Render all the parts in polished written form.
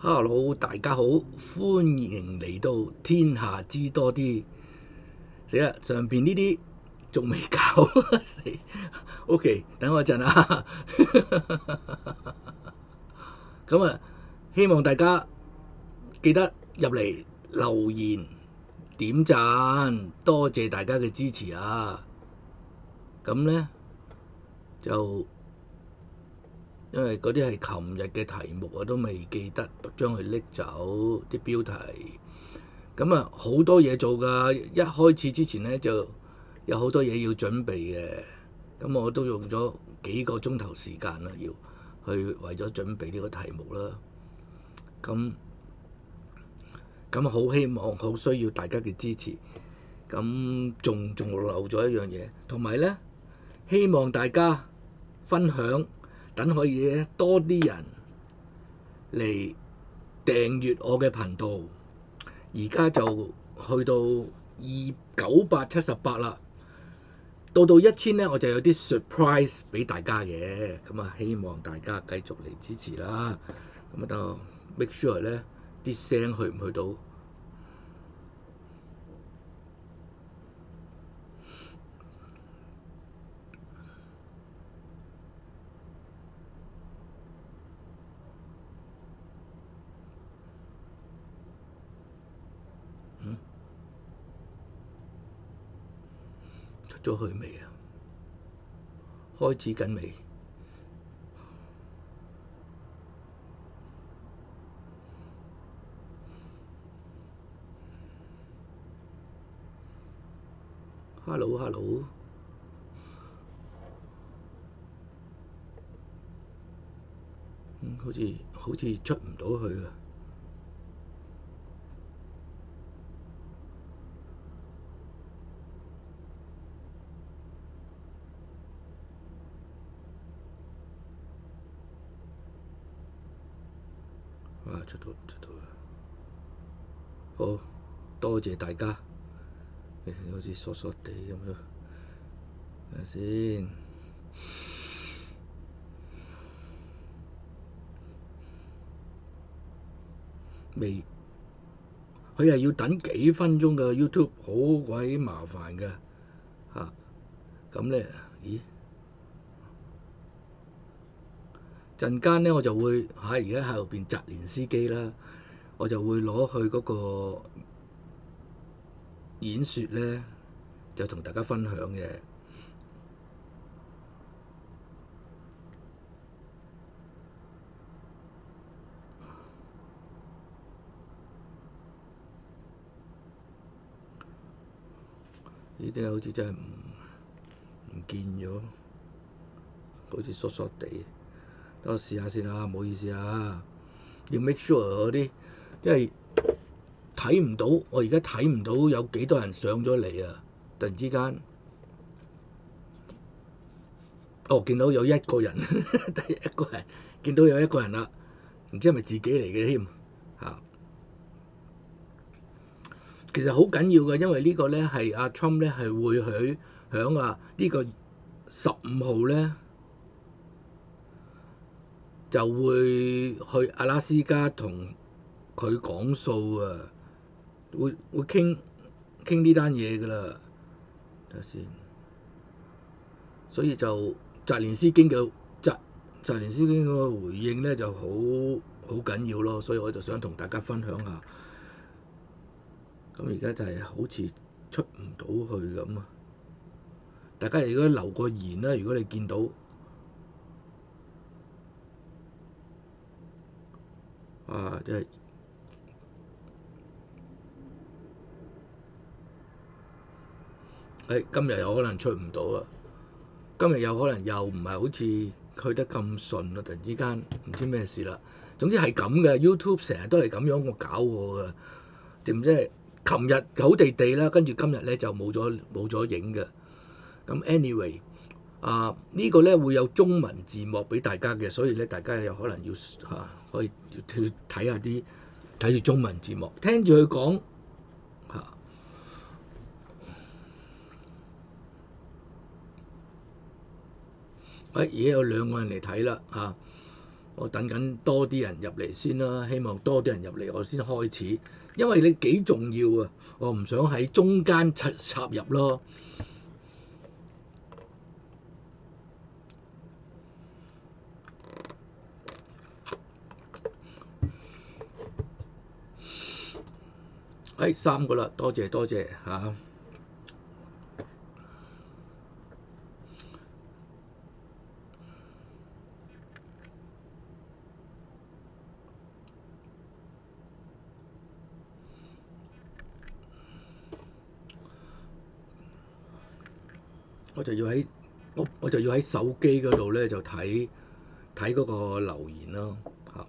Hello，大家好，歡迎嚟到天下知多啲。死啦，上邊呢啲仲未搞死。OK， 等我一陣啊。咁啊，希望大家記得入嚟留言、點讚，多謝大家嘅支持啊！咁呢，就因為嗰啲係琴日嘅題目，我都未記得將佢拎走啲標題。咁啊，好多嘢做㗎。一開始之前呢，就有好多嘢要準備嘅。咁我都用咗幾個鐘頭時間啦，要去為咗準備呢個題目啦。咁好希望，好需要大家嘅支持。咁仲漏咗一樣嘢，同埋呢，希望大家分享，等可以多啲人嚟訂閱我嘅頻道。而家就去到978啦，到1000呢，我就有啲 surprise 俾大家嘅。咁啊，希望大家繼續嚟支持啦。咁啊，等我 make sure 呢啲聲去唔去到？出咗去未啊？開始緊未？Hello，好似出唔到去啊！出到啦！好多謝大家。好似傻傻地咁樣，睇下先。未，佢係要等幾分鐘嘅 YouTube，好鬼麻煩嘅嚇。咁咧，咦？陣間咧我就會而家喺後邊澤連斯基啦，我就會攞去嗰個演説咧，就同大家分享嘅。呢啲好似真係唔見咗，好似疏疏地。等我試下先啊，唔好意思啊，要 make sure 嗰啲，因為睇唔到，我而家睇唔到有幾多人上咗嚟啊！突然之間，見到有一個人，第一個人見到有一個人啦，唔知係咪自己嚟嘅添嚇？其實好緊要嘅，因為呢個咧係阿 Trump 咧係會響呢個15號咧就會去阿拉斯加同佢講數啊，會傾呢單嘢㗎啦。睇下先，所以就澤連斯基嘅嗰個回應咧就好緊要咯，所以我就想同大家分享下。咁而家就係好似出唔到去咁啊！大家如果留個言啦，如果你見到真係今日有可能出唔到啊！今日有可能又唔係好似去得咁順啊！突然之間唔知咩事啦。總之係咁嘅 YouTube 成日都係咁樣我搞我㗎，點知？琴日好地地啦，跟住今日咧就冇咗影嘅。咁 anyway，呢個咧會有中文字幕俾大家嘅，所以咧大家有可能要可以去睇住中文字幕，聽住佢講嚇。而家有2個人嚟睇啦嚇。我等緊多啲人入嚟先啦，希望多啲人入嚟我先開始，因為你幾重要啊，我唔想喺中間插入咯。3個啦，多謝嚇。我就要喺手機嗰度咧就睇嗰個留言咯嚇。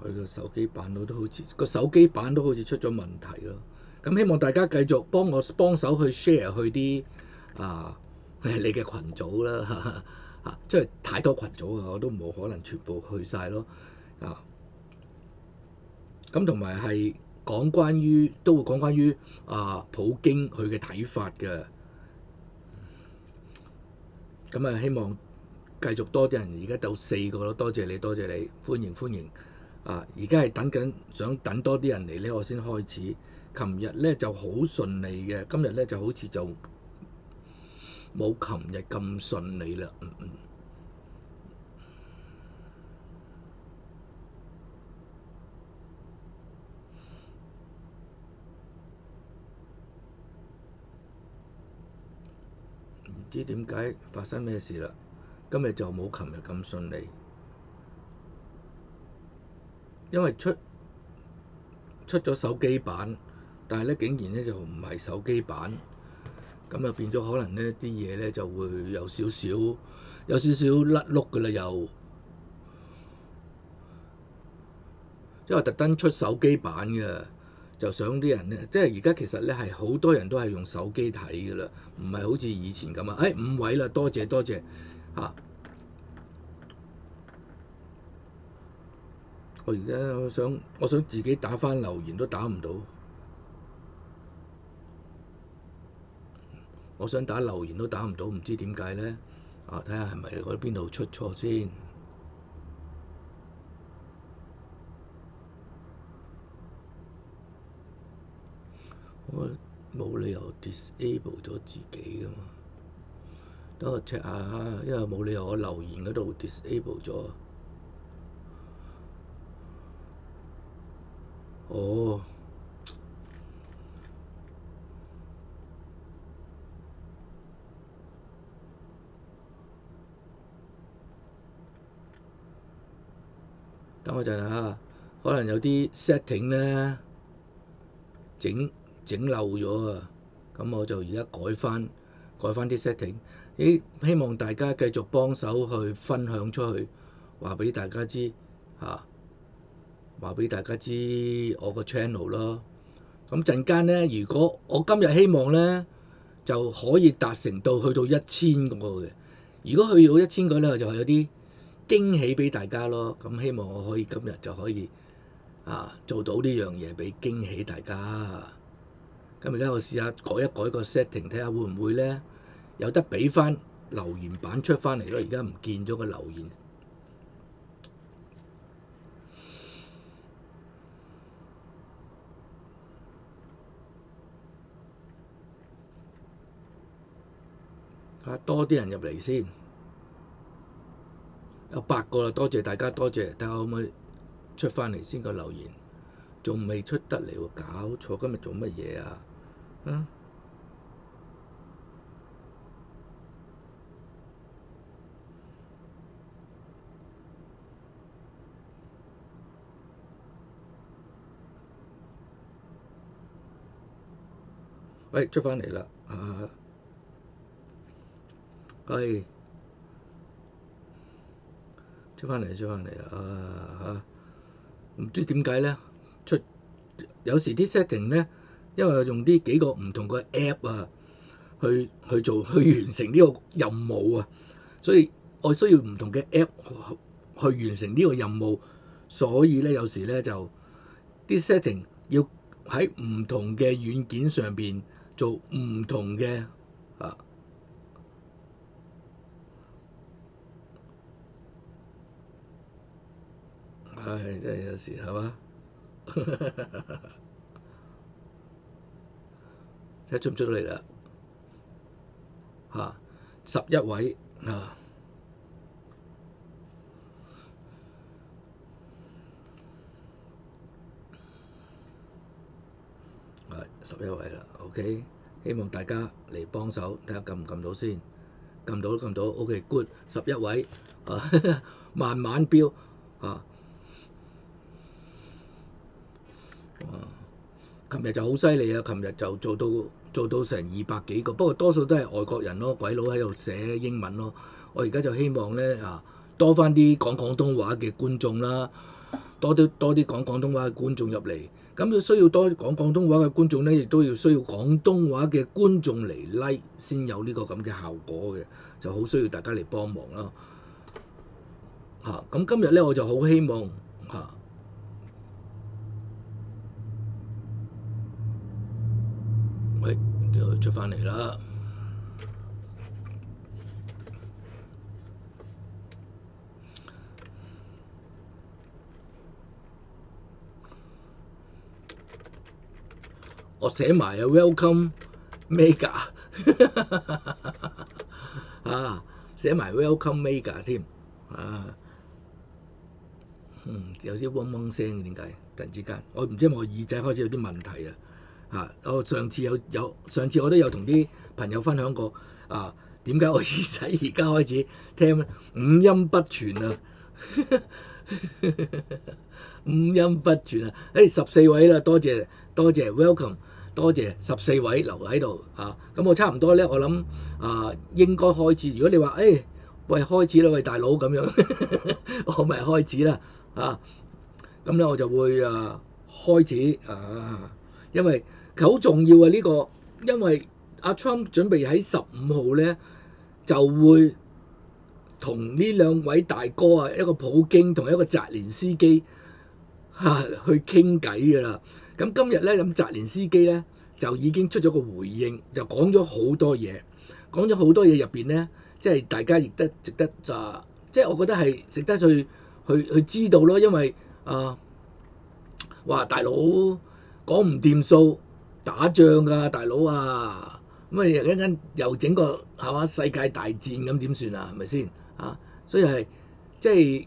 佢個手機版都好似出咗問題咯。咁希望大家繼續幫手去 share 去啲你嘅群組啦嚇，即係太多群組啊，我都冇可能全部去晒咯啊。咁同埋係都會講關於普京佢嘅睇法嘅。咁啊，希望繼續多啲人，而家到4個咯，多謝你，歡迎。而家係想等多啲人嚟咧，我先開始。琴日咧就好順利嘅，今日咧就好似就冇琴日咁順利啦。唔知點解發生咩事啦？今日就冇琴日咁順利，因為出咗手機版，但係咧竟然咧就唔係手機版，咁就變咗可能咧啲嘢咧就會有少少甩碌㗎啦又。因為特登出手機版嘅，就想啲人咧，即係而家其實咧係好多人都係用手機睇㗎啦，唔係好似以前咁啊。5位啦，多謝嚇。我而家我想自己打返留言都打唔到，我想打留言都打唔到，唔知點解咧？睇下係咪我邊度出錯先。我冇理由 disable 咗自己㗎嘛，等我 check 下，因為冇理由我留言嗰度 disable 咗。哦，等我陣嚇，可能有啲 setting 咧整漏咗啊，咁我就而家改翻啲 setting。希望大家繼續幫手去分享出去，話俾大家知話俾大家知我個 channel 咯。咁陣間咧，如果我今日希望咧就可以達成到去到1000個嘅，如果去到1000個咧，我就有啲驚喜俾大家咯。咁希望我可以今日就可以做到呢樣嘢俾驚喜大家。咁而家我試下改一改個 setting，睇下會唔會咧有得俾翻留言版出翻嚟咯。而家唔見咗個留言。多啲人入嚟先，有8個啦，多謝大家，多謝。睇下可唔可以出翻嚟先個留言，仲未出得嚟喎，搞錯，今日做乜嘢啊？出翻嚟啦，出翻嚟唔知點解咧？有時啲 setting 咧，因為用啲幾個唔同嘅 app 去完成呢個任務啊，所以我需要唔同嘅 app 去完成呢個任務，所以咧有時咧就啲 setting 要喺唔同嘅軟件上邊做唔同嘅真係有時係嘛？睇下出唔出到嚟啦11位11位啦 ，OK， 希望大家嚟幫手，睇下撳唔撳到先，撳到 ，OK good， 11位慢慢飆琴日就好犀利啊！琴日就做到成200幾個，不過多數都係外國人咯，鬼佬喺度寫英文咯。我而家就希望咧多翻啲講廣東話嘅觀眾啦，多啲講廣東話嘅觀眾入嚟。咁要需要多講廣東話嘅觀眾咧，亦都要需要廣東話嘅觀眾嚟 like 先有呢個咁嘅效果嘅，就好需要大家嚟幫忙啦。咁今日咧我就好希望出翻嚟啦。我寫埋welcome mega 寫埋 welcome mega 添有啲嗡嗡聲嘅，點解突然之間？我唔知係咪我耳仔開始有啲問題我上次我都有同啲朋友分享過點解我耳仔而家開始聽五音不全五音不全14位啦，多謝 welcome， 多謝14位留喺度咁我差唔多咧，我諗應該開始。如果你話喂開始啦，喂大佬咁樣，我咪開始啦咁咧我就會開始因為佢好重要呢個，因為阿 Trump 準備喺15號咧就會同呢兩位大哥一個普京同一個澤連斯基去傾偈㗎啦。咁今日咧咁澤連斯基咧就已經出咗個回應，就講咗好多嘢，入邊咧，即係大家亦都值得即係我覺得係值得去知道咯，因為話大佬講唔掂數，打仗㗎大佬咁一陣又整個係嘛世界大戰咁點算係咪先所以係即係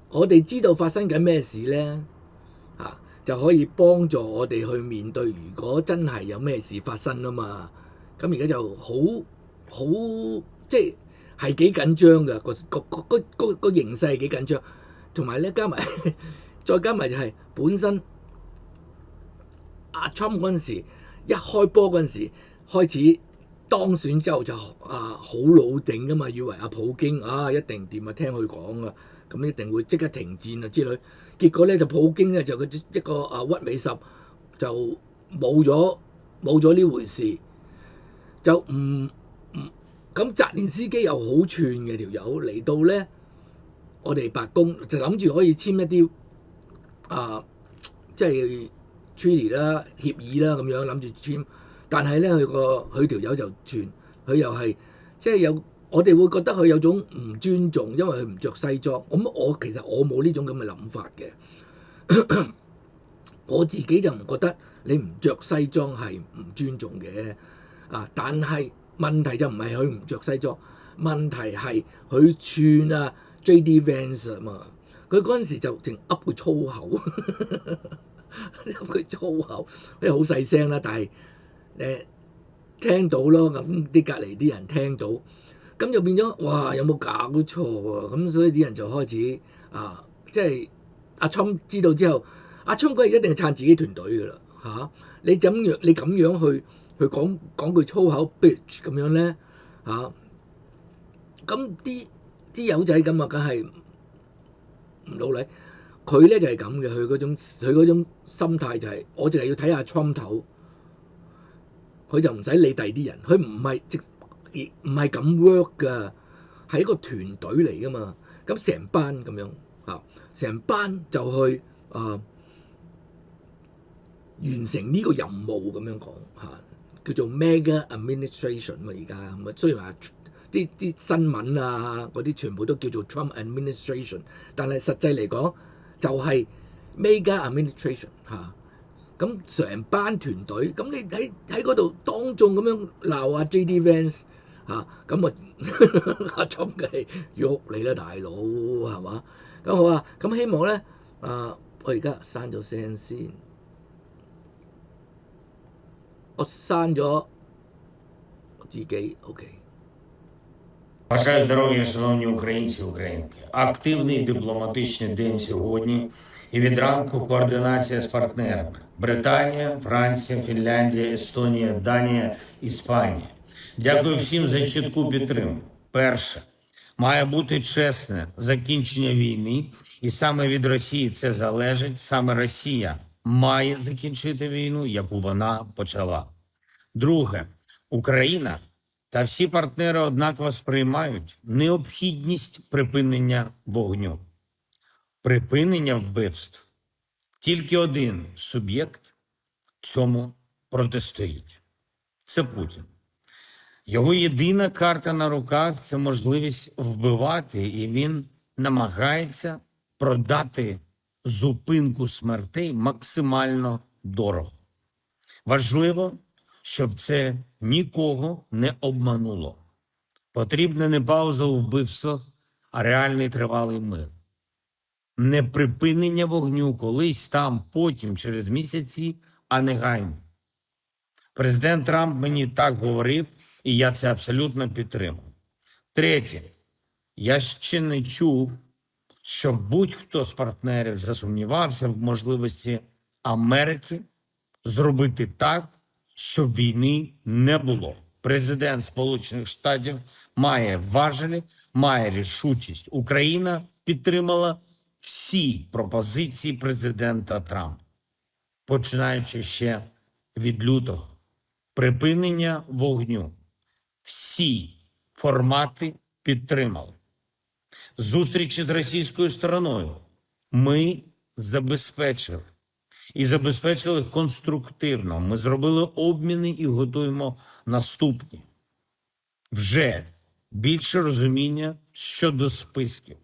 我哋知道發生緊咩事咧就可以幫助我哋去面對，如果真係有咩事發生嘛。咁而家就好即係幾緊張㗎，個形勢係幾緊張，同埋咧再加埋就係本身阿 Trump 嗰陣時一開波嗰陣時開始當選之後就好老定㗎嘛，以為阿普京一定掂聽佢講咁一定會即刻停戰之類。結果咧就普京咧就一個屈尾十就冇咗呢回事，就唔咁澤連斯基又好串嘅條友嚟到咧，我哋白宮就諗住可以簽一啲即係 treaty 啦協議啦咁樣諗住簽，但係咧佢條友就串，佢又係即係我哋會覺得佢有種唔尊重，因為佢唔着西裝。咁其實我冇呢種咁嘅諗法嘅，我自己就唔覺得你唔着西裝係唔尊重嘅但係問題就唔係佢唔着西裝，問題係佢串JD Vance 嘛，佢嗰陣時就淨噏佢粗口，噏佢粗口，好細聲啦，但係聽到咯，咁啲隔離啲人聽到。咁就變咗，哇！有冇搞錯咁所以啲人就開始即係阿 Trump 知道之後，阿 Trump 嗰日一定係撐自己團隊㗎啦你咁樣去講句粗口 bitch 咁樣咧咁啲友仔咁梗係唔老禮。佢咧就係咁嘅，佢嗰種心態就係我淨係要睇下 Trump 頭，佢就唔使理第啲人，佢唔係咁 work 㗎，係一個團隊嚟㗎嘛。咁成班咁樣成班就去完成呢個任務咁樣講嚇，叫做 Mega Administration 嘛而家咁啊，雖然話啲新聞啊嗰啲全部都叫做 Trump Administration， 但係實際嚟講就係 Mega Administration 嚇。咁成班團隊，咁你喺嗰度當眾咁樣鬧阿 J.D. Vance 嚇，咁啊阿 Trump 梗係喐你啦，大佬係嘛？咁好啊，咁希望咧我而家刪咗聲先，我刪咗我自己 OK。Бажаю здоров'я, шановні українці і українки. Активний дипломатичний день сьогодні. І від ранку координація з партнерами. Британія, Франція, Фінляндія, Естонія, Данія, Іспанія. Дякую всім за чітку підтримку. Перше. Має бути чесне закінчення війни. І саме від Росії це залежить. Саме Росія має закінчити війну, яку вона почала. Друге. Україна та всі партнери однаково сприймають необхідність припинення вогню. Припинення вбивств. Тільки один суб'єкт цьому протистоїть. Це Путін. Його єдина карта на руках – це можливість вбивати, і він намагається продати зупинку смертей максимально дорого. Важливо, щоб це нікого не обмануло. Потрібна не пауза у вбивствах, а реальний тривалий мир. Не припинення вогню колись там, потім, через місяці, а негайно. Президент Трамп мені так говорив, і я це абсолютно підтримую. Третє. Я ще не чув, щоб будь-хто з партнерів засумнівався в можливості Америки зробити так, щоб війни не було. Президент Сполучених Штатів має важелі, має рішучість. Україна підтримала всі пропозиції президента Трампа, починаючи ще від лютого. Припинення вогню. Всі формати підтримали. Зустрічі з російською стороною ми забезпечили. І забезпечили конструктивно. Ми зробили обміни і готуємо наступні. Вже більше розуміння щодо списків.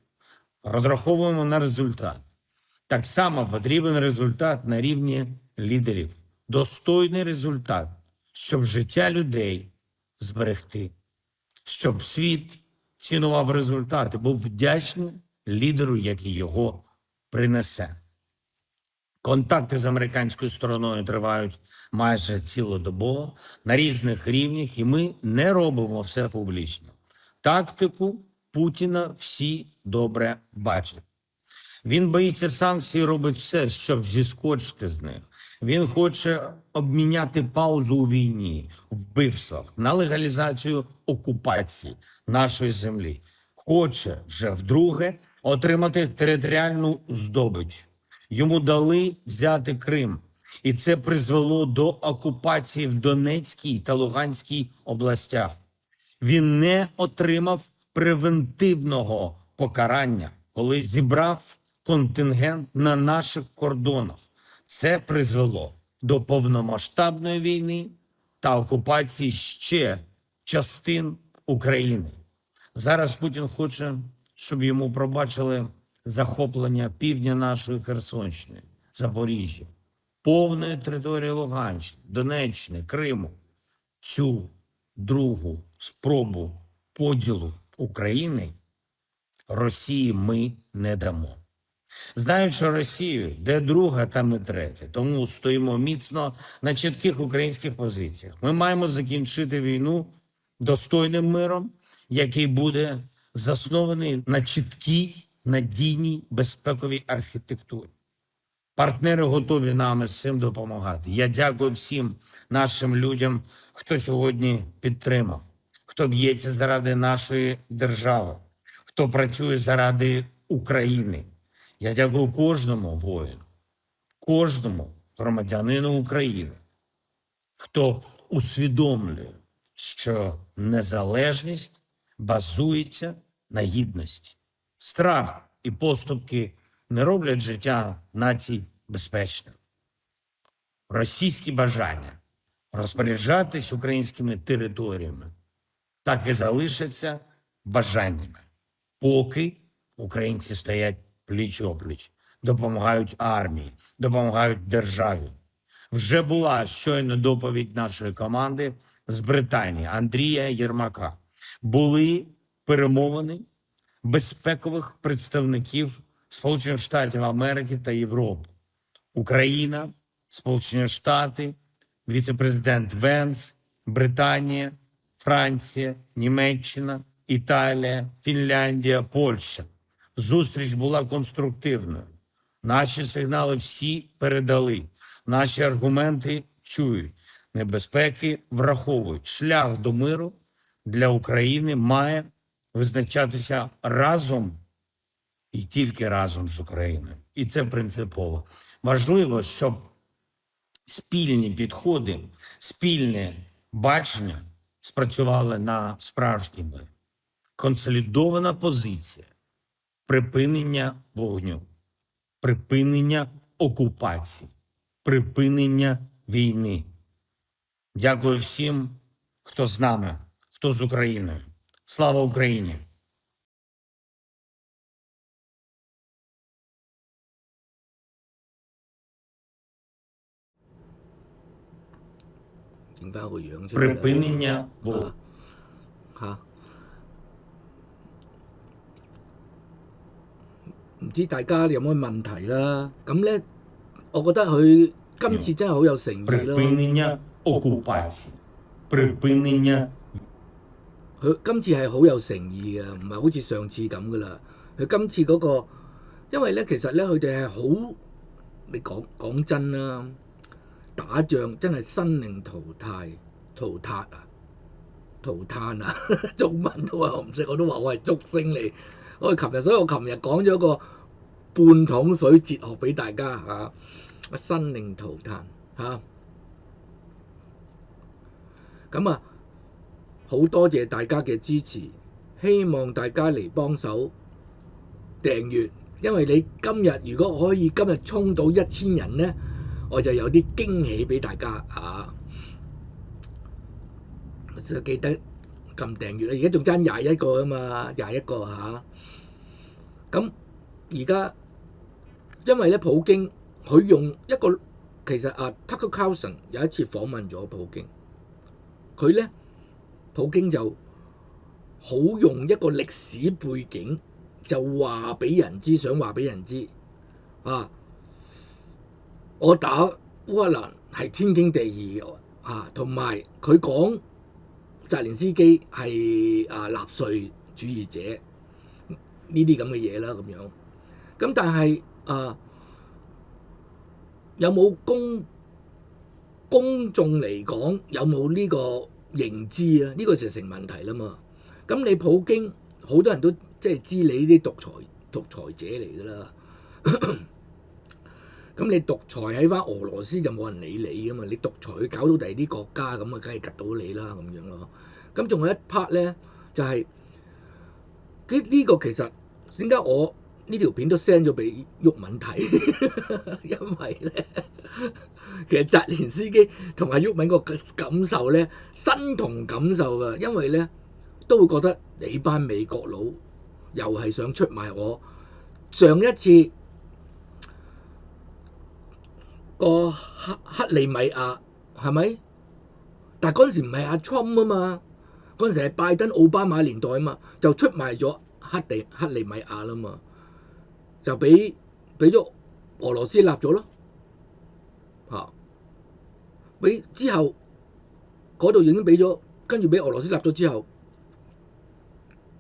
Розраховуємо на результат. Так само потрібен результат на рівні лідерів. Достойний результат, щоб життя людей зберегти. Щоб світ цінував результати, був вдячний лідеру, який його принесе. Контакти з американською стороною тривають майже цілодобово на різних рівнях, і ми не робимо все публічно. Тактику Путіна всі добре бачать. Він боїться санкцій і робить все, щоб зіскочити з них. Він хоче обміняти паузу у війні, вбивствах, на легалізацію окупації нашої землі. Хоче вже вдруге отримати територіальну здобич. Йому дали взяти Крим, і це призвело до окупації в Донецькій та Луганській областях. Він не отримав превентивного покарання, коли зібрав контингент на наших кордонах. Це призвело до повномасштабної війни та окупації ще частин України. Зараз Путін хоче, щоб йому пробачили захоплення півдня нашої Херсонщини, Запоріжжя, повної території Луганщини, Донеччини, Криму. Цю другу спробу поділу України Росії ми не дамо. Знаючи Росію, де друга, там і третя, тому стоїмо міцно на чітких українських позиціях. Ми маємо закінчити війну достойним миром, який буде заснований на чіткій, надійній безпековій архітектурі. Партнери готові нам з цим допомагати. Я дякую всім нашим людям, хто сьогодні підтримав, хто б'ється заради нашої держави, хто працює заради України. Я дякую кожному воїну, кожному громадянину України, хто усвідомлює, що незалежність базується на гідності. Страх і поступки не роблять життя націй безпечним. російські бажання розпоряджатись українськими територіями так і залишаться бажаннями, поки українці стоять пліч-опліч, допомагають армії, допомагають державі. Вже була щойно доповідь нашої команди з Британії Андрія Єрмака. Були перемовини безпекових представників Сполучених Штатів Америки та Європи. Україна, Сполучені Штати, віце-президент Венс, Британія, Франція, Німеччина, Італія, Фінляндія, Польща. Зустріч була конструктивною. Наші сигнали всі передали. Наші аргументи чують. Небезпеки враховують. Шлях до миру для України має визначатися разом і тільки разом з Україною. І це принципово. Важливо, щоб спільні підходи, спільне бачення спрацювали на справжній мир. Консолідована позиція, припинення вогню, припинення окупації, припинення війни. Дякую всім, хто з нами, хто з Україною. Слава Україні! Припинення вогню.唔知大家有冇問題啦？咁咧，我覺得佢今次真係好有誠意咯。 Припинення окупації. Припинення. 佢今次係好有誠意嘅，唔係好似上次咁噶啦。佢今次嗰個，因為咧其實咧佢哋係好，你講真啦，打仗真係生靈塗炭啊！中文都話我唔識，我都話我係竹升嚟。所以我琴日講咗個半桶水哲學俾大家嚇，生靈塗炭嚇。咁啊，好多謝大家嘅支持，希望大家嚟幫手訂閱，因為你今日如果可以今日衝到1000人呢，我就有啲驚喜俾大家嚇。就記得撳訂閱啦，而家仲爭21個啊嘛，21個嚇。咁而家因為咧普京佢用一個其實Tucker Carlson 有一次訪問咗普京，普京就好用一個歷史背景就話俾人知，想話俾人知我打烏克蘭係天經地義嘅同埋佢講澤連斯基係納粹主義者呢啲咁嘅嘢啦咁樣。咁但係有冇公眾嚟講有冇呢個認知啊？呢個就成問題啦嘛。咁你普京好多人都即係知你呢啲獨裁者嚟㗎啦。咁你獨裁喺翻俄羅斯就冇人理你噶嘛，你獨裁搞到第二啲國家咁啊，梗係及到你啦咁樣咯。咁仲有一 part 咧，就係呢個其實點解我呢條片都 send 咗俾毓民睇，因為咧其實澤連斯基同埋毓民個感受咧，身同感受㗎，因為咧都會覺得你班美國佬又係想出賣我。上一次個克里米亞係咪？但係嗰陣時唔係阿 Trump 啊嘛，嗰陣時係拜登奧巴馬年代啊嘛，就出賣咗克里米亞啦嘛，就俾咗俄羅斯立咗咯嚇。俾之後嗰度已經俾咗，跟住俾俄羅斯立咗之後，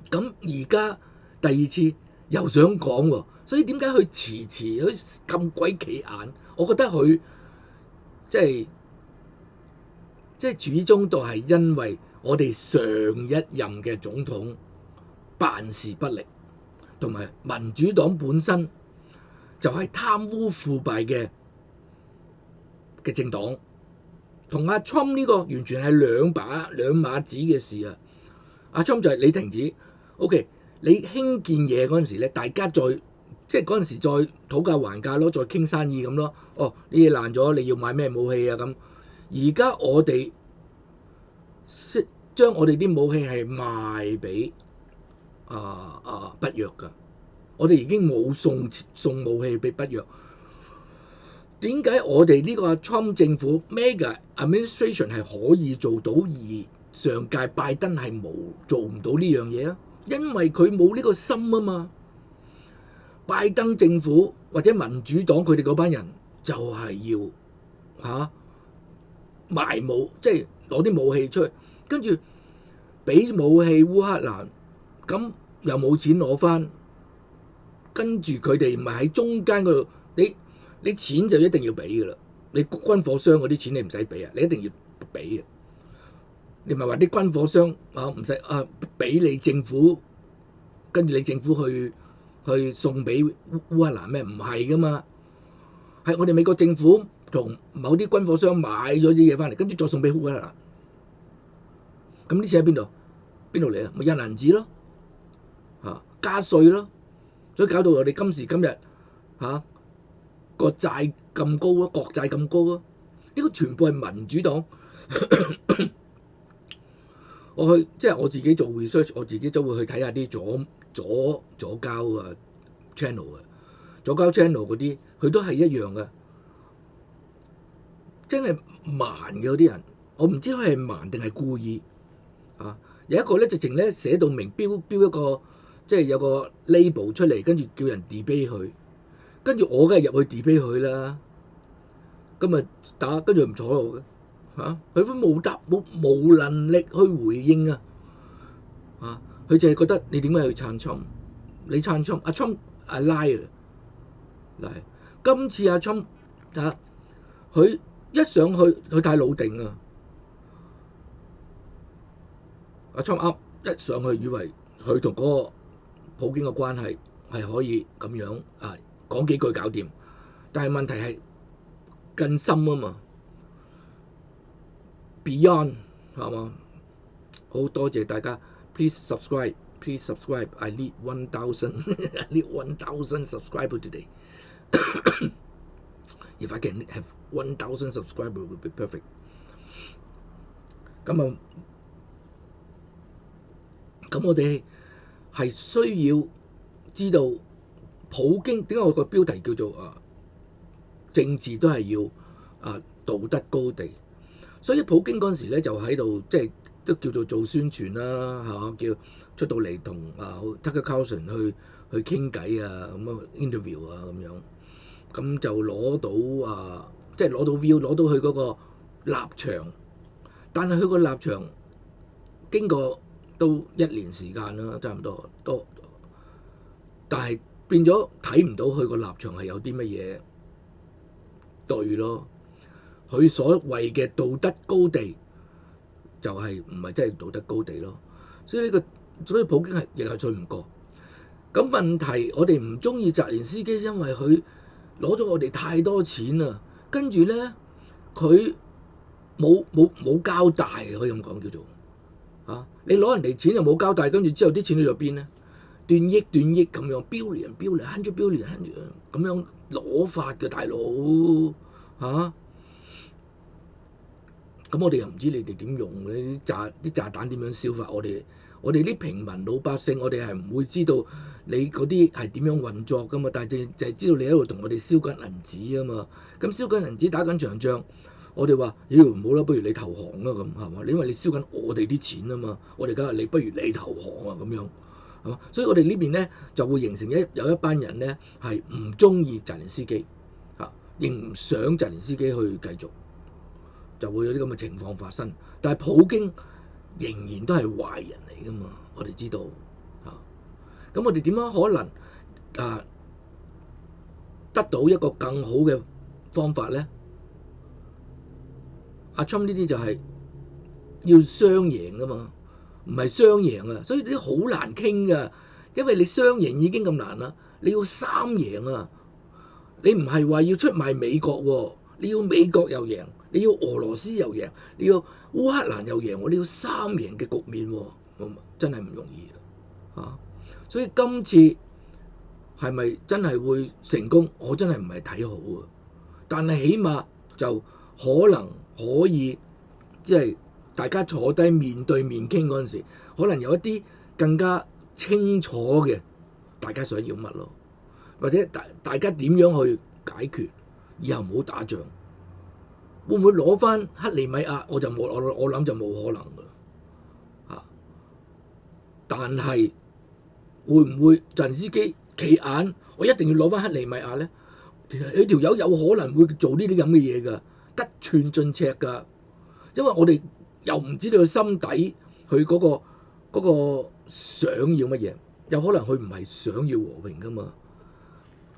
咁而家第二次又想講喎，所以點解佢遲佢咁鬼企眼？我覺得佢即係始終都係因為我哋上一任嘅總統辦事不力，同埋民主黨本身就係貪污腐敗嘅政黨，同阿 Trump 呢個完全係兩碼子嘅事啊！阿 Trump 就係你停止 ，OK， 你興建嘢嗰陣時咧，大家再即係嗰陣時再討價還價咯，再傾生意咁咯。哦，呢嘢爛咗，你要買咩武器啊咁？而家我哋將我哋啲武器係賣俾北約㗎，我哋已經冇送武器俾北約。點解我哋呢個 Trump 政府 Mega Administration 係可以做到，而上屆拜登係做唔到呢樣嘢啊？因為佢冇呢個心啊嘛。拜登政府或者民主黨佢哋嗰班人就係要賣武，即係攞啲武器出去，跟住俾武器烏克蘭，咁又冇錢攞翻，跟住佢哋咪喺中間嗰度，你錢就一定要俾㗎啦。你軍火商嗰啲錢你唔使俾啊，你一定要俾啊。你咪話啲軍火商唔使俾你政府，跟住你政府去送俾烏克蘭咩？唔係噶嘛，係我哋美國政府同某啲軍火商買咗啲嘢翻嚟，跟住再送俾烏克蘭。咁啲錢喺邊度？邊度嚟啊？咪印銀紙咯，加稅咯，所以搞到我哋今時今日個債咁高啊，國債咁高啊！呢個全部係民主黨。即係我自己做 research， 我自己都會去睇下啲左膠channel 啊，左膠 channel 嗰啲，佢都係一樣嘅，真係盲嘅嗰啲人。我唔知佢係盲定係故意有一個咧直情咧寫到明標一個，即係有個 label 出嚟，跟住叫人 debate 佢。跟住我梗係入去 debate 佢啦，今日跟住唔睬我嘅佢都冇能力去回應佢淨係覺得你點解去撐侵？你撐侵阿侵拉嗱，今次阿侵佢一上去佢太老定啊！阿侵一上去以為佢同嗰個普京嘅關係係可以咁樣講幾句搞掂，但係問題係更深啊嘛 ，Beyond 係嘛？好多謝大家 ，please subscribe。Please subscribe. I need 1,000. I need 1,000 subscribers today. If I can have 1,000 subscribers, would be perfect. 咁我哋係需要知道普京點解我個標題叫做政治都係要道德高地，所以普京嗰陣時咧就喺度即係都叫做宣傳啦叫出到嚟同Tucker Carlson 去傾偈咁interview 咁樣，咁就攞到即係攞到 view， 攞到佢嗰個立場，但係佢個立場經過都1年時間啦，差唔多，但係變咗睇唔到佢個立場係有啲乜嘢對咯，佢所謂嘅道德高地就係唔係真係道德高地咯，所以普京係亦係信唔過。咁問題我哋唔中意澤連斯基，因為佢攞咗我哋太多錢啦，跟住咧佢冇交代，可以咁講叫做你攞人哋錢又冇交代，跟住之後啲錢去咗邊咧？斷億咁樣 billion 100 billion 咁樣攞法嘅大佬咁我哋又唔知你哋點用啲炸彈點樣燒法，我哋啲平民老百姓，我哋係唔會知道你嗰啲係點樣運作噶嘛，但係就係知道你喺度同我哋燒緊銀紙啊嘛，咁燒緊銀紙打緊場仗，我哋話唔好啦，不如你投降啦咁係嘛？因為你燒緊我哋啲錢啊嘛，我哋梗係你不如你投降咁樣係嘛？所以我哋呢邊咧就會形成有一班人咧係唔中意澤連斯基亦唔想澤連斯基去繼續。就會有啲咁嘅情況發生，但係普京仍然都係壞人嚟噶嘛，我哋知道咁我哋點樣可能得到一個更好嘅方法咧？阿 Trump 呢啲就係要雙贏噶嘛，唔係雙贏啊，所以呢啲好難傾噶，因為你雙贏已經咁難啦，你要三贏啊！你唔係話要出賣美國喎，你要美國又贏。你要俄羅斯又贏，你要烏克蘭又贏，你要三贏嘅局面喎，真係唔容易所以今次係咪真係會成功？我真係唔係睇好啊。但係起碼就可能可以即係大家坐低面對面傾嗰陣時，可能有一啲更加清楚嘅大家想要乜咯，或者大家點樣去解決，以後唔好打仗。會唔會攞翻克里米亞？我諗就冇可能㗎嚇。但係會唔會澤連斯基企硬？我一定要攞翻克里米亞咧？佢條友有可能會做呢啲咁嘅嘢㗎，得寸進尺㗎。因為我哋又唔知道佢心底佢嗰個想要乜嘢，有可能佢唔係想要和平㗎嘛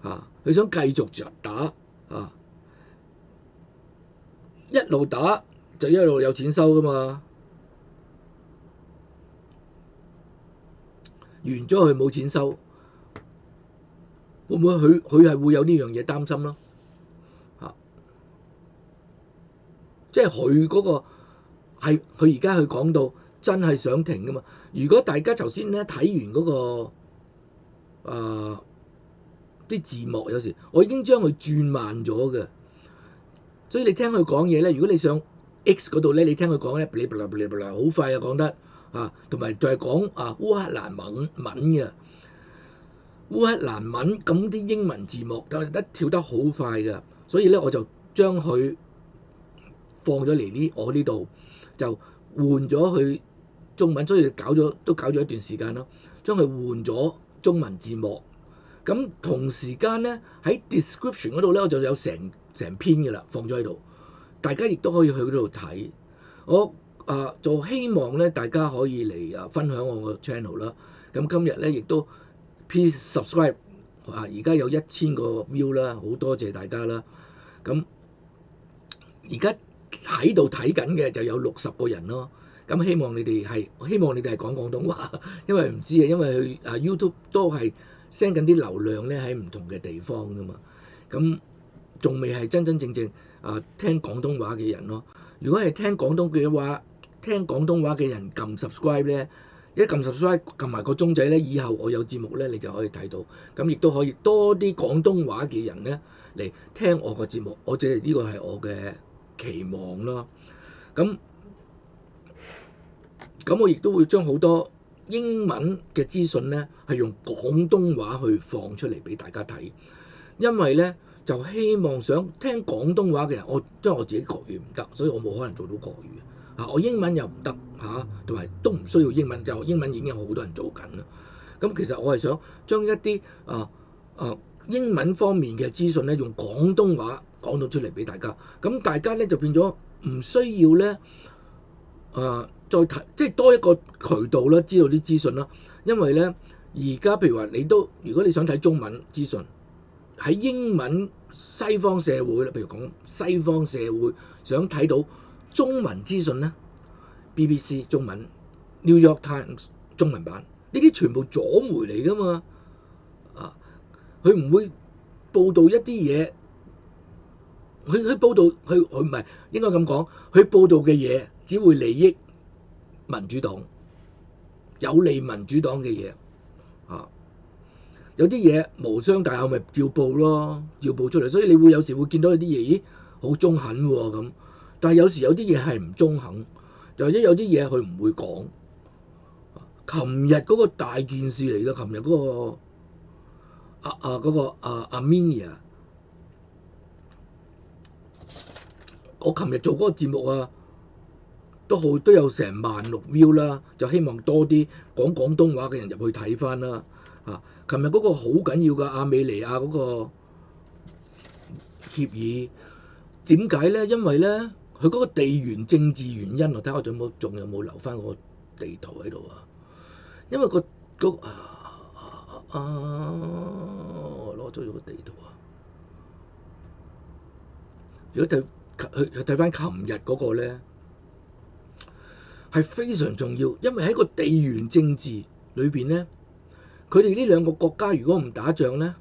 嚇，佢想繼續打嚇。一路打就一路有錢收㗎嘛，完咗佢冇錢收，會唔會佢係會有呢樣嘢擔心咯？嚇，即係佢嗰個係佢而家佢講到真係想停㗎嘛？如果大家頭先咧睇完嗰個啲字幕，有時我已經將佢轉慢咗嘅。所以你聽佢講嘢咧，如果你上 X 嗰度咧，你聽佢講咧，好快啊講得啊，同埋就係講烏克蘭文嘅烏克蘭文，咁啲英文字幕但係跳得好快㗎，所以咧我就將佢放咗嚟我呢度，就換咗去中文，所以都搞咗一段時間咯，將佢換咗中文字幕。咁同時間咧喺 description 嗰度咧，我就有成篇嘅啦，放咗喺度，大家亦都可以去嗰度睇。我就希望咧，大家可以嚟分享我個 channel 啦。咁今日咧亦都 please subscribe 而家有1000個 view 啦，好多謝大家啦。咁而家喺度睇緊嘅就有60個人咯。咁希望你哋係講廣東話，因為唔知啊，因為佢YouTube 都係 send 緊啲流量咧喺唔同嘅地方㗎嘛。咁仲未係真正聽廣東話嘅人咯。如果係聽廣東話嘅人撳 subscribe 咧，一撳 subscribe 撳埋個鐘仔咧，以後我有節目咧，你就可以睇到。咁亦都可以多啲廣東話嘅人咧嚟聽我個節目。我即係呢個係我嘅期望咯。咁我亦都會將好多英文嘅資訊咧係用廣東話去放出嚟俾大家睇，因為咧就希望想聽廣東話嘅人，因為我自己國語唔得，所以我冇可能做到國語我英文又唔得同埋都唔需要英文，就英文已經有好多人做緊啦。咁其實我係想將一啲英文方面嘅資訊咧，用廣東話講到出嚟俾大家，咁大家咧就變咗唔需要咧再睇，即係多一個渠道啦，知道啲資訊啦。因為咧而家譬如話如果你想睇中文資訊，喺英文西方社會啦，譬如講西方社會想睇到中文資訊咧 ，BBC 中文、New York Times 中文版，呢啲全部左媒嚟㗎嘛。佢唔會報導一啲嘢，佢報導佢唔係應該咁講，佢報導嘅嘢只會利益民主黨，有利民主黨嘅嘢有啲嘢無傷大雅咪照報咯，照報出嚟。所以你有時會見到有啲嘢，咦，好中肯喎咁。但係有時有啲嘢係唔中肯，又或者有啲嘢佢唔會講。琴日嗰個大件事嚟嘅，琴日嗰個Armenia， 我琴日做嗰個節目都有成16000 view 啦，就希望多啲講廣東話嘅人入去睇翻啦。琴日嗰個好緊要嘅亞美尼亞嗰個協議，點解咧？因為咧佢嗰個地緣政治原因，我睇下仲有冇留翻個地圖喺度啊？因為我攞咗個地圖啊！如果睇翻琴日嗰個咧，係非常重要，因為喺個地緣政治裏邊咧，佢哋呢兩個國家如果唔打仗咧，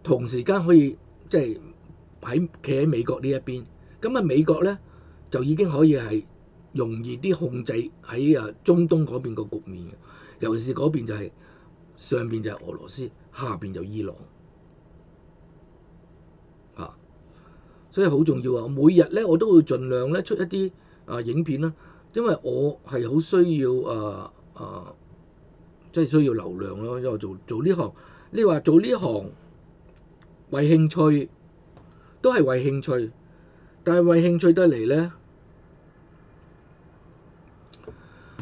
同時間可以即係企喺美國呢一邊，咁美國咧就已經可以係容易啲控制喺中東嗰邊個局面，尤其是嗰邊就係上邊就係俄羅斯，下邊就伊朗啊，所以好重要啊！每日咧我都會盡量咧出一啲影片啦，因為我係好需要即係需要流量咯，因為我做呢行，你話做呢行為興趣都係為興趣，但係為興趣得嚟咧。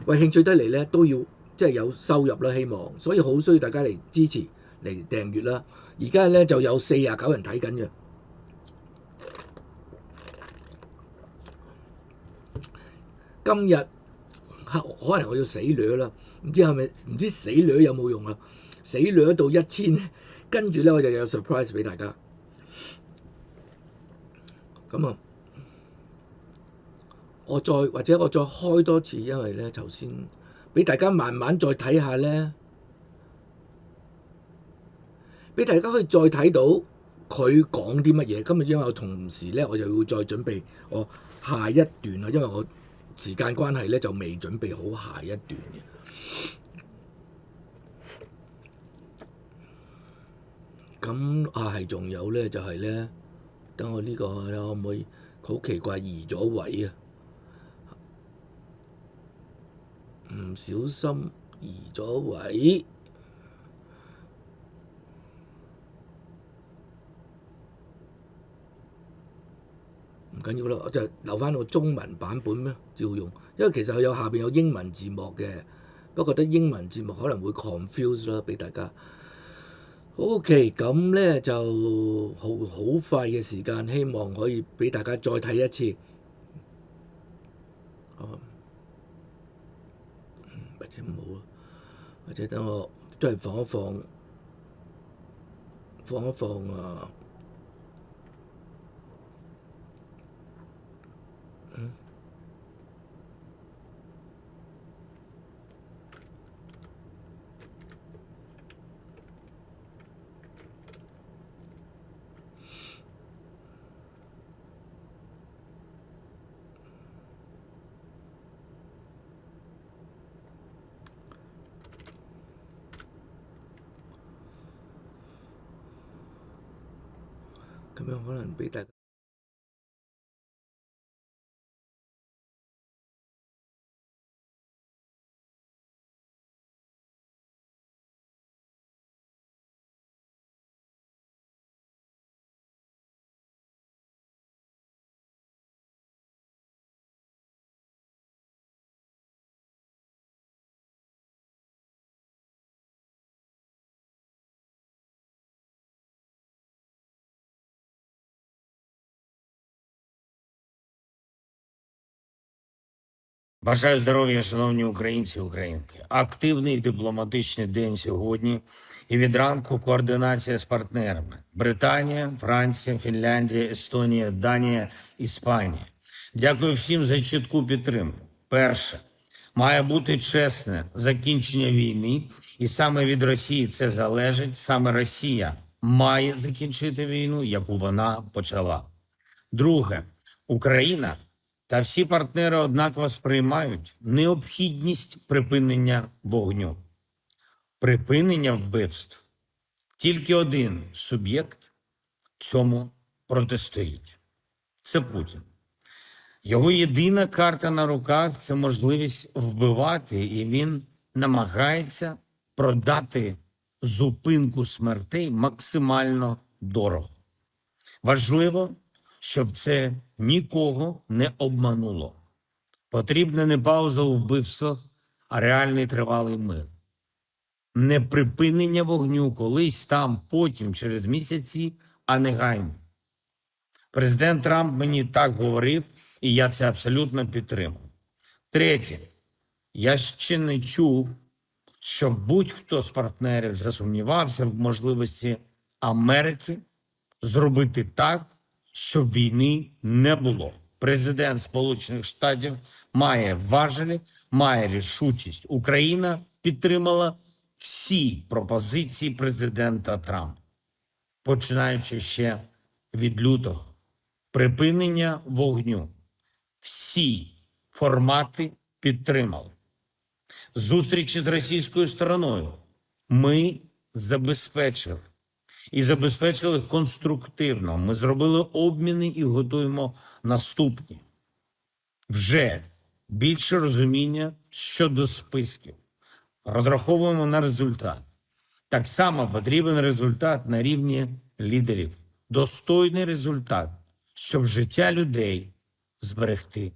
為興趣得嚟咧，都要即係有收入啦，希望，所以好需要大家嚟支持嚟訂閱啦。而家咧就有49人睇緊嘅。今日可能我要死掠啦，唔知死掠有冇用啊？死掠到1000，跟住咧我就有 surprise 俾大家。咁啊〜我再開多次，因為咧頭先俾大家慢慢再睇下咧，俾大家可以再睇到佢講啲乜嘢。今日因為我同時咧，我就會再準備我下一段啦，因為我時間關係咧就未準備好下一段嘅。咁係仲有咧就係咧，等我呢個可唔可以好奇怪移咗位啊？唔小心移咗位，唔緊要啦，我就留翻個中文版本咩，照用。因為其實佢下邊有英文字幕嘅，不過覺得英文字幕可能會 confuse 啦，俾大家。OK，咁咧就好快嘅時間，希望可以俾大家再睇一次。或者冇啊，或者等我都係放一放啊。咁樣可能俾大家。Бажаю здоров'я, шановні українці і українки. Активний дипломатичний день сьогодні. І від ранку координація з партнерами: Британія, Франція, Фінляндія, Естонія, Данія, Іспанія. Дякую всім за чітку підтримку. Перше. Має бути чесне закінчення війни. І саме від Росії це залежить. Саме Росія має закінчити війну, яку вона почала. Друге. Україна та всі партнери однаково сприймають необхідність припинення вогню. Припинення вбивств. Тільки один суб'єкт цьому протистоїть. Це Путін. Його єдина карта на руках – це можливість вбивати, і він намагається продати зупинку смертей максимально дорого. Важливо, щоб це нікого не обмануло. Потрібна не пауза у вбивствах, а реальний тривалий мир. Не припинення вогню колись там, потім, через місяці, а негайно. Президент Трамп мені так говорив, і я це абсолютно підтримую. Третє. Я ще не чув, щоб будь-хто з партнерів засумнівався в можливості Америки зробити так, щоб війни не було. Президент Сполучених Штатів має важелі, має рішучість. Україна підтримала всі пропозиції президента Трампа, починаючи ще від лютого. Припинення вогню. Всі формати підтримали. Зустрічі з російською стороною. Ми забезпечили. І забезпечили конструктивно. Ми зробили обміни і готуємо наступні. Вже більше розуміння щодо списків. Розраховуємо на результат. Так само потрібен результат на рівні лідерів. Достойний результат, щоб життя людей зберегти.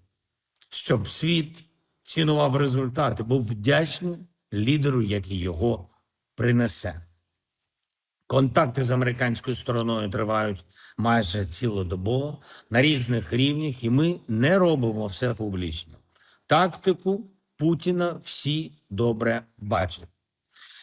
Щоб світ цінував результати, був вдячний лідеру, який його принесе. Контакти з американською стороною тривають майже цілодобово на різних рівнях, і ми не робимо все публічно. Тактику Путіна всі добре бачать.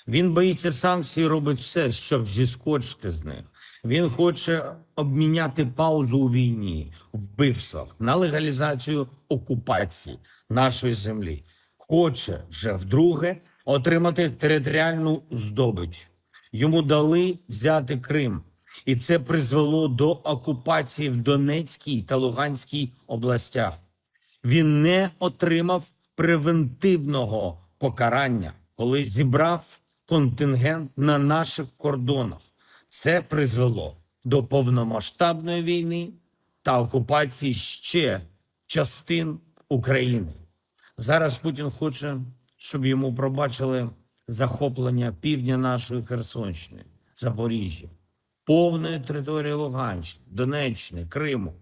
Він боїться санкцій і робить все, щоб зіскочити з них. Він хоче обміняти паузу у війні, вбивствах, на легалізацію окупації нашої землі. Хоче вже вдруге отримати територіальну здобич. Йому дали взяти Крим. І це призвело до окупації в Донецькій та Луганській областях. Він не отримав превентивного покарання, коли зібрав контингент на наших кордонах. Це призвело до повномасштабної війни та окупації ще частин України. Зараз Путін хоче, щоб йому пробачили захоплення півдня нашої Херсонщини, Запоріжжя, повної території Луганщини, Донеччини, Криму.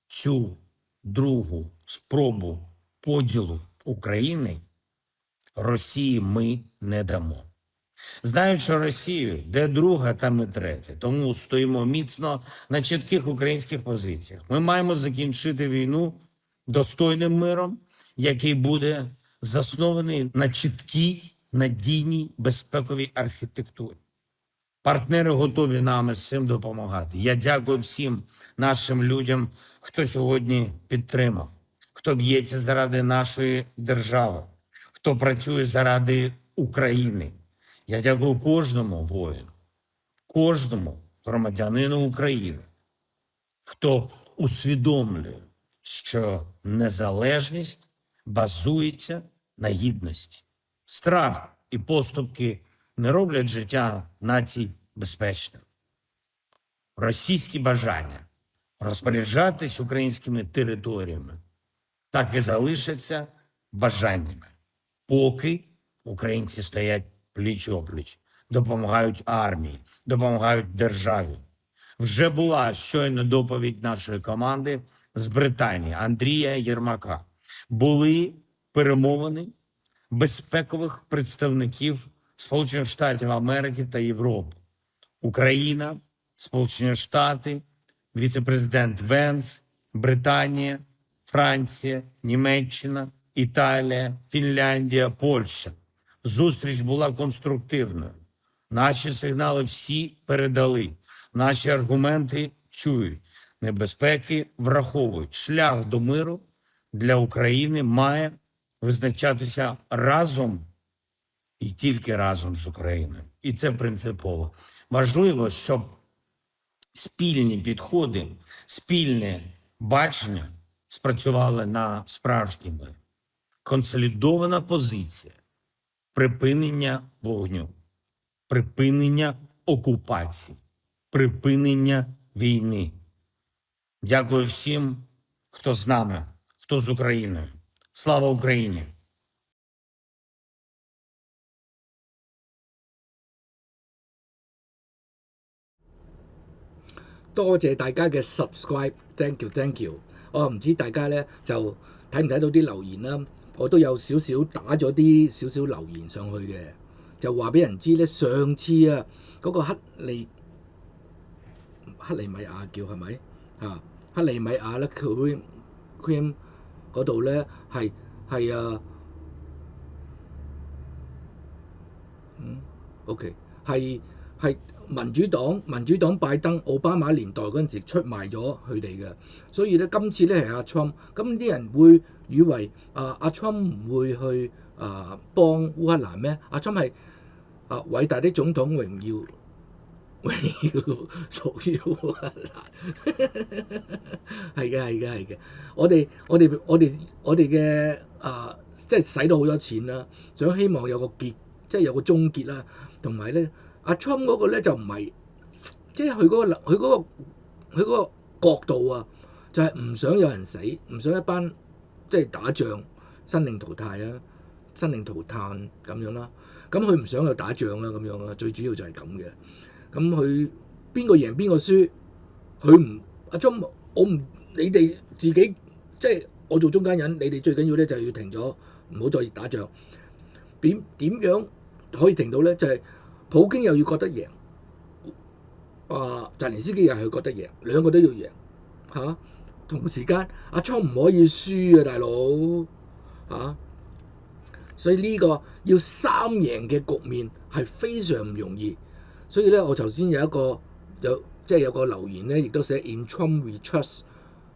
Цю другу спробу поділу України Росії ми не дамо. Знаючи Росію, де друга, там і третя, тому стоїмо міцно на чітких українських позиціях. Ми маємо закінчити війну достойним миром, який буде заснований на чіткій, надійній безпековій архітектурі. Партнери готові нам з цим допомагати. Я дякую всім нашим людям, хто сьогодні підтримав, хто б'ється заради нашої держави, хто працює заради України. Я дякую кожному воїну, кожному громадянину України, хто усвідомлює, що незалежність базується на гідності. Страх і поступки не роблять життя націй безпечним. Російські бажання розпоряджатись українськими територіями так і залишаться бажаннями, поки українці стоять пліч-опліч, допомагають армії, допомагають державі. Вже була щойно доповідь нашої команди з Британії Андрія Єрмака. Були перемовини безпекових представників Сполучених Штатів Америки та Європи. Україна, Сполучені Штати, віце-президент Венс, Британія, Франція, Німеччина, Італія, Фінляндія, Польща. Зустріч була конструктивною. Наші сигнали всі передали. Наші аргументи чують. Небезпеки враховують. Шлях до миру для України має визначатися разом і тільки разом з Україною. І це принципово. Важливо, щоб спільні підходи, спільне бачення спрацювали на справжній мир. Консолідована позиція, припинення вогню, припинення окупації, припинення війни. Дякую всім, хто з нами, хто з Україною. Слава Україні!多謝大家嘅 subscribe，thank you，thank you。我唔知大家咧就睇唔睇到啲留言啦，我都有少少打咗啲少少留言上去嘅，就話俾人知咧，上次啊嗰、個克里米亞叫係咪啊？克里米亞咧 Crimea 嗰度咧係OK 係民主黨拜登奧巴馬年代嗰陣時出賣咗佢哋嘅，所以咧今次咧係阿 Trump， 咁啲人會以為阿 Trump 唔會去幫烏克蘭咩？阿 Trump 係偉大的總統榮耀屬於烏克蘭，係嘅，我哋嘅即係使到好多錢啦，想希望有個結，即係有個終結啦，同埋咧阿 Trump 嗰個咧就唔係，即係佢嗰個角度啊，就係唔想有人死，唔想一班即係打仗生靈塗炭啊，生靈塗炭咁樣啦。咁佢唔想有打仗啦咁樣啦，最主要就係咁嘅。咁佢邊個贏邊個輸，佢唔阿 Trump 我唔你哋自己即係我做中間人，你哋最緊要咧就係要停咗，唔好再打仗。點樣可以停到咧？就係、普京又要覺得贏，澤連斯基又係覺得贏，兩個都要贏嚇、同時間阿 Trump 唔可以輸啊，大佬嚇、所以呢個要三贏嘅局面係非常唔容易。所以咧，我頭先有個留言咧，亦都寫 In Trump we trust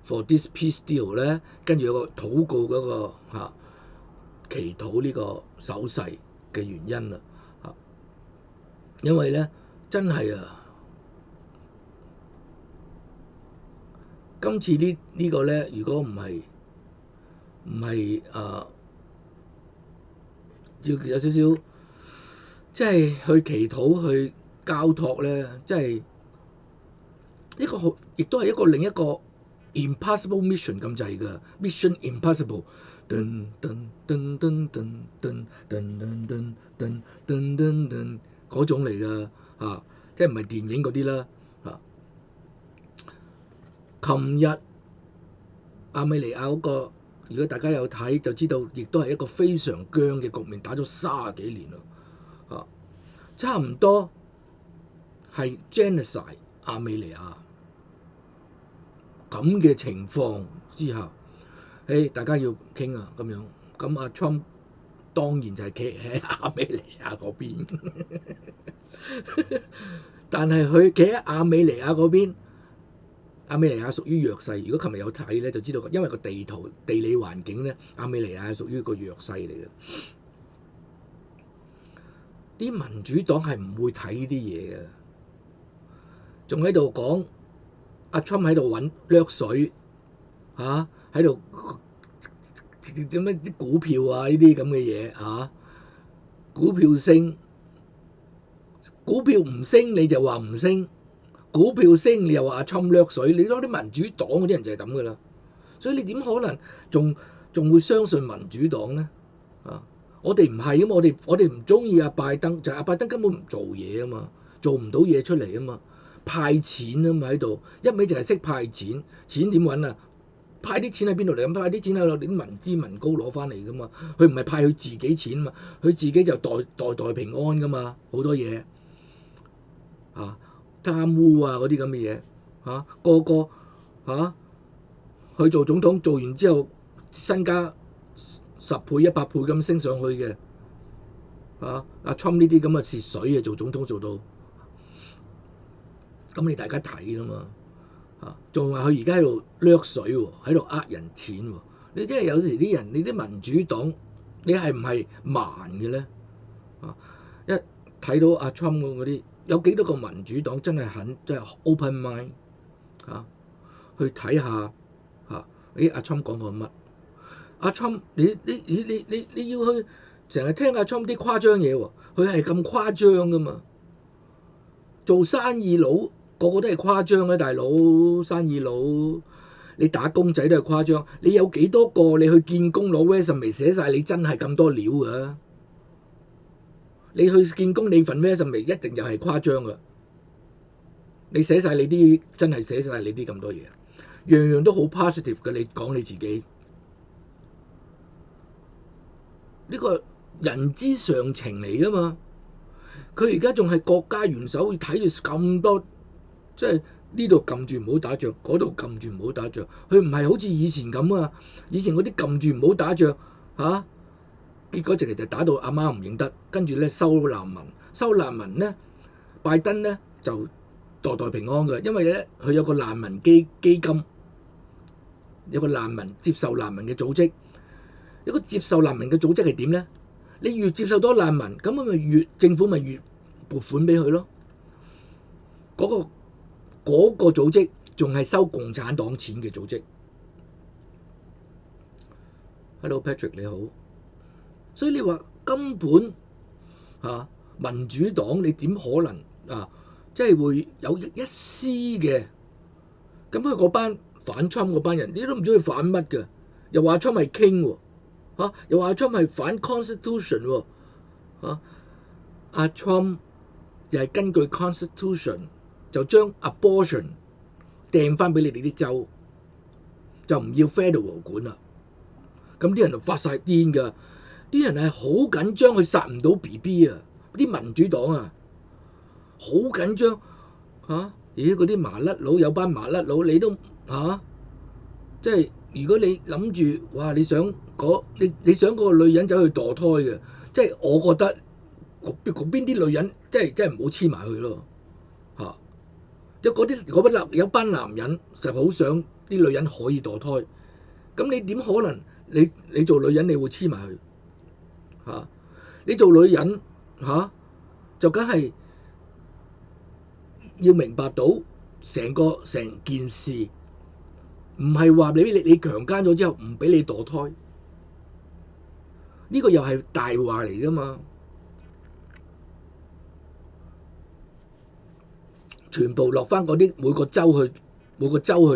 for this peace deal 咧，跟住有個禱告嗰、個祈禱呢個手勢嘅原因啦嚇，因為咧真係今次呢個咧，如果唔係要有少少即係去祈禱去交託咧，即係呢個好，亦都係另一個 impossible mission 咁滯㗎 ，mission impossible。噔噔噔噔噔噔噔噔噔噔噔噔噔嗰種嚟㗎嚇，即係唔係電影嗰啲啦嚇。琴日亞美尼亞嗰個，如果大家有睇就知道，亦都係一個非常僵嘅局面，打咗30幾年啦嚇，差唔多係 genocide 亞美尼亞咁嘅情況之下。大家要傾啊咁樣，咁阿 Trump 當然就係企喺亞美尼亞嗰邊，但係佢企喺亞美尼亞嗰邊，亞美尼亞屬於弱勢。如果琴日有睇咧，就知道因為個地理環境咧，亞美尼亞係屬於個弱勢嚟嘅。啲民主黨係唔會睇呢啲嘢嘅，仲喺度講阿 Trump 喺度掠水嚇。喺度做咩啲股票啊？呢啲咁嘅嘢嚇，股票升，股票唔升你就話唔升，股票升你又話阿 Trump 掠水。你攞啲民主黨嗰啲人就係咁噶啦，所以你點可能仲會相信民主黨咧？我哋唔係啊嘛，我哋唔中意阿拜登，就係阿拜登根本唔做嘢啊嘛，做唔到嘢出嚟啊嘛，派錢啊嘛喺度，一味就係識派錢，錢點揾啊？派啲錢喺邊度嚟？咁派啲錢喺度啲民脂民膏攞翻嚟噶嘛？佢唔係派佢自己錢嘛？佢自己就代平安噶嘛？好多嘢貪污啊嗰啲咁嘅嘢個個去做總統，做完之後身家10倍100倍咁升上去嘅阿 Trump 呢啲咁嘅蝕水嘅做總統做到咁，你大家睇啦嘛。仲話佢而家喺度掠水喎，喺度呃人錢喎。你真係有時啲人，你啲民主黨，你係唔係盲嘅咧？一睇到阿 Trump 嗰啲，有幾多個民主黨真係肯即係 open mind 去睇下阿 Trump 講過乜？阿 Trump 你要去成日聽阿 Trump 啲誇張嘢喎，佢係咁誇張噶嘛？做生意佬。個個都係誇張啊，大佬生意佬，你打工仔都係誇張。你有幾多個你去見工攞 resume 寫晒你真係咁多料㗎？你去見工你份 resume 一定又係誇張㗎。你寫晒你啲真係寫晒你啲咁多嘢，樣樣都好 positive 嘅。你講你自己呢個人之常情嚟㗎嘛？佢而家仲係國家元首，睇住咁多。即係呢度撳住唔好打仗，嗰度撳住唔好打仗。佢唔係好似以前咁啊！以前嗰啲撳住唔好打仗結果直情就打到阿媽唔認得，跟住咧收難民。收難民咧，拜登咧就代平安嘅，因為咧佢有個難民基金，有個難民接受難民嘅組織。一個接受難民嘅組織係點咧？你越接受多難民，咁咪政府咪越撥款俾佢咯。嗰個組織仲係收共產黨錢嘅組織。Hello Patrick 你好，所以你話根本民主黨你點可能啊？即係會有一絲嘅咁佢嗰班反 Trump 嗰班人，你都唔知佢反乜嘅，又話 Trump 係 king 喎，又話 Trump 係反 constitution 喎，阿 Trump 就係根據 constitution 就將 abortion 掟翻俾你哋啲州，就唔要 federal 管啦。咁啲人就發晒癲㗎，啲人係好緊張，佢殺唔到 BB 啊！啲民主黨啊，好緊張嚇。咦？嗰啲麻甩佬有班麻甩佬，你都即係如果你諗住哇，你想嗰個女人走去墮胎嘅，即係我覺得嗰邊啲女人即係唔好黐埋去咯嚇。有班男人就好想啲女人可以墮胎，咁你點可能你做女人你會黐埋去嚇？你做女人就梗係要明白到成件事，唔係話你強姦咗之後唔俾你墮胎，呢個又係大話嚟㗎嘛。全部落翻嗰啲每個州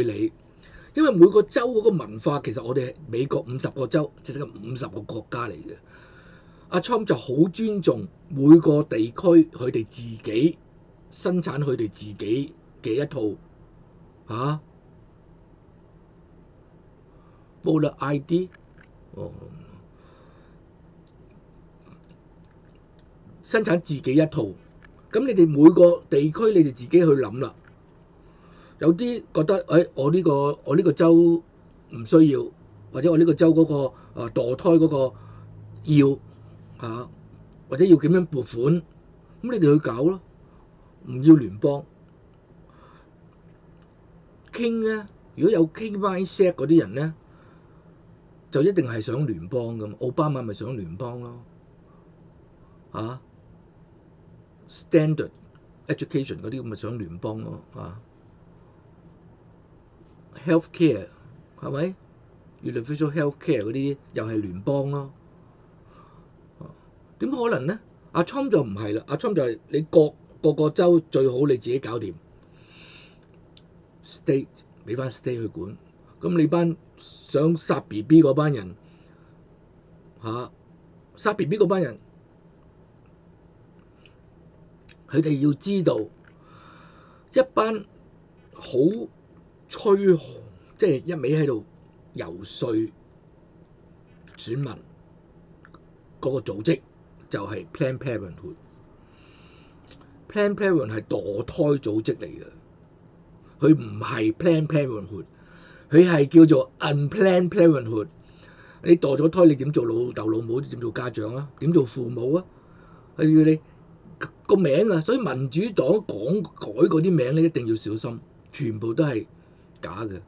去理，因為每個州嗰個文化其實我哋美國50個州，即係50個國家嚟嘅。阿 Trump 就好尊重每個地區佢哋自己生產佢哋自己嘅一套voter ID，生產自己一套。咁你哋每個地區你哋自己去諗啦。有啲覺得我呢個州唔需要，或者我呢個州嗰個墮胎嗰個要或者要點樣撥款，咁你哋去搞咯。唔要聯邦傾咧，如果有傾 mindset 嗰啲人咧，就一定係想聯邦咁。奧巴馬咪想聯邦咯，standard education 嗰啲咁咪想聯邦咯，healthcare 係咪 universal healthcare 嗰啲又係聯邦咯，點可能咧？阿 Trump 就唔係啦，阿 Trump 就係你各個州最好你自己搞掂 ，state 俾翻 state 去管。咁你班想殺 BB 嗰班人殺 BB 嗰班人，佢哋要知道一班好吹，即係一味喺度游説選民嗰個組織就係 Planned Parenthood。Planned Parenthood 係墮胎組織嚟嘅，佢唔係 Planned Parenthood， 佢係叫做 Unplanned Parenthood。你墮咗胎，你點做老豆老母？點做家長啊？點做父母啊？佢要你個名啊！所以民主黨改嗰啲名咧，一定要小心，全部都係假嘅，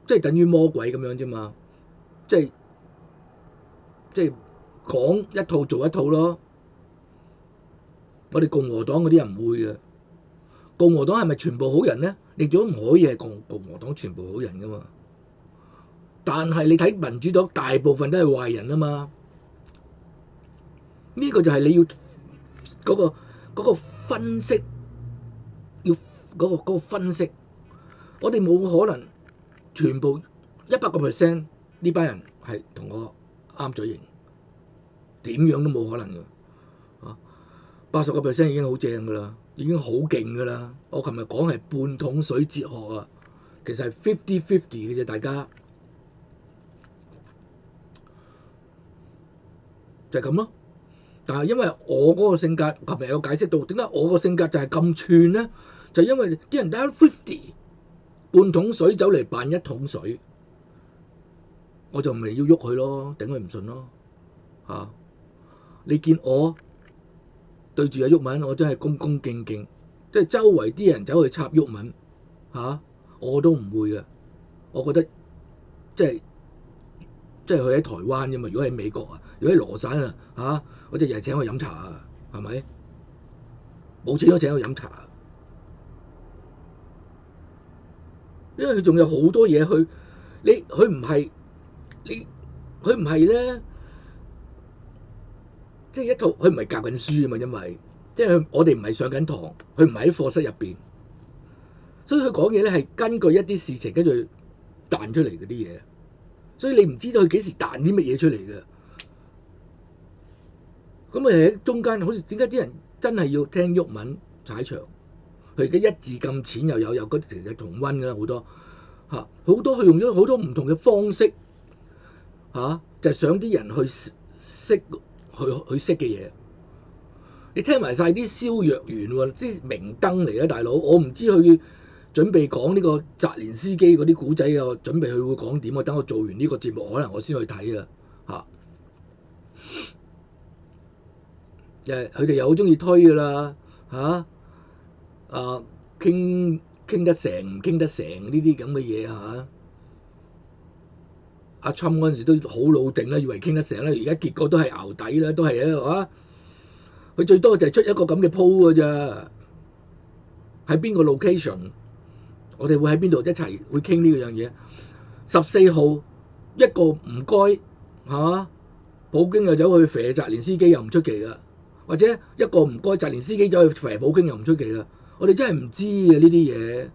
即係等於魔鬼咁樣啫嘛，即係講一套做一套咯。我哋共和黨嗰啲人唔會嘅，共和黨係咪全部好人咧？亦都唔可以係共和黨全部好人噶嘛。但係你睇民主黨大部分都係壞人啊嘛。呢個就係你要嗰個分析，要嗰個分析。我哋冇可能全部100%呢班人係同我啱嘴型，點樣都冇可能嘅。80% 已經好正噶啦，已經好勁噶啦。我琴日講係半桶水哲學啊，其實係50-50嘅啫，大家就係咁咯。但係因為我嗰個性格，琴日有解釋到點解我個性格就係咁串咧，就係因為啲人打50，半桶水走嚟扮一桶水，我就咪要喐佢咯，頂佢唔順咯你見我對住阿毓民，我真係恭恭敬敬，即係周圍啲人走去插毓民我都唔會嘅。我覺得即係佢喺台灣啫嘛。如果喺美國啊，如果喺羅省我即係日日請佢飲茶啊，係咪？冇錢都請佢飲茶，因為佢仲有好多嘢去。佢唔係咧。即係一套佢唔係教緊書啊嘛，因為即係我哋唔係上緊堂，佢唔係喺課室入邊，所以佢講嘢咧係根據一啲事情跟住彈出嚟嗰啲嘢，所以你唔知道佢幾時彈啲乜嘢出嚟嘅。咁咪喺中間，好似點解啲人真係要聽毓民踩場？佢而家一字咁淺又有嗰啲其實重溫㗎啦，好多嚇，好多佢用咗好多唔同嘅方式嚇，就係想啲人去識去識嘅嘢。你聽埋晒啲蕭若元喎，即係明燈嚟啊，大佬！我唔知佢準備講呢個澤連斯基嗰啲古仔啊，準備佢會講點啊？等我做完呢個節目，可能我先去睇啊嚇。佢哋又好中意推㗎啦嚇，傾得成唔傾得成呢啲咁嘅嘢嚇。阿侵嗰陣時都好老定啦，以為傾得成啦，而家結果都係淆底啦，都係啊！佢最多就係出一個咁嘅 po 㗎咋，喺邊個 location？ 我哋會喺邊度一齊會傾呢樣嘢？14號一個唔該嚇，普京又走去肥澤連斯基又唔出奇㗎，或者一個唔該澤連斯基走去肥普京又唔出奇㗎。我哋真係唔知嘅呢啲嘢，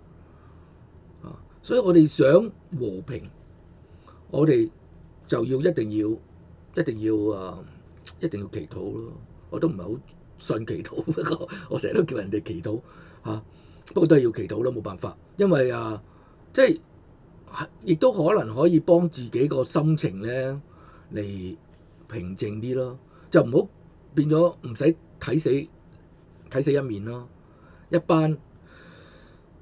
所以我哋想和平，我哋就要一定要祈禱咯。我都唔係好信祈禱，不過我成日都叫人哋祈禱嚇，不過都係要祈禱咯，冇辦法，因為即係亦都可能可以幫自己個心情咧嚟平靜啲咯，就唔好變咗唔使睇死一面咯。一班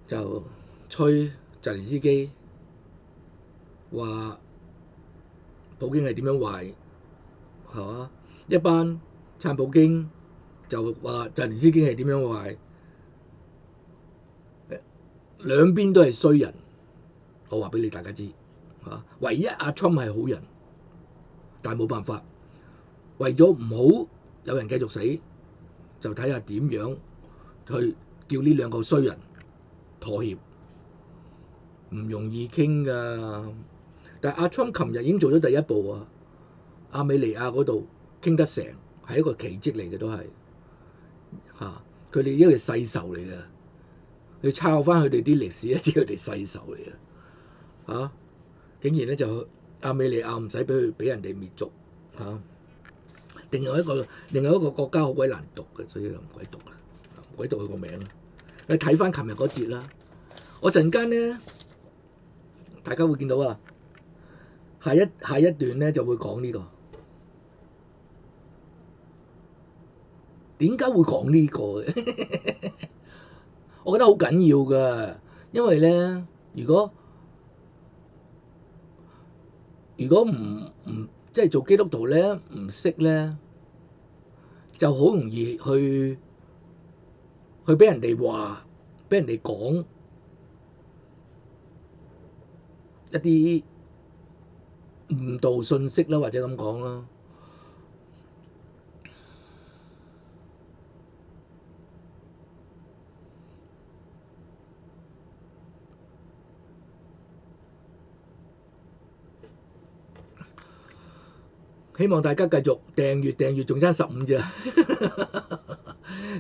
就吹澤連斯基話普京係點樣壞係嘛？一班撐普京就話澤連斯基係點樣壞，兩邊都係衰人。我話俾你大家知嚇，唯一阿 Trump 係好人，但係冇辦法，為咗唔好有人繼續死，就睇下點樣去叫呢兩個衰人妥協，唔容易傾㗎。但係阿 Trump 琴日已經做咗第一步啊，亞美尼亞嗰度傾得成，係一個奇蹟嚟嘅都係嚇。佢哋因為世仇嚟嘅，佢抄翻佢哋啲歷史，知佢哋世仇嚟嘅嚇。竟然咧就亞美尼亞唔使俾人哋滅族嚇。另外一個國家好鬼難讀嘅，所以就唔鬼讀啦，唔鬼讀佢個名啦。你睇翻琴日嗰節啦，我陣間咧，大家會見到啊，下一段咧就會講呢個。點解會講呢個嘅？我覺得好緊要㗎，因為咧，如果唔即係做基督徒咧，唔識咧，就好容易去俾人哋話，俾人哋講一啲誤導信息啦，或者咁講啦。希望大家繼續訂閱，仲差15咋。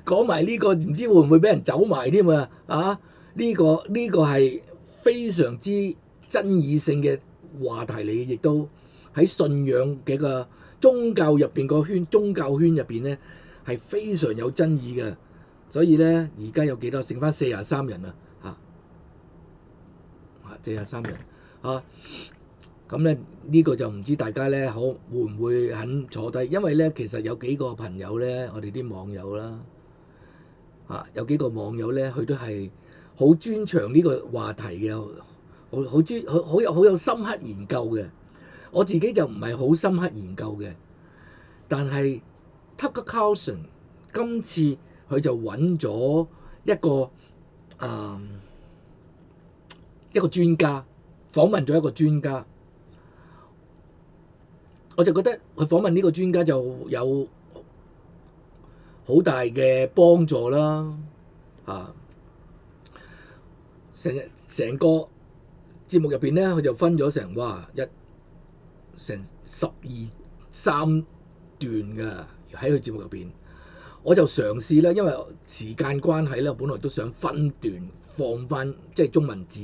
講埋呢個唔知會唔會俾人走埋添啊？呢個係非常之爭議性嘅話題嚟嘅，亦都喺信仰嘅個宗教入邊個宗教圈入邊咧係非常有爭議嘅。所以咧，而家有幾多？剩翻43人啊！43人啊！咁咧呢個就唔知大家咧會唔會肯坐低，因為咧其實有幾個朋友咧，我哋啲網友啦有幾個網友咧，佢都係好專長呢個話題嘅，好有深刻研究嘅。我自己就唔係好深刻研究嘅，但係 Tucker Carlson 今次佢就揾咗一個專家，訪問咗一個專家。我就覺得佢訪問呢個專家就有好大嘅幫助啦，成個節目入邊咧，佢就分咗成12、13段㗎，喺佢節目入邊，我就嘗試咧，因為時間關係咧，我本來都想分段放翻即係中文字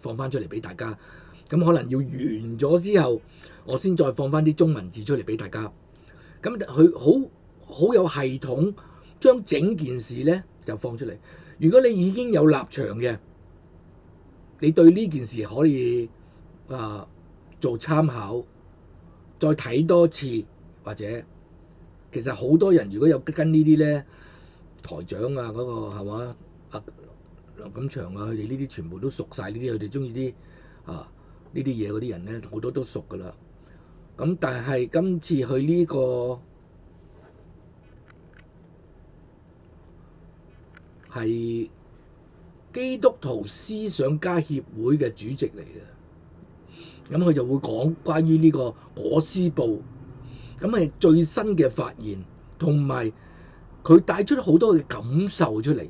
放翻出嚟俾大家，咁可能要完咗之後，我先再放翻啲中文字出嚟俾大家。咁佢好有系統，將整件事咧就放出嚟。如果你已經有立場嘅，你對呢件事可以做參考，再睇多次，或者其實好多人如果有跟呢啲咧台長啊嗰個係嘛梁錦祥啊，佢哋呢啲全部都熟晒呢啲，佢哋中意啲呢啲嘢嗰啲人咧好多都熟噶啦。咁但係今次去呢個係基督徒思想家協會嘅主席嚟嘅，咁佢就會講關於呢個裹屍布，咁係最新嘅發現，同埋佢帶出好多嘅感受出嚟。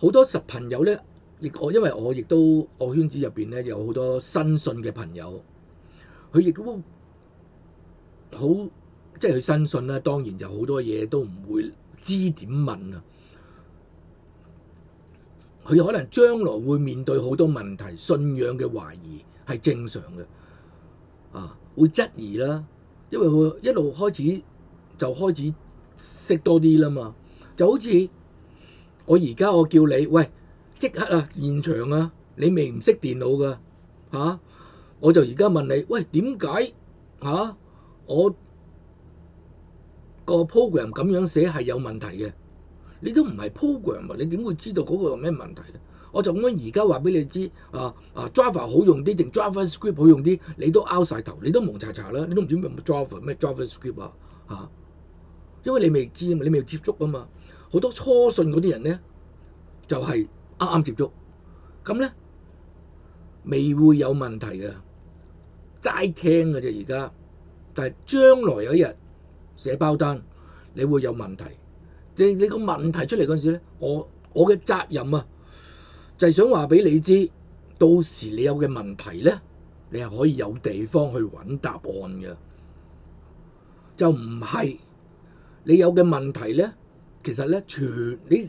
好多朋友咧，因為我亦都我圈子入邊咧有好多新信嘅朋友，佢亦都好即係佢新信啦，當然就好多嘢都唔會知點問啊。佢可能將來會面對好多問題，信仰嘅懷疑係正常嘅，會質疑啦，因為佢一路開始識多啲啦嘛，就好似我而家我叫你喂即刻現場你未唔識電腦㗎我就而家問你喂點解我個 program 咁樣寫係有問題嘅？你都唔係 program 你點會知道嗰個有咩問題咧？我就咁樣而家話俾你知Java 好用啲定 JavaScript 好用啲，你都拗晒頭，你都蒙查查啦，你都唔知咩 JavaScript 因為你未知啊嘛，你未接觸啊嘛。好多初信嗰啲人咧就係啱啱接觸，咁咧未會有問題嘅，齋聽嘅啫而家。但係將來有一日寫包單，你會有問題。你個問題出嚟嗰陣時咧，我嘅責任就係想話俾你知，到時你有嘅問題咧，你係可以有地方去揾答案嘅，就唔係你有嘅問題咧，其實咧你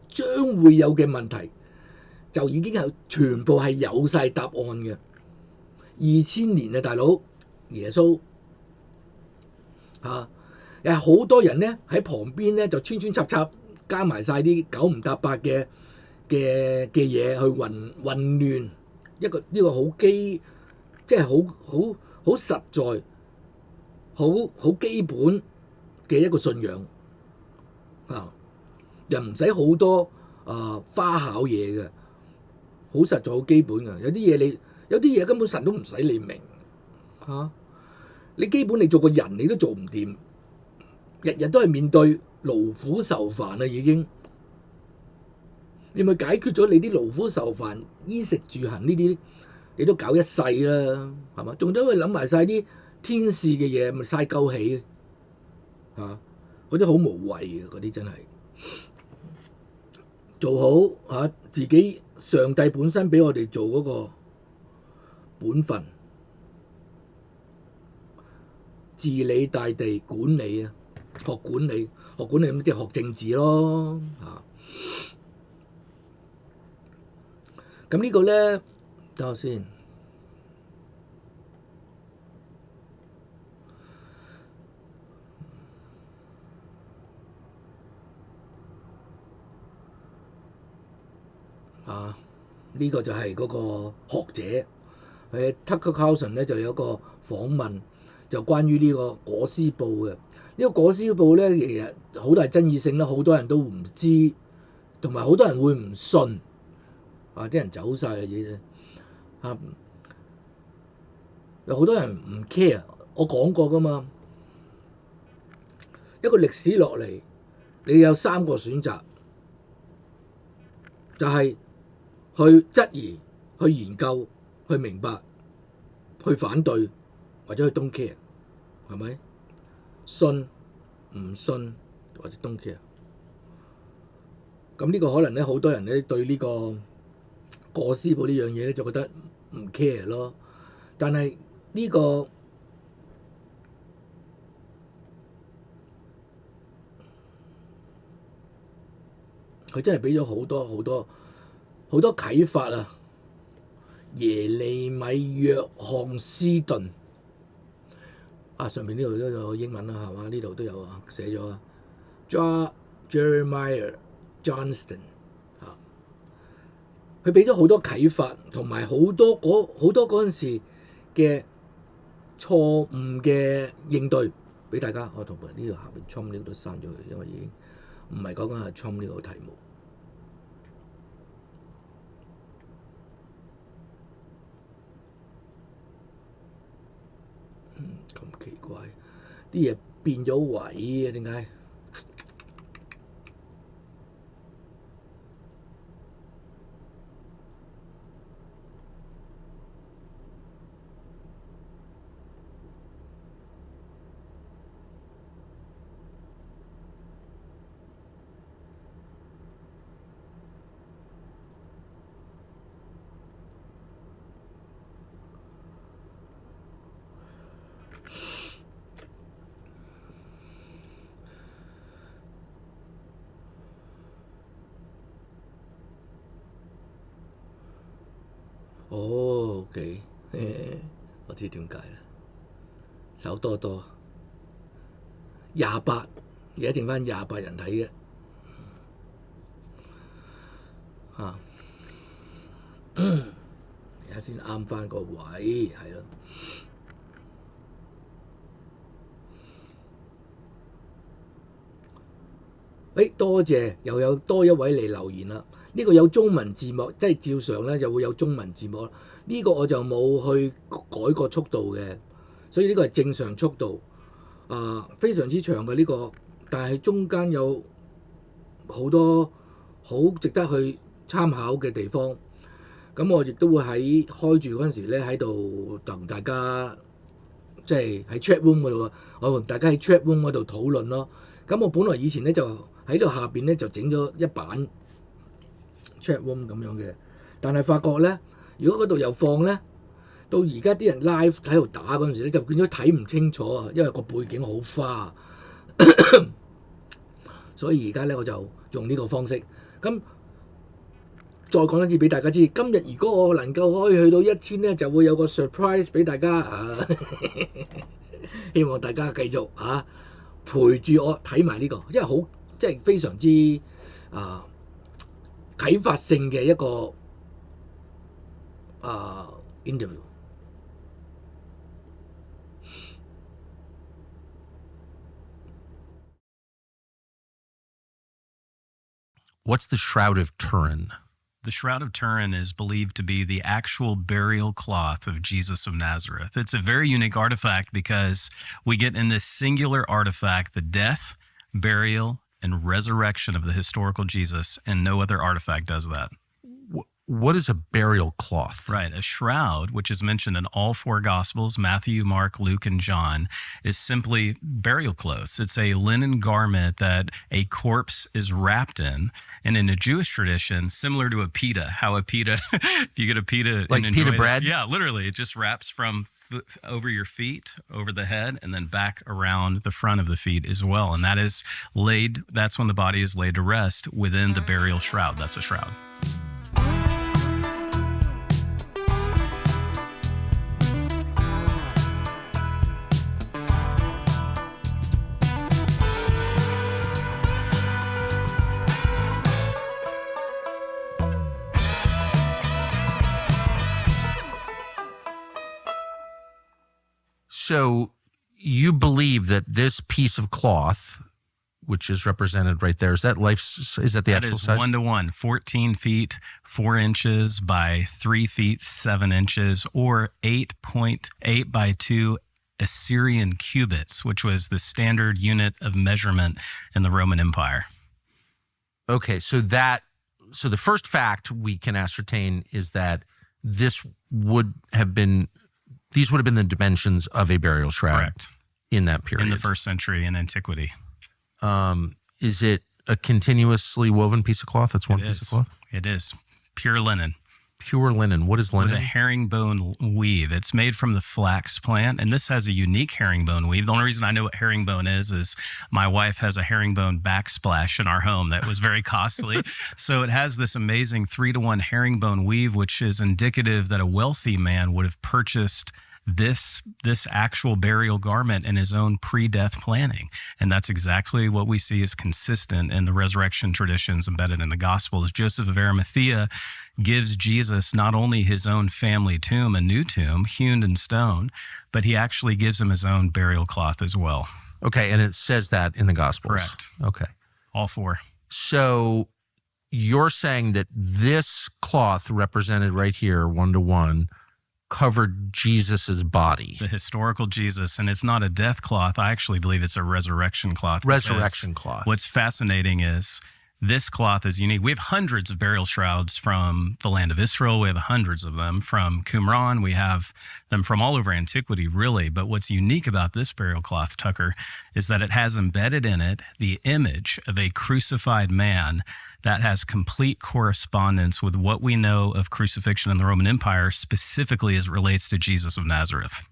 將會有嘅問題就已經係全部係有晒答案嘅。2000年大佬耶穌有好多人咧喺旁邊咧就穿穿插插加埋晒啲九唔搭八嘅嘢去混亂呢個好即係好實在好基本嘅一個信仰又唔使好多花巧嘢嘅，好實在好基本嘅。有啲嘢根本神都唔使你明你基本你做個人你都做唔掂。日日都係面對勞苦愁煩已經，你咪解決咗你啲勞苦愁煩、衣食住行呢啲，你都搞一世啦，係嘛？仲都會諗埋晒啲天使嘅嘢，咪嘥鳩氣嗰啲好無謂嘅，嗰啲真係做好自己，上帝本身俾我哋做嗰個本分，治理大地，管理學管理咁即係學政治咯咁呢個咧，等我先呢個就係嗰個學者Tucker Carlson 咧就有一個訪問，就關於呢個裹屍布嘅。呢個裹屍布咧，其實好大爭議性啦，好多人都唔知，同埋好多人會唔信啲人走晒啦嘢有好多人唔 care。我講過噶嘛，一個歷史落嚟，你有3個選擇，就係去質疑、去研究、去明白、去反對，或者去 don't care， 係咪？信唔信或者 don't care。咁呢個可能咧，好多人咧對呢個裹屍布呢樣嘢咧就覺得唔 care 咯。但係呢個佢真係俾咗好多啟發啊！耶利米約翰斯頓啊，上面呢度都有英文啦，係嘛？呢度都有啊，寫咗啊 Jeremiah Johnston 啊，佢俾咗好多啟發，同埋好多嗰陣時嘅錯誤嘅應對俾大家。我同埋呢度下邊 Trump 呢度都刪咗佢，因為已經唔係講緊係 Trump 呢個題目。咁奇怪，啲嘢變咗位啊？點解？哦，OK，我知點解啦，手多多28，而家剩翻28人睇嘅嚇，而家先啱翻個位，係咯。多謝，又有多一位嚟留言啦。呢個有中文字幕，即係照常咧就會有中文字幕啦。呢個我就冇去改過速度嘅，所以呢個係正常速度。非常之長嘅呢個，但係中間有好多好值得去參考嘅地方。咁我亦都會喺開住嗰陣時咧喺度同大家，即係喺 chat room 嗰度啊，我同大家喺 chat room 嗰度討論咯。咁我本來以前咧就喺度下邊咧就整咗一版 chat room 咁樣嘅，但係發覺咧，如果嗰度又放咧，到而家啲人 live 喺度打嗰陣時咧，就變咗睇唔清楚啊，因為個背景好花，所以而家咧我就用呢個方式。咁再講一次俾大家知，今日如果我能夠可以去到1000咧，就會有個 surprise 俾大家啊！希望大家繼續陪住我睇埋呢個，因為好即係非常之啟發性嘅一個interview。What's the Shroud of Turin? The Shroud of Turin is believed to be the actual burial cloth of Jesus of Nazareth. It's a very unique artifact because we get in this singular artifact the death, burial, and resurrection of the historical Jesus, and no other artifact does that. What is a burial cloth? Right. A shroud, which is mentioned in all four Gospels, Matthew, Mark, Luke, and John, is simply burial clothes. It's a linen garment that a corpse is wrapped in. And in a Jewish tradition, similar to a pita, how a pita, if you get a pita... Like and pita bread? Yeah, literally. It just wraps from over your feet, over the head, and then back around the front of the feet as well. And that is laid, that's when the body is laid to rest within the burial shroud. That's a shroud. So you believe that this piece of cloth, which is represented right there, is that the actual size? That is 1-to-1, 14 feet 4 inches by 3 feet 7 inches, or 8.8 by 2 Assyrian cubits, which was the standard unit of measurement in the Roman Empire. Okay, so the first fact we can ascertain is that these would have been the dimensions of a burial shroud. Correct. In that period. In the first century in antiquity. Is it a continuously woven piece of cloth? That's one piece of cloth? It is. Pure linen. Pure linen. What is with linen? a herringbone weave. It's made from the flax plant, and this has a unique herringbone weave. The only reason I know what herringbone is my wife has a herringbone backsplash in our home that was very costly. So it has this amazing 3-to-1 herringbone weave, which is indicative that a wealthy man would have purchased this actual burial garment in his own pre-death planning. And that's exactly what we see is consistent in the resurrection traditions embedded in the Gospels. Joseph of Arimathea gives Jesus not only his own family tomb, a new tomb hewn in stone, but he actually gives him his own burial cloth as well. Okay, and it says that in the Gospels. Correct. Okay. All 4. So you're saying that this cloth represented right here, 1-to-1, covered Jesus's body. The historical Jesus, and it's not a death cloth. I actually believe it's a resurrection cloth. Resurrection cloth. What's fascinating is this cloth is unique. We have hundreds of burial shrouds from the land of Israel. We have hundreds of them from Qumran. We have them from all over antiquity, really. But what's unique about this burial cloth, Tucker, is that it has embedded in it the image of a crucified man that has complete correspondence with what we know of crucifixion in the Roman Empire, specifically as it relates to Jesus of Nazareth.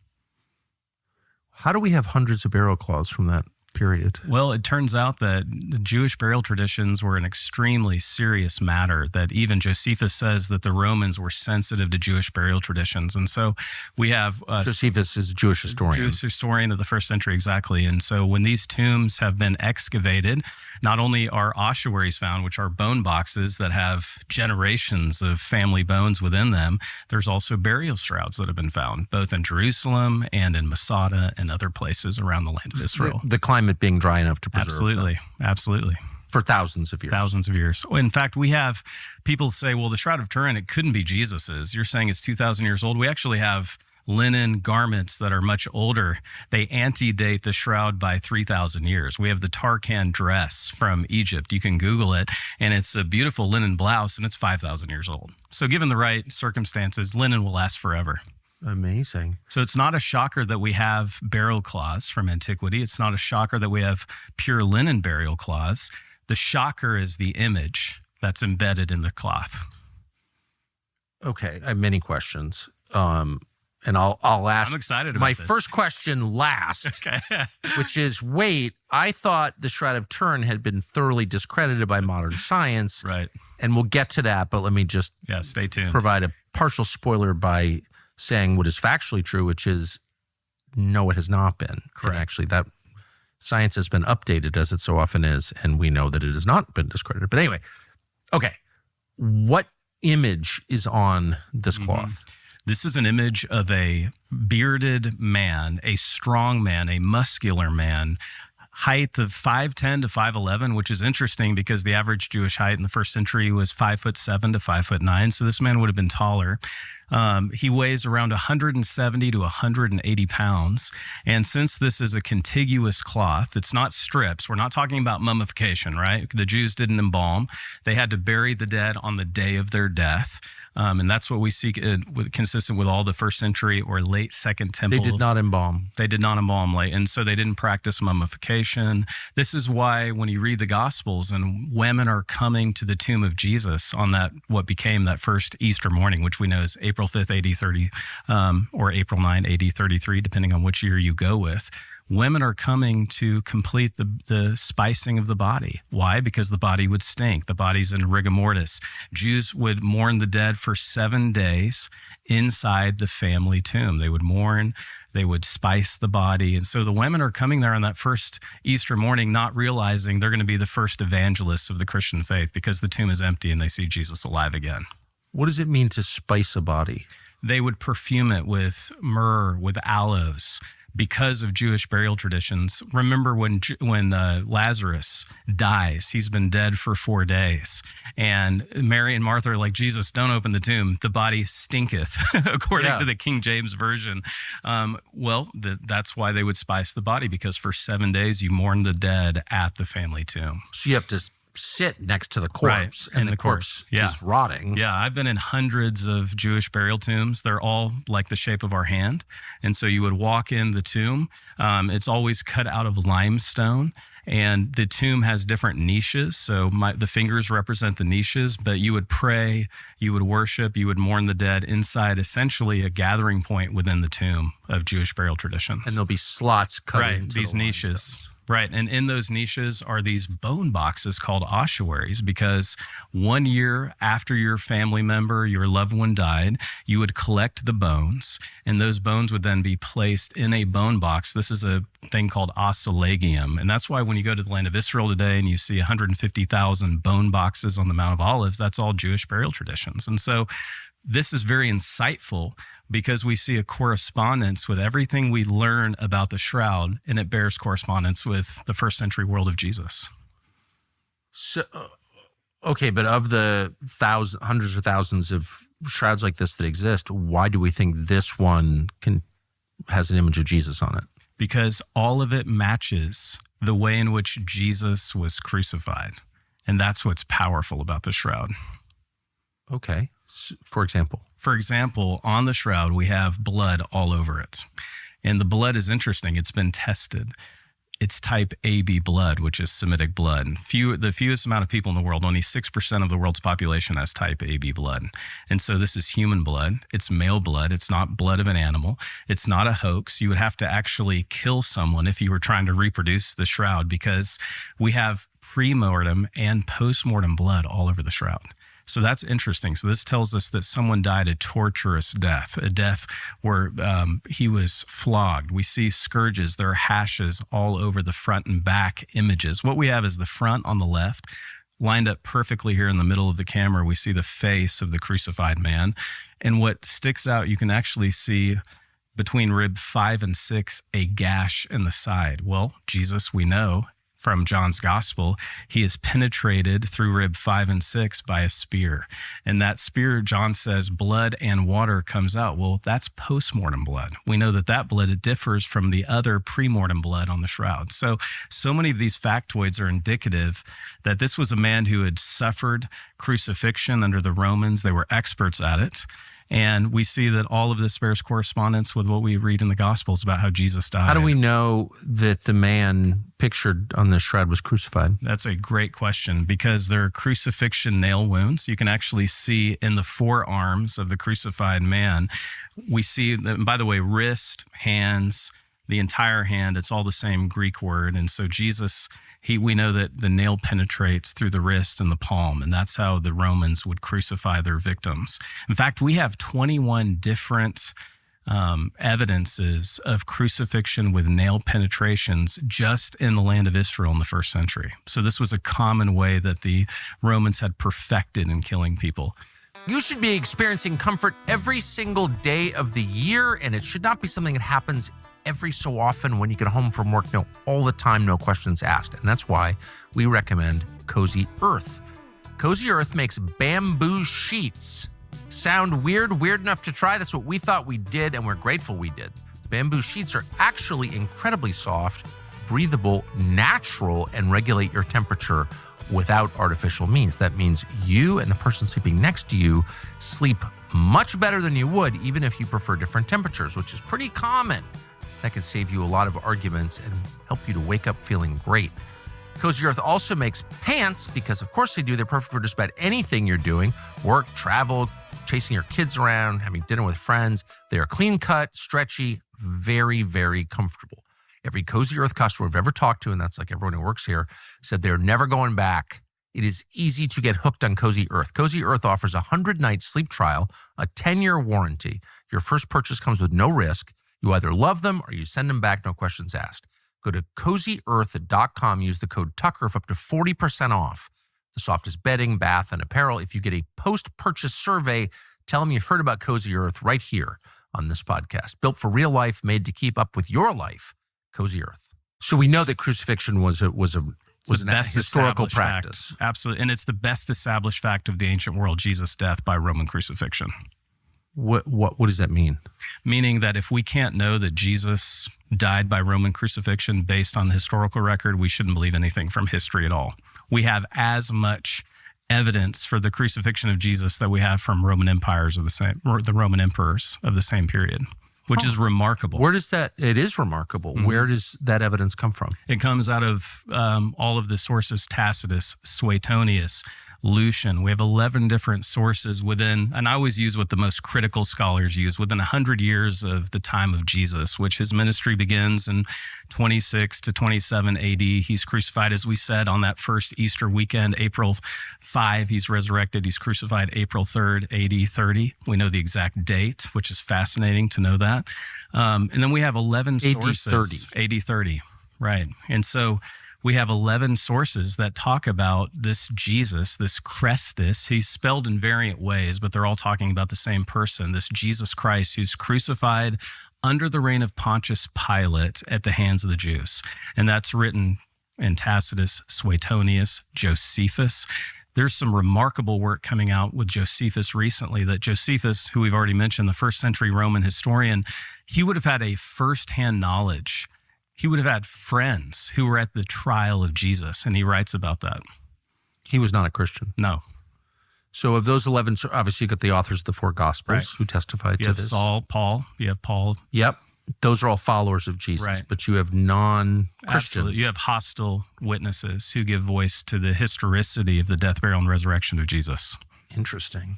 How do we have hundreds of burial cloths from that period? Well, it turns out that the Jewish burial traditions were an extremely serious matter, that even Josephus says that the Romans were sensitive to Jewish burial traditions. And so we have... Josephus is a Jewish historian. Jewish historian of the first century, exactly. And so when these tombs have been excavated, not only are ossuaries found, which are bone boxes that have generations of family bones within them, there's also burial shrouds that have been found, both in Jerusalem and in Masada and other places around the land of Israel. The climate being dry enough to preserve them. Absolutely. For thousands of years. Thousands of years. In fact, we have people say, well, the Shroud of Turin, it couldn't be Jesus's. You're saying it's 2,000 years old. We actually have linen garments that are much older. They antedate the shroud by 3,000 years. We have the Tarkan dress from Egypt. You can Google it, and it's a beautiful linen blouse, and it's 5,000 years old. So given the right circumstances, linen will last forever. Amazing. So it's not a shocker that we have burial cloths from antiquity. It's not a shocker that we have pure linen burial cloths. The shocker is the image that's embedded in the cloth. Okay, I have many questions. And I'll ask I'm excited about my this. first question last, Okay. which is, wait, I thought the Shroud of Turin had been thoroughly discredited by modern science. Right. And we'll get to that, but let me just Stay tuned. provide a partial spoiler by saying what is factually true, which is no, it has not been. Correct. And actually, that science has been updated, as it so often is, and we know that it has not been discredited. But anyway, okay, what image is on this cloth? This is an image of a bearded man, a strong man, a muscular man, height of 5'10" to 5'11", which is interesting because the average Jewish height in the first century was 5'7" to 5'9", so this man would have been taller. He weighs around 170 to 180 pounds. And since this is a contiguous cloth, it's not strips. We're not talking about mummification, right? The Jews didn't embalm. They had to bury the dead on the day of their death. And that's what we see consistent with all the first century or late Second Temple. They did not embalm. They did not embalm late. And so they didn't practice mummification. This is why when you read the Gospels and women are coming to the tomb of Jesus on that, what became that first Easter morning, which we know is April 5th, AD 30, or April 9, AD 33, depending on which year you go with. Women are coming to complete the spicing of the body. Why? Because the body would stink. The body's in rigor mortis. Jews would mourn the dead for 7 days inside the family tomb. They would mourn, they would spice the body. And so the women are coming there on that first Easter morning, not realizing they're going to be the first evangelists of the Christian faith because the tomb is empty and they see Jesus alive again. What does it mean to spice a body? They would perfume it with myrrh, with aloes. Because of Jewish burial traditions, remember when Lazarus dies, he's been dead for 4 days. And Mary and Martha are like, Jesus, don't open the tomb. The body stinketh, according to the King James Version. That's why they would spice the body, because for 7 days you mourn the dead at the family tomb. So you have to sit next to the corpse, Right, and in the the corpse corpse. is rotting. Yeah, I've been in hundreds of Jewish burial tombs. They're all like the shape of our hand. And so you would walk in the tomb. It's always cut out of limestone. And the tomb has different niches. So the fingers represent the niches, but you would pray, you would worship, you would mourn the dead inside essentially a gathering point within the tomb of Jewish burial traditions. And there'll be slots cut Right, into these the niches. limestone. Right, and in those niches are these bone boxes called ossuaries, because 1 year after your family member, your loved one died, you would collect the bones, and those bones would then be placed in a bone box. This is a thing called ossolagium, and that's why when you go to the land of Israel today and you see 150,000 bone boxes on the Mount of Olives, that's all Jewish burial traditions. And so this is very insightful, because we see a correspondence with everything we learn about the shroud, and it bears correspondence with the first century world of Jesus. So, okay, but of the hundreds of thousands of shrouds like this that exist, why do we think this one has an image of Jesus on it? Because all of it matches the way in which Jesus was crucified. And that's what's powerful about the shroud. Okay. For example? For example, on the shroud, we have blood all over it. And the blood is interesting. It's been tested. It's type AB blood, which is Semitic blood. The fewest amount of people in the world, only 6% of the world's population has type AB blood. And so this is human blood. It's male blood. It's not blood of an animal. It's not a hoax. You would have to actually kill someone if you were trying to reproduce the shroud, because we have pre-mortem and post-mortem blood all over the shroud. So that's interesting. So this tells us that someone died a torturous death, a death where he was flogged. We see scourges. There are hashes all over the front and back images. What we have is the front on the left, lined up perfectly here in the middle of the camera. We see the face of the crucified man. And what sticks out, you can actually see between rib 5 and 6, a gash in the side. Well, Jesus, we know from John's gospel, he is penetrated through rib 5 and 6 by a spear. And that spear, John says, blood and water comes out. Well, that's post-mortem blood. We know that blood differs from the other pre-mortem blood on the shroud. So many of these factoids are indicative that this was a man who had suffered crucifixion under the Romans. They were experts at it. And we see that all of this bears correspondence with what we read in the Gospels about how Jesus died. How do we know that the man pictured on the shroud was crucified? That's a great question, because there are crucifixion nail wounds. You can actually see in the forearms of the crucified man. We see, by the way, wrist, hands, the entire hand, it's all the same Greek word. And so Jesus, we know that the nail penetrates through the wrist and the palm, and that's how the Romans would crucify their victims. In fact, we have 21 different evidences of crucifixion with nail penetrations just in the land of Israel in the first century. So this was a common way that the Romans had perfected in killing people. You should be experiencing comfort every single day of the year, and it should not be something that happens every so often when you get home from work. No, all the time, no questions asked. And that's why we recommend Cozy Earth. Cozy Earth makes bamboo sheets. Sound weird enough to try? That's what we thought we did, and we're grateful we did. Bamboo sheets are actually incredibly soft, breathable, natural, and regulate your temperature without artificial means. That means you and the person sleeping next to you sleep much better than you would, even if you prefer different temperatures, which is pretty common. That can save you a lot of arguments and help you to wake up feeling great. Cozy Earth also makes pants, because of course they do. They're perfect for just about anything you're doing: work, travel, chasing your kids around, having dinner with friends. They are clean cut, stretchy, very, very comfortable. Every Cozy Earth customer we've ever talked to, and that's like everyone who works here, said they're never going back. It is easy to get hooked on Cozy Earth. Cozy Earth offers a 100-night sleep trial, a 10-year warranty. Your first purchase comes with no risk. You either love them or you send them back, no questions asked. Go to CozyEarth.com. Use the code Tucker for up to 40% off the softest bedding, bath, and apparel. If you get a post-purchase survey, tell them you've heard about Cozy Earth right here on this podcast. Built for real life, made to keep up with your life. Cozy Earth. So we know that crucifixion was an historical practice. Fact. Absolutely. And it's the best established fact of the ancient world, Jesus' death by Roman crucifixion. What does that mean? Meaning that if we can't know that Jesus died by Roman crucifixion based on the historical record, we shouldn't believe anything from history at all. we have as much evidence for the crucifixion of Jesus that we have from Roman empires of the Roman emperors of the same period, which is remarkable. Where does that? It is remarkable. Where does that evidence come from? It comes out of all of the sources: Tacitus, Suetonius, Lucian. We have 11 different sources within, and I always use what the most critical scholars use, within 100 years of the time of Jesus, which his ministry begins in 26 to 27 AD. He's crucified, as we said, on that first Easter weekend, April 5. He's resurrected. He's crucified April 3rd, AD 30. We know the exact date, which is fascinating to know that. And then we have 11 sources. AD 30. Right. And so we have 11 sources that talk about this Jesus, this Christus. He's spelled in variant ways, but they're all talking about the same person, this Jesus Christ, who's crucified under the reign of Pontius Pilate at the hands of the Jews. And that's written in Tacitus, Suetonius, Josephus. There's some remarkable work coming out with Josephus recently, that Josephus, who we've already mentioned, the first century Roman historian, he would have had a firsthand knowledge. He would have had friends who were at the trial of Jesus, and he writes about that. He was not a Christian. No. So of those 11, obviously you got the authors of the four Gospels who testified to this. You have Paul. You have Paul. Yep. Those are all followers of Jesus, Right. but you have non-Christians. Absolutely. You have hostile witnesses who give voice to the historicity of the death, burial, and resurrection of Jesus. Interesting.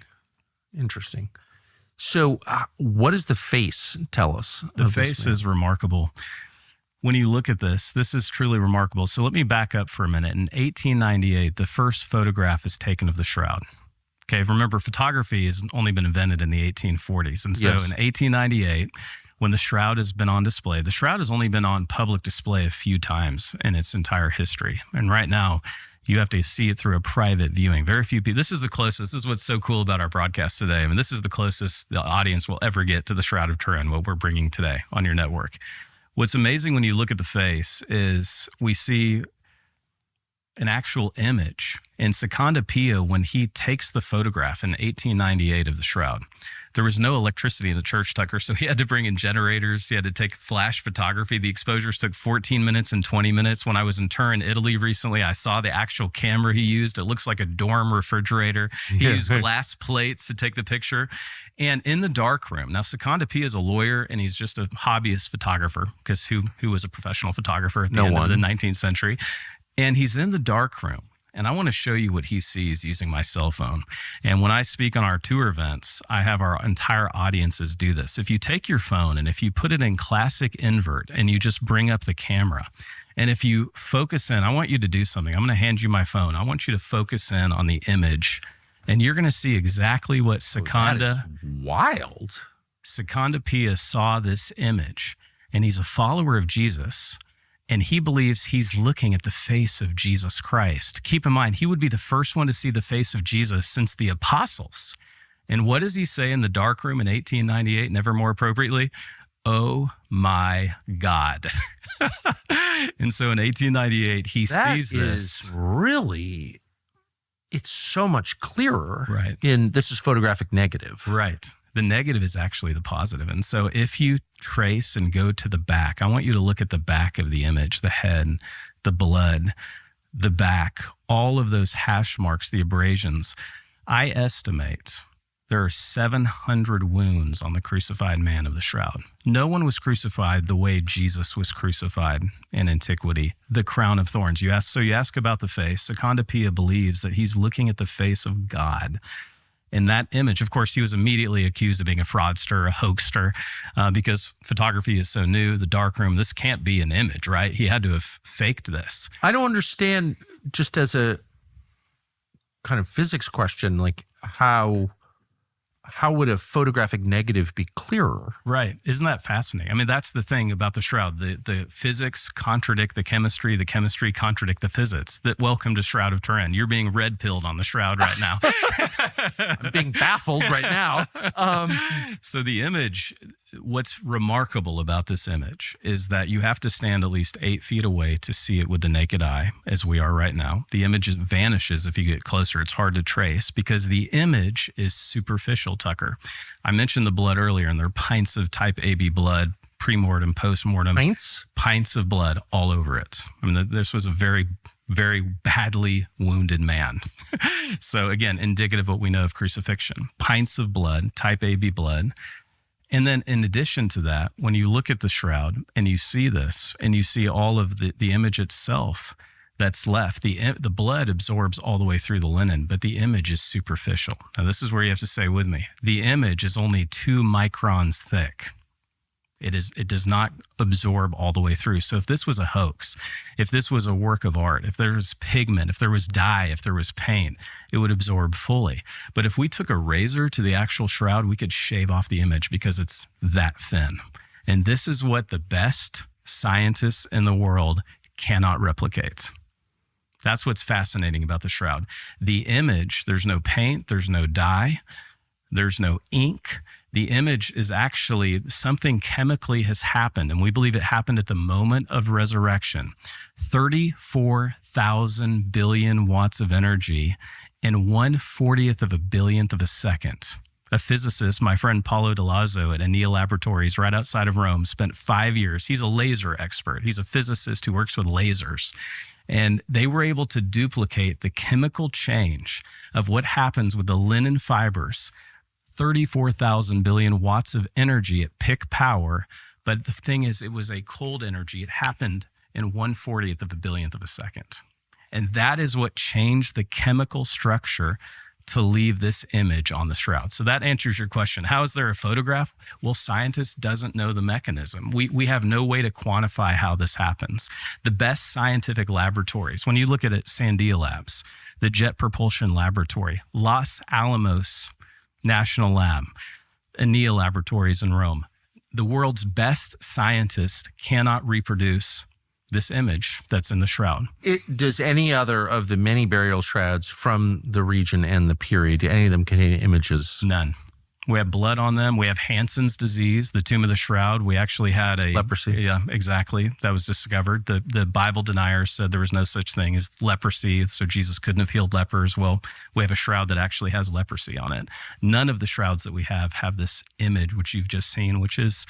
So what does the face tell us? The face is remarkable. When you look at this is truly remarkable. So let me back up for a minute. In 1898, the first photograph is taken of the shroud. Okay, remember, photography has only been invented in the 1840s. And so in 1898, when the shroud has been on display, the shroud has only been on public display a few times in its entire history. And right now, you have to see it through a private viewing. Very few people. This is the closest. This is what's so cool about our broadcast today. I mean, this is the closest the audience will ever get to the Shroud of Turin, what we're bringing today on your network. What's amazing when you look at the face is we see an actual image. In Seconda Pio, when he takes the photograph in 1898 of the shroud, there was no electricity in the church, Tucker, so he had to bring in generators. He had to take flash photography. The exposures took 14 minutes and 20 minutes. When I was in Turin, Italy recently, I saw the actual camera he used. It looks like a dorm refrigerator. He used glass plates to take the picture. And in the dark room, now Seconda Pio is a lawyer and he's just a hobbyist photographer, because who was a professional photographer at the end of the 19th century? And he's in the dark room. And I want to show you what he sees using my cell phone. And when I speak on our tour events, I have our entire audiences do this. If you take your phone and if you put it in classic invert and you just bring up the camera, and if you focus in, I want you to do something. I'm going to hand you my phone. I want you to focus in on the image, and you're going to see exactly what Seconda. Wild. Seconda Pio saw this image, and he's a follower of Jesus. And he believes he's looking at the face of Jesus Christ. Keep in mind, he would be the first one to see the face of Jesus since the apostles. And what does he say in the dark room in 1898, never more appropriately? Oh my God. And so in 1898, he sees this. That is really, it's so much clearer. Right. This is photographic negative. Right. The negative is actually the positive. And so if you trace and go to the back, I want you to look at the back of the image, the head, the blood, the back, all of those hash marks, the abrasions. I estimate there are 700 wounds on the crucified man of the shroud. No one was crucified the way Jesus was crucified in antiquity, the crown of thorns. You ask about the face. Seconda Pio believes that he's looking at the face of God. In that image, of course, he was immediately accused of being a fraudster, a hoaxer, because photography is so new, the darkroom, this can't be an image, right? He had to have faked this. I don't understand, just as a kind of physics question, like how would a photographic negative be clearer? Right. Isn't that fascinating? I mean, that's the thing about the shroud. The physics contradict the chemistry contradict the physics. Welcome to Shroud of Turin. You're being red-pilled on the shroud right now. I'm being baffled right now. So the image, what's remarkable about this image is that you have to stand at least 8 feet away to see it with the naked eye, as we are right now. The image vanishes if you get closer. It's hard to trace because the image is superficial, Tucker. I mentioned the blood earlier, and there are pints of type AB blood, pre-mortem, post-mortem. Pints? Pints of blood all over it. I mean, this was a very very badly wounded man. So again, indicative of what we know of crucifixion. Pints of blood, type AB blood. And then in addition to that, when you look at the shroud and you see this, and you see all of the image itself that's left, the blood absorbs all the way through the linen, but the image is superficial. Now this is where you have to say with me, the image is only 2 microns thick. It does not absorb all the way through. So if this was a hoax, if this was a work of art, if there was pigment, if there was dye, if there was paint, it would absorb fully. But if we took a razor to the actual shroud, we could shave off the image because it's that thin. And this is what the best scientists in the world cannot replicate. That's what's fascinating about the shroud. The image, there's no paint, there's no dye, there's no ink. The image is actually something chemically has happened, and we believe it happened at the moment of resurrection. 34,000 billion watts of energy in 1/40th of a billionth of a second. A physicist, my friend Paulo De Lazo at ANEA Laboratories right outside of Rome, spent 5 years. He's a laser expert. He's a physicist who works with lasers. And they were able to duplicate the chemical change of what happens with the linen fibers. 34,000 billion watts of energy at peak power. But the thing is, it was a cold energy. It happened in 1/40th of a billionth of a second. And that is what changed the chemical structure to leave this image on the shroud. So that answers your question. How is there a photograph? Well, scientists doesn't know the mechanism. We have no way to quantify how this happens. The best scientific laboratories, when you look at it, Sandia Labs, the Jet Propulsion Laboratory, Los Alamos National Lab, ANEA Laboratories in Rome. The world's best scientists cannot reproduce this image that's in the shroud. Does any other of the many burial shrouds from the region and the period, do any of them contain images? None. We have blood on them. We have Hansen's disease, the tomb of the shroud. We actually had a leprosy. Yeah, exactly. That was discovered. The Bible deniers said there was no such thing as leprosy, so Jesus couldn't have healed lepers. Well, we have a shroud that actually has leprosy on it. None of the shrouds that we have this image, which you've just seen, which is,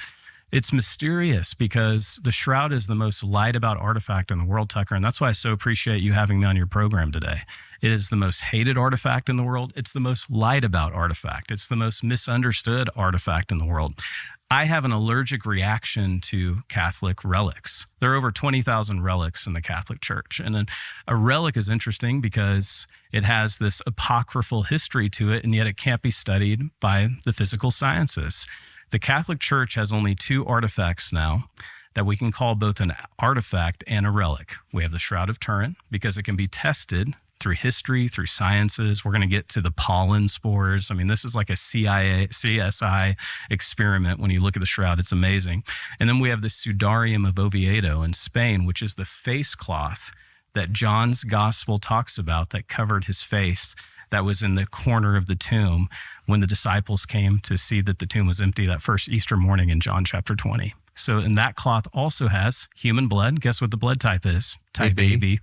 it's mysterious because the shroud is the most lied about artifact in the world, Tucker. And that's why I so appreciate you having me on your program today. It is the most hated artifact in the world. It's the most lied about artifact. It's the most misunderstood artifact in the world. I have an allergic reaction to Catholic relics. There are over 20,000 relics in the Catholic Church. And a relic is interesting because it has this apocryphal history to it, and yet it can't be studied by the physical sciences. The Catholic Church has only 2 artifacts now that we can call both an artifact and a relic. We have the Shroud of Turin because it can be tested through history, through sciences. We're going to get to the pollen spores. I mean, this is like a CSI experiment. When you look at the shroud, it's amazing. And then we have the Sudarium of Oviedo in Spain, which is the face cloth that John's gospel talks about that covered his face, that was in the corner of the tomb when the disciples came to see that the tomb was empty that first Easter morning in John chapter 20. So, and that cloth also has human blood. Guess what the blood type is? Type AB.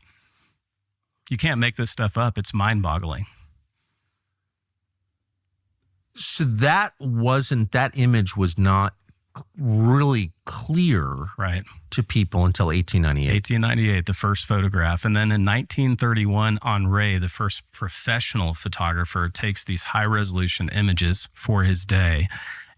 You can't make this stuff up. It's mind-boggling. So that image was not really clear Right. to people until 1898. 1898, the first photograph. And then in 1931, Henri, the first professional photographer, takes these high-resolution images for his day.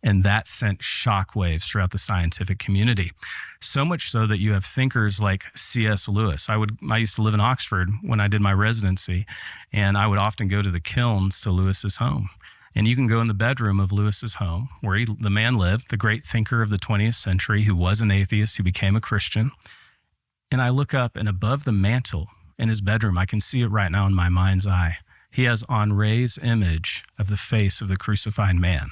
And that sent shockwaves throughout the scientific community. So much so that you have thinkers like C.S. Lewis. I used to live in Oxford when I did my residency, and I would often go to the kilns to Lewis's home. And you can go in the bedroom of Lewis's home, where the man lived, the great thinker of the 20th century, who was an atheist, who became a Christian. And I look up, and above the mantle in his bedroom, I can see it right now in my mind's eye. He has Henri's image of the face of the crucified man.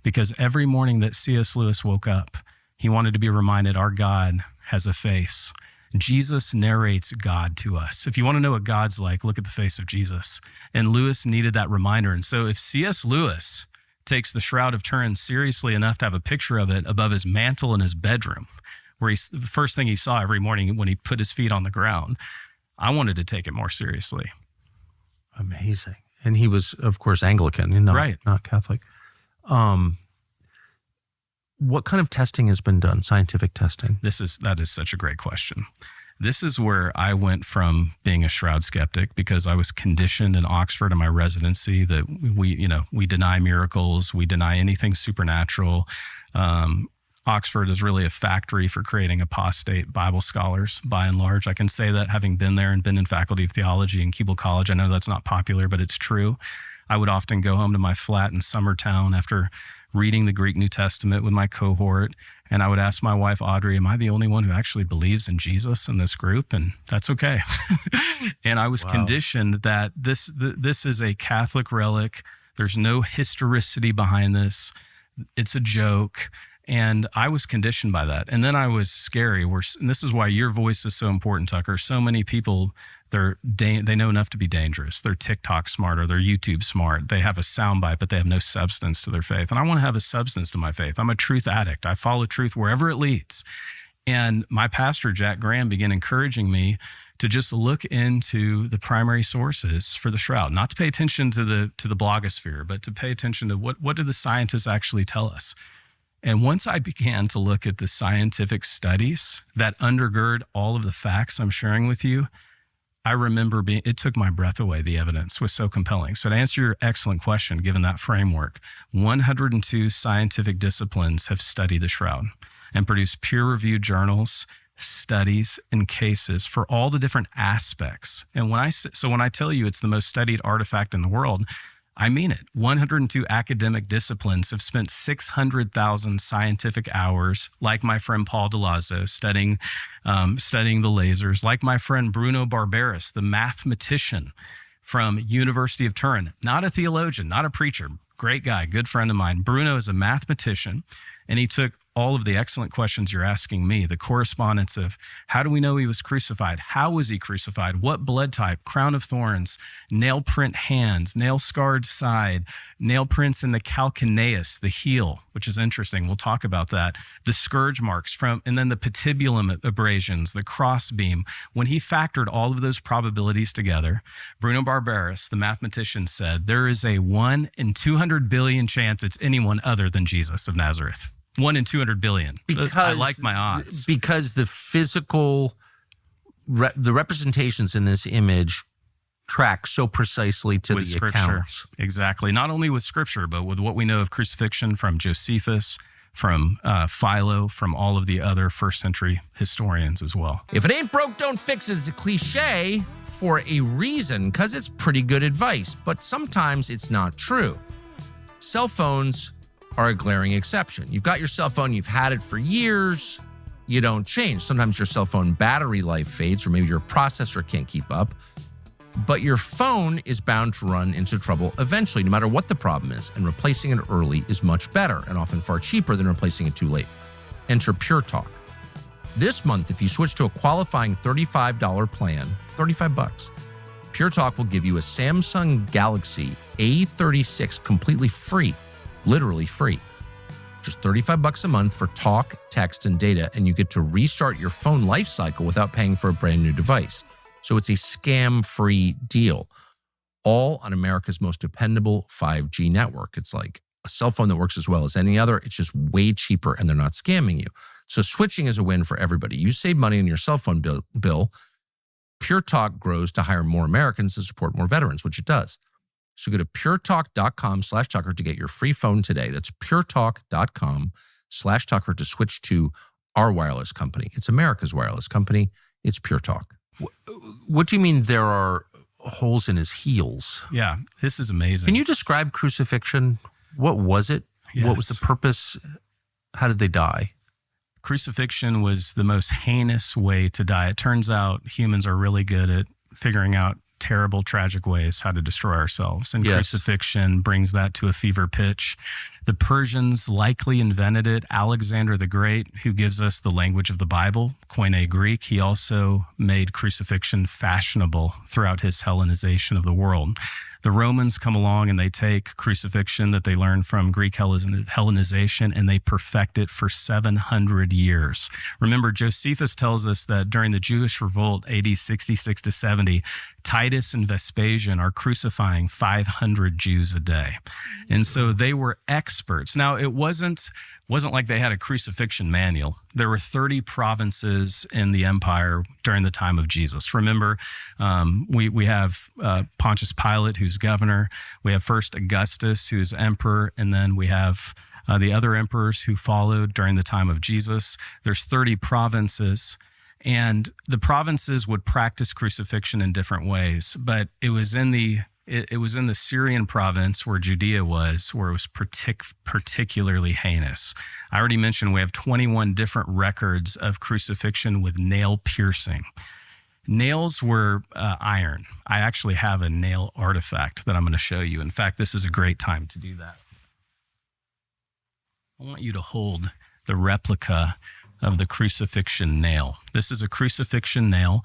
Because every morning that C.S. Lewis woke up, he wanted to be reminded our God has a face. Jesus narrates God to us. If you want to know what God's like, look at the face of Jesus. And Lewis needed that reminder. And so if C.S. Lewis takes the Shroud of Turin seriously enough to have a picture of it above his mantle in his bedroom, where the first thing he saw every morning when he put his feet on the ground, I wanted to take it more seriously. Amazing. And he was, of course, Anglican, not Catholic. What kind of testing has been done, scientific testing? That is such a great question. This is where I went from being a shroud skeptic, because I was conditioned in Oxford in my residency that we deny miracles, we deny anything supernatural. Oxford is really a factory for creating apostate Bible scholars, by and large. I can say that having been there and been in faculty of theology in Keble College. I know that's not popular, but it's true. I would often go home to my flat in Summertown after reading the Greek New Testament with my cohort, and I would ask my wife, Audrey, am I the only one who actually believes in Jesus in this group? And that's okay. And I was conditioned that this is a Catholic relic. There's no historicity behind this. It's a joke. And I was conditioned by that. And then I was scary. And this is why your voice is so important, Tucker. So many people, they know enough to be dangerous. They're TikTok smart or they're YouTube smart. They have a soundbite, but they have no substance to their faith. And I want to have a substance to my faith. I'm a truth addict. I follow truth wherever it leads. And my pastor, Jack Graham, began encouraging me to just look into the primary sources for the shroud, not to pay attention to the blogosphere, but to pay attention to what do the scientists actually tell us. And once I began to look at the scientific studies that undergird all of the facts I'm sharing with you, I remember it took my breath away. The evidence was so compelling. So to answer your excellent question, given that framework, 102 scientific disciplines have studied the shroud and produced peer-reviewed journals, studies, and cases for all the different aspects. And when I tell you it's the most studied artifact in the world, I mean it. 102 academic disciplines have spent 600,000 scientific hours, like my friend Paul DeLazzo, studying the lasers, like my friend Bruno Barbaris, the mathematician from University of Turin, not a theologian, not a preacher, great guy, good friend of mine. Bruno is a mathematician, and he took all of the excellent questions you're asking me, the correspondence of how do we know he was crucified? How was he crucified? What blood type? Crown of thorns, nail print hands, nail scarred side, nail prints in the calcaneus, the heel, which is interesting. We'll talk about that. The scourge marks and then the patibulum abrasions, the crossbeam. When he factored all of those probabilities together, Bruno Barbaris, the mathematician, said there is a 1 in 200 billion chance it's anyone other than Jesus of Nazareth. 1 in 200 billion. Because I like my odds. Because the physical, the representations in this image track so precisely to with the scripture. accounts. Exactly. Not only with scripture, but with what we know of crucifixion from Josephus, from Philo, from all of the other first century historians as well. If it ain't broke, don't fix it. It's a cliche for a reason, because it's pretty good advice, but sometimes it's not true. Cell phones are a glaring exception. You've got your cell phone, you've had it for years, you don't change. Sometimes your cell phone battery life fades, or maybe your processor can't keep up, but your phone is bound to run into trouble eventually, no matter what the problem is, and replacing it early is much better and often far cheaper than replacing it too late. Enter Pure Talk. This month, if you switch to a qualifying $35 plan, $35, Pure Talk will give you a Samsung Galaxy A36 completely free. Literally free. Just $35 a month for talk, text, and data, and you get to restart your phone life cycle without paying for a brand new device. So it's a scam-free deal, all on America's most dependable 5G network. It's like a cell phone that works as well as any other. It's just way cheaper, and they're not scamming you. So switching is a win for everybody. You save money on your cell phone bill. Pure Talk grows to hire more Americans to support more veterans, which it does. So go to puretalk.com/Tucker to get your free phone today. That's puretalk.com/Tucker to switch to our wireless company. It's America's wireless company. It's Pure Talk. What do you mean there are holes in his heels? Yeah, this is amazing. Can you describe crucifixion? What was it? Yes. What was the purpose? How did they die? Crucifixion was the most heinous way to die. It turns out humans are really good at figuring out terrible, tragic ways how to destroy ourselves. And crucifixion brings that to a fever pitch. The Persians likely invented it. Alexander the Great, who gives us the language of the Bible, Koine Greek, he also made crucifixion fashionable throughout his Hellenization of the world. The Romans come along and they take crucifixion that they learned from Greek Hellenization and they perfect it for 700 years. Remember, Josephus tells us that during the Jewish revolt, AD 66 to 70, Titus and Vespasian are crucifying 500 Jews a day. And so they were experts. Now, it wasn't like they had a crucifixion manual. There were 30 provinces in the empire during the time of Jesus. Remember, we have Pontius Pilate, who's governor. We have first Augustus, who's emperor, and then we have the other emperors who followed during the time of Jesus. There's 30 provinces, and the provinces would practice crucifixion in different ways, but it was in the Syrian province where Judea was, where it was particularly heinous. I already mentioned we have 21 different records of crucifixion with nail piercing. Nails were iron. I actually have a nail artifact that I'm going to show you. In fact, this is a great time to do that. I want you to hold the replica of the crucifixion nail. This is a crucifixion nail.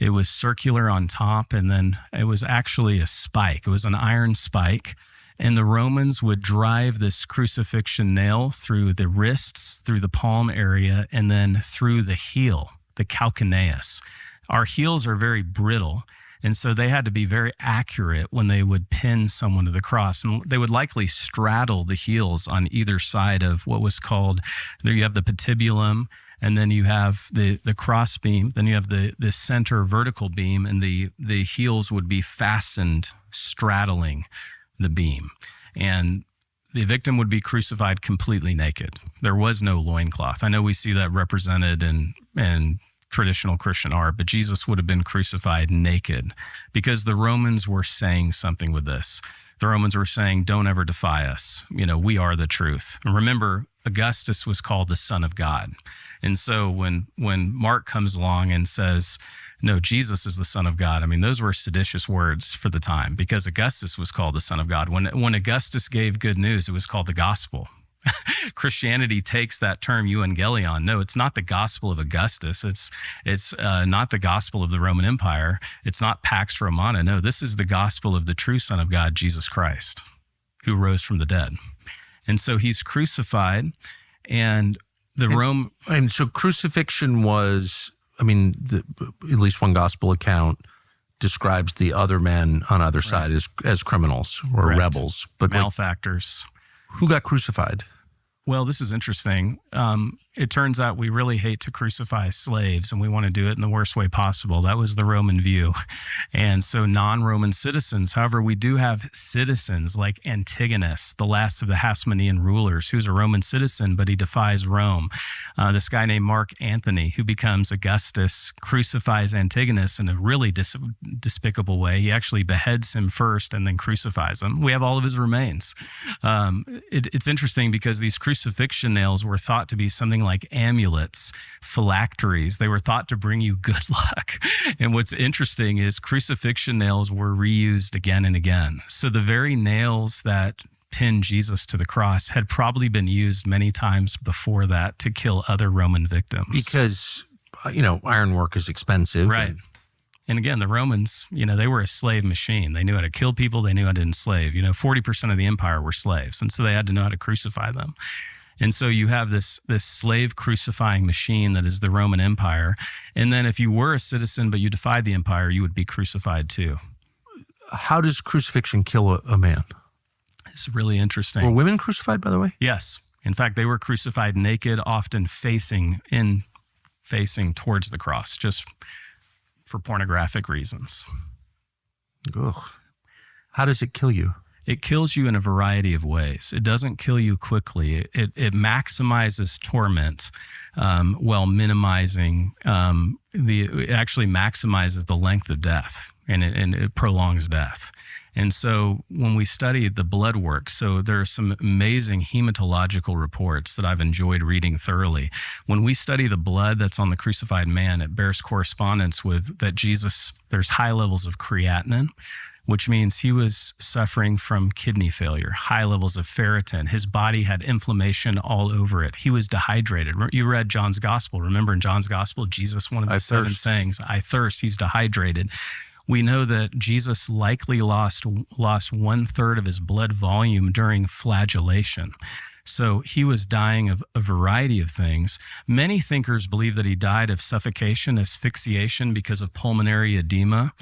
It was circular on top, and then it was actually a spike. It was an iron spike, and the Romans would drive this crucifixion nail through the wrists, through the palm area, and then through the heel, the calcaneus. Our heels are very brittle, and so they had to be very accurate when they would pin someone to the cross. And they would likely straddle the heels on either side of what was called, there you have the patibulum, and then you have the cross beam, then you have the center vertical beam, and the heels would be fastened, straddling the beam. And the victim would be crucified completely naked. There was no loincloth. I know we see that represented in traditional Christian art, but Jesus would have been crucified naked because the Romans were saying something with this. The Romans were saying, don't ever defy us. You know, we are the truth. And remember, Augustus was called the Son of God. And so when Mark comes along and says, no, Jesus is the Son of God, I mean, those were seditious words for the time because Augustus was called the Son of God. When Augustus gave good news, it was called the gospel. Christianity takes that term euangelion. No, it's not the gospel of Augustus. It's not the gospel of the Roman Empire. It's not Pax Romana. No, this is the gospel of the true Son of God, Jesus Christ, who rose from the dead. And so he's crucified, and And so crucifixion was, I mean, at least one gospel account describes the other men on either side as criminals or Correct. Rebels. But Malefactors. Who got crucified? Well, this is interesting. It turns out we really hate to crucify slaves, and we want to do it in the worst way possible. That was the Roman view. And so non-Roman citizens, however, we do have citizens like Antigonus, the last of the Hasmonean rulers, who's a Roman citizen, but he defies Rome. This guy named Mark Antony, who becomes Augustus, crucifies Antigonus in a really despicable way. He actually beheads him first and then crucifies him. We have all of his remains. It's interesting because these crucifixion nails were thought to be something like amulets, phylacteries. They were thought to bring you good luck. And what's interesting is crucifixion nails were reused again and again. So the very nails that pinned Jesus to the cross had probably been used many times before that to kill other Roman victims. Because, ironwork is expensive. Right. And again, the Romans, they were a slave machine. They knew how to kill people. They knew how to enslave. 40% of the empire were slaves. And so they had to know how to crucify them. And so you have this slave crucifying machine that is the Roman Empire. And then if you were a citizen but you defied the empire, you would be crucified too. How does crucifixion kill a man? It's really interesting. Were women crucified, by the way? Yes. In fact, they were crucified naked, often facing towards the cross, just for pornographic reasons. Ugh. How does it kill you? It kills you in a variety of ways. It doesn't kill you quickly. It maximizes torment while minimizing it actually maximizes the length of death, and it prolongs death. And so when we study the blood work, so there are some amazing hematological reports that I've enjoyed reading thoroughly. When we study the blood that's on the crucified man, it bears correspondence with that Jesus, there's high levels of creatinine, which means he was suffering from kidney failure, high levels of ferritin. His body had inflammation all over it. He was dehydrated. You read John's gospel. Remember in John's gospel, Jesus, one of the seven sayings, I thirst, he's dehydrated. We know that Jesus likely lost 1/3 of his blood volume during flagellation. So he was dying of a variety of things. Many thinkers believe that he died of suffocation, asphyxiation because of pulmonary edema.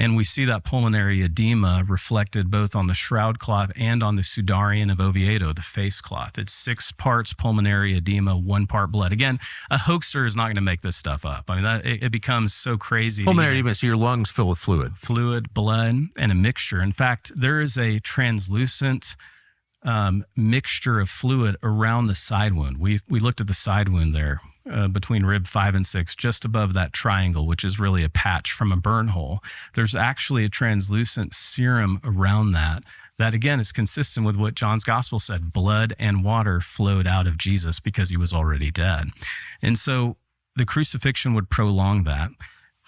And we see that pulmonary edema reflected both on the shroud cloth and on the sudarian of Oviedo, the face cloth. It's 6 parts pulmonary edema, 1 part blood. Again, a hoaxer is not going to make this stuff up. I mean, it becomes so crazy. Pulmonary edema, so your lungs fill with fluid. Fluid, blood, and a mixture. In fact, there is a translucent mixture of fluid around the side wound. We looked at the side wound there. Between rib 5 and 6, just above that triangle, which is really a patch from a burn hole. There's actually a translucent serum around that again is consistent with what John's gospel said. Blood and water flowed out of Jesus because he was already dead. And so the crucifixion would prolong that.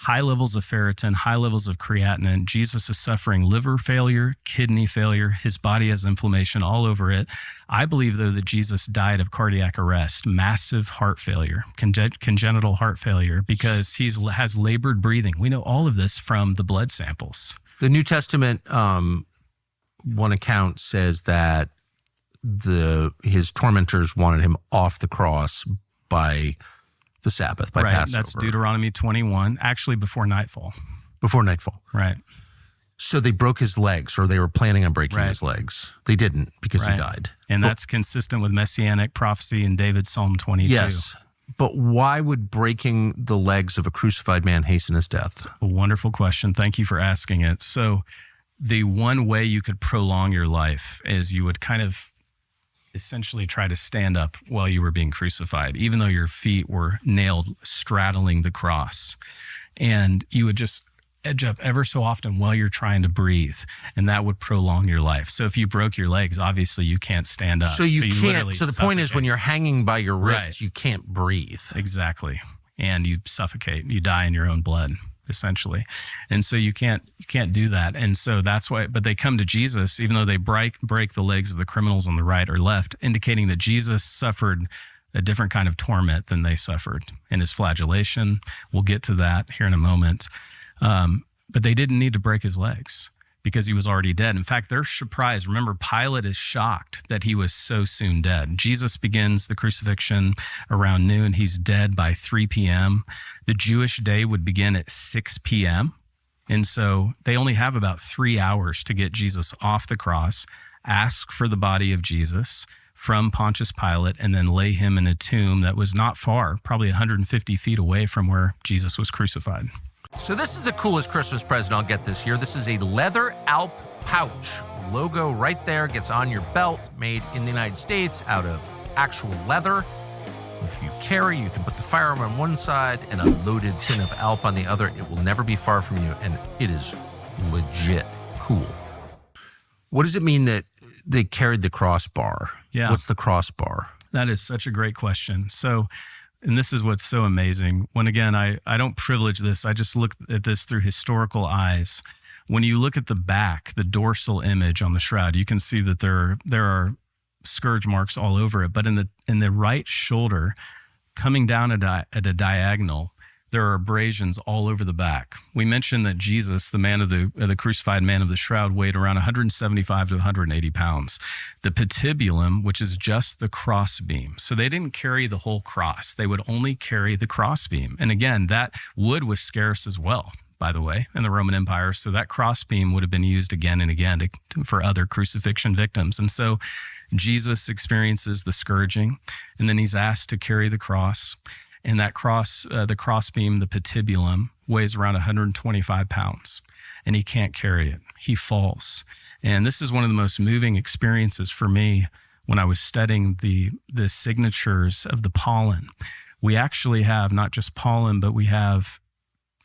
High levels of ferritin, high levels of creatinine. Jesus is suffering liver failure, kidney failure. His body has inflammation all over it. I believe, though, that Jesus died of cardiac arrest, massive heart failure, congenital heart failure, because he has labored breathing. We know all of this from the blood samples. The New Testament, one account says that his tormentors wanted him off the cross by the Sabbath, by Passover. That's Deuteronomy 21, actually before nightfall. Before nightfall. Right. So they broke his legs, or they were planning on breaking his legs. They didn't, because he died. And that's consistent with messianic prophecy in David's Psalm 22. Yes. But why would breaking the legs of a crucified man hasten his death? A wonderful question. Thank you for asking it. So the one way you could prolong your life is you would kind of essentially try to stand up while you were being crucified, even though your feet were nailed straddling the cross. And you would just edge up ever so often while you're trying to breathe, and that would prolong your life. So if you broke your legs, obviously you can't stand up. So you can't. literally So the point is, when you're hanging by your wrists, you can't breathe. Exactly. And you suffocate. You die in your own blood, essentially. And so you can't do that. And so that's why, but they come to Jesus, even though they break the legs of the criminals on the right or left, indicating that Jesus suffered a different kind of torment than they suffered in his flagellation. We'll get to that here in a moment. But they didn't need to break his legs because he was already dead. In fact, they're surprised. Remember, Pilate is shocked that he was so soon dead. Jesus begins the crucifixion around noon. He's dead by 3 p.m. The Jewish day would begin at 6 p.m. And so they only have about 3 hours to get Jesus off the cross, ask for the body of Jesus from Pontius Pilate, and then lay him in a tomb that was not far, probably 150 feet away from where Jesus was crucified. So this is the coolest Christmas present I'll get this year. This is a leather Alp pouch. Logo right there, gets on your belt, made in the United States out of actual leather. If you carry, you can put the firearm on one side and a loaded tin of Alp on the other. It will never be far from you, and it is legit cool. What does it mean that they carried the crossbar? Yeah. What's the crossbar? That is such a great question. So, and this is what's so amazing. When, again, I don't privilege this. I just look at this through historical eyes. When you look at the back, the dorsal image on the shroud, you can see that there are scourge marks all over it. But in the right shoulder, coming down at a diagonal, there are abrasions all over the back. We mentioned that Jesus, the man of the crucified man of the shroud, weighed around 175 to 180 pounds. The patibulum, which is just the crossbeam. So they didn't carry the whole cross. They would only carry the crossbeam. And again, that wood was scarce as well, by the way, in the Roman Empire. So that crossbeam would have been used again and again for other crucifixion victims. And so Jesus experiences the scourging, and then he's asked to carry the cross. And that the crossbeam, the patibulum, weighs around 125 pounds, and he can't carry it. He falls. And this is one of the most moving experiences for me when I was studying the signatures of the pollen. We actually have not just pollen, but we have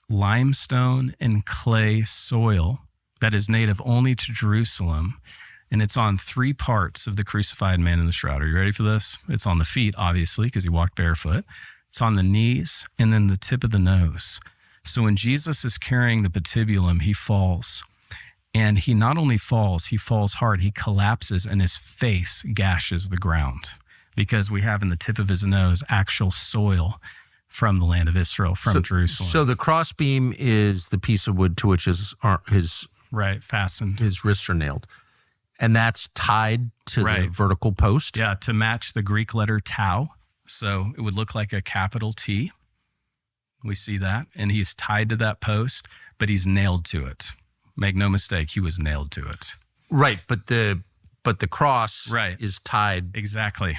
limestone and clay soil that is native only to Jerusalem. And it's on 3 parts of the crucified man in the shroud. Are you ready for this? It's on the feet, obviously, because he walked barefoot. It's on the knees and then the tip of the nose. So when Jesus is carrying the patibulum, he falls. And he not only falls, he falls hard. He collapses and his face gashes the ground because we have in the tip of his nose actual soil from the land of Israel, from Jerusalem. So the crossbeam is the piece of wood to which his fastened. His wrists are nailed. And that's tied to the vertical post? Yeah, to match the Greek letter tau. So it would look like a capital T We see that. And he's tied to that post, but he's nailed to it. Make no mistake, he was nailed to it. Right, but the cross Right. is tied. Exactly.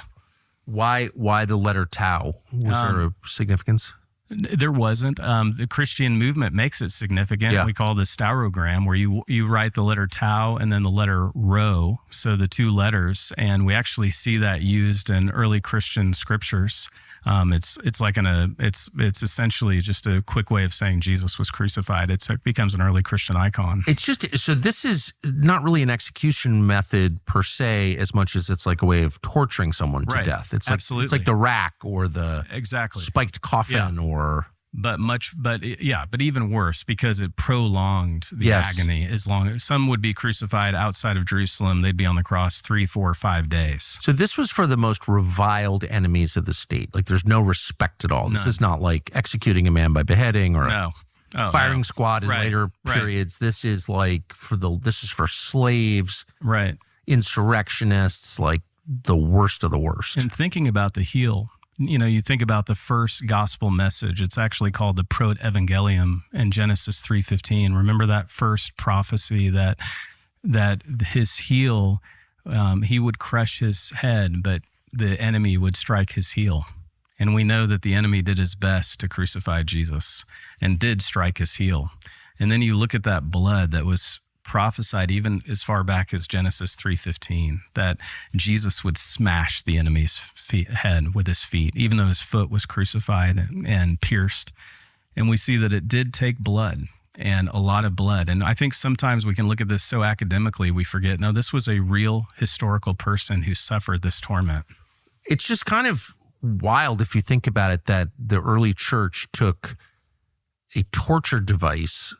Why the letter tau? Was there a significance? There wasn't. The Christian movement makes it significant. Yeah. We call this staurogram, where you write the letter tau and then the letter rho, so the two letters, and we actually see that used in early Christian scriptures. It's like it's essentially just a quick way of saying Jesus was crucified. It becomes an early Christian icon. It's just, so this is not really an execution method per se, as much as it's like a way of torturing someone to Right. death. It's like, Absolutely. It's like the rack or the Exactly. spiked coffin or... But even worse, because it prolonged the Yes. agony as long as some would be crucified outside of Jerusalem. They'd be on the cross 3, 4, 5 days. So this was for the most reviled enemies of the state. Like there's no respect at all. This None. is not like executing a man by beheading or No. Oh, firing no. squad in Right, later right. periods. This is like this is for slaves, Right. insurrectionists, like the worst of the worst. And thinking about the heel, you think about the first gospel message. It's actually called the Proto-Evangelium in Genesis 3:15. Remember that first prophecy that his heel, he would crush his head, but the enemy would strike his heel. And we know that the enemy did his best to crucify Jesus and did strike his heel. And then you look at that blood that was prophesied even as far back as Genesis 3:15, that Jesus would smash the enemy's head with his feet, even though his foot was crucified and pierced. And we see that it did take blood, and a lot of blood. And I think sometimes we can look at this so academically, we forget, no, this was a real historical person who suffered this torment. It's just kind of wild if you think about it, that the early church took a torture device,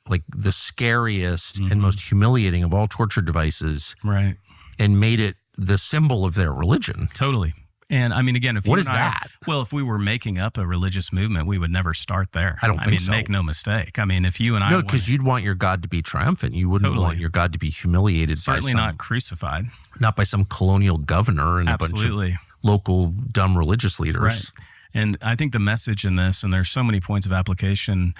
like the scariest and most humiliating of all torture devices, Right. and made it the symbol of their religion. Totally. And I mean, again, if What you is and I- that? Well, if we were making up a religious movement, we would never start there. I don't think so. Make no mistake. I mean, if you and I No, wanted- because you'd want your God to be triumphant. You wouldn't Totally. want your God to be humiliated certainly by not crucified. not by some colonial governor and a Absolutely. bunch of local dumb religious leaders. Right. And I think the message in this, and there's so many points of application,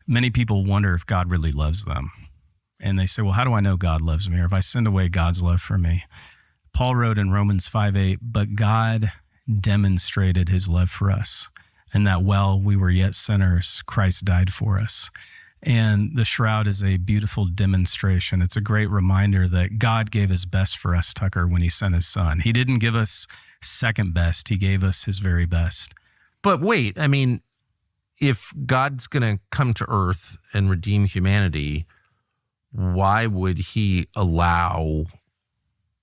many people wonder if God really loves them. And they say, well, how do I know God loves me? Or if I send away God's love for me? Paul wrote in Romans 5:8, but God demonstrated his love for us, and that while we were yet sinners, Christ died for us. And the shroud is a beautiful demonstration. It's a great reminder that God gave his best for us, Tucker, when he sent his son. He didn't give us second best. He gave us his very best. But wait, I mean, if God's going to come to earth and redeem humanity, why would he allow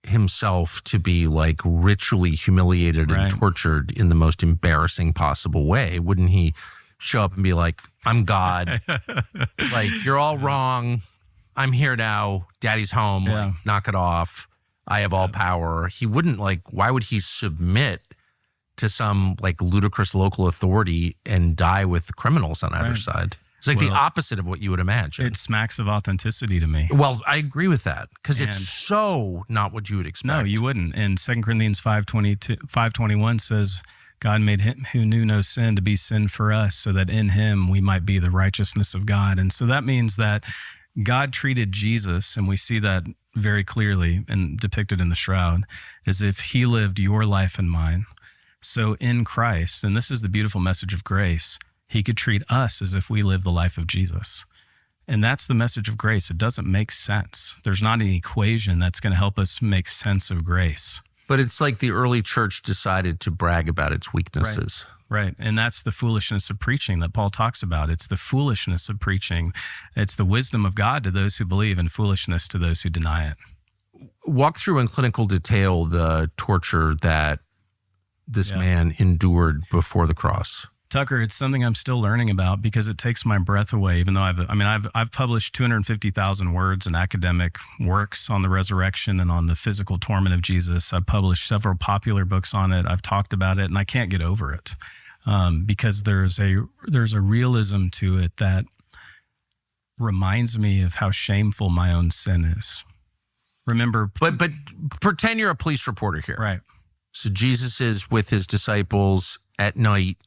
himself to be like ritually humiliated Right. and tortured in the most embarrassing possible way? Wouldn't he show up and be like, I'm God, like, you're all wrong. I'm here now. Daddy's home. Yeah. Like, knock it off. I have all power. He wouldn't, like, why would he submit to some like ludicrous local authority and die with criminals on either Right. side? It's like the Well, opposite of what you would imagine. It smacks of authenticity to me. Well, I agree with that because And- it's so not what you would expect. No, you wouldn't. And 2 Corinthians 5:21 says, God made him who knew no sin to be sin for us, so that in him we might be the righteousness of God. And so that means that God treated Jesus, and we see that very clearly and depicted in the shroud, as if he lived your life and mine. So in Christ, and this is the beautiful message of grace, he could treat us as if we live the life of Jesus. And that's the message of grace. It doesn't make sense. There's not an equation that's going to help us make sense of grace. But it's like the early church decided to brag about its weaknesses. Right. And that's the foolishness of preaching that Paul talks about. It's the foolishness of preaching. It's the wisdom of God to those who believe and foolishness to those who deny it. Walk through in clinical detail the torture that this Yeah. man endured before the cross. Tucker, it's something I'm still learning about because it takes my breath away. Even though I've published 250,000 words in academic works on the resurrection and on the physical torment of Jesus. I've published several popular books on it. I've talked about it, and I can't get over it because there's a realism to it that reminds me of how shameful my own sin is. Remember, But pretend you're a police reporter here. right? So Jesus is with his disciples at night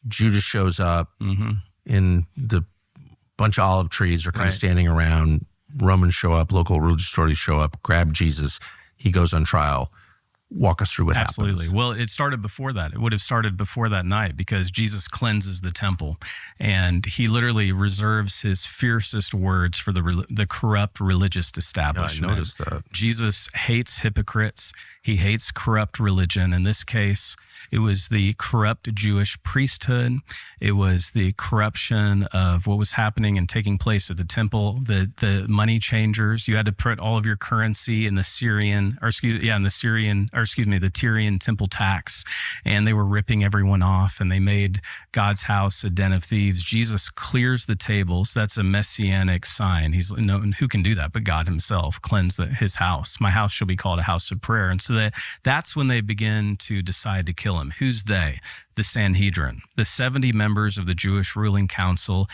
Judas shows up Mm-hmm. in the bunch of olive trees are kind Right. of standing around. Romans show up, local religious authorities show up, grab Jesus. He goes on trial. Walk us through what Absolutely. happens. Well, it started before that. It would have started before that night because Jesus cleanses the temple, and he literally reserves his fiercest words for the corrupt religious Yeah, I establishment. noticed that. Jesus hates hypocrites. He hates corrupt religion. In this case, it was the corrupt Jewish priesthood. It was the corruption of what was happening and taking place at the temple. The money changers. You had to put all of your currency in the the Tyrian temple tax, and they were ripping everyone off, and they made God's house a den of thieves. Jesus clears the tables. That's a messianic sign. He's no, who can do that but God himself? Cleanse his house. My house shall be called a house of prayer. And so that's when they begin to decide to kill him. Who's they? The Sanhedrin. The 70 members of the Jewish ruling council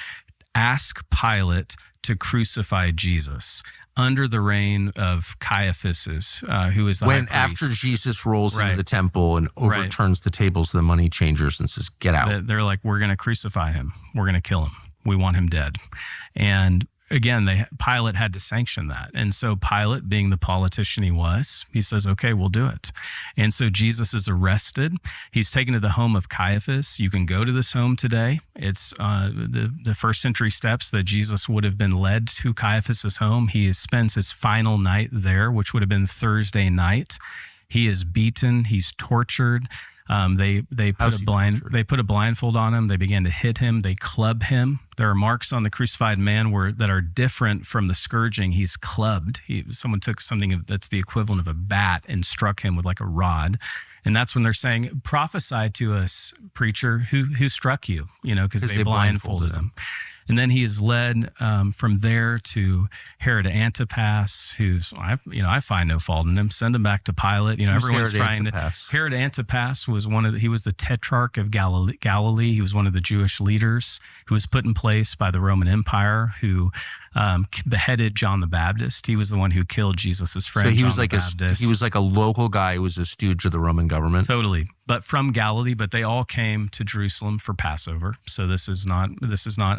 ask Pilate to crucify Jesus under the reign of Caiaphas, who is the high priest. After Jesus rolls Right. into the temple and overturns the tables of the money changers and says, get out. They're like, we're going to crucify him. We're going to kill him. We want him dead. And again, Pilate had to sanction that. And so Pilate, being the politician he was, he says, okay, we'll do it. And so Jesus is arrested. He's taken to the home of Caiaphas. You can go to this home today. It's the first century steps that Jesus would have been led to Caiaphas's home. He spends his final night there, which would have been Thursday night. He is beaten. He's tortured. They put a blindfold on him. They began to hit him. They club him. There are marks on the crucified man that are different from the scourging. He's clubbed. Someone took something that's the equivalent of a bat and struck him with like a rod. And that's when they're saying, prophesy to us, preacher, who struck you? Because they blindfolded him. And then he is led from there to Herod Antipas, I find no fault in him. Send him back to Pilate. Everyone's trying to. Herod Antipas was he was the tetrarch of Galilee. He was one of the Jewish leaders who was put in place by the Roman Empire, who beheaded John the Baptist. He was the one who killed Jesus' friend. So he John was the Baptist. he was like a local guy who was a stooge of the Roman government. Totally. But from Galilee, but they all came to Jerusalem for Passover. So this is not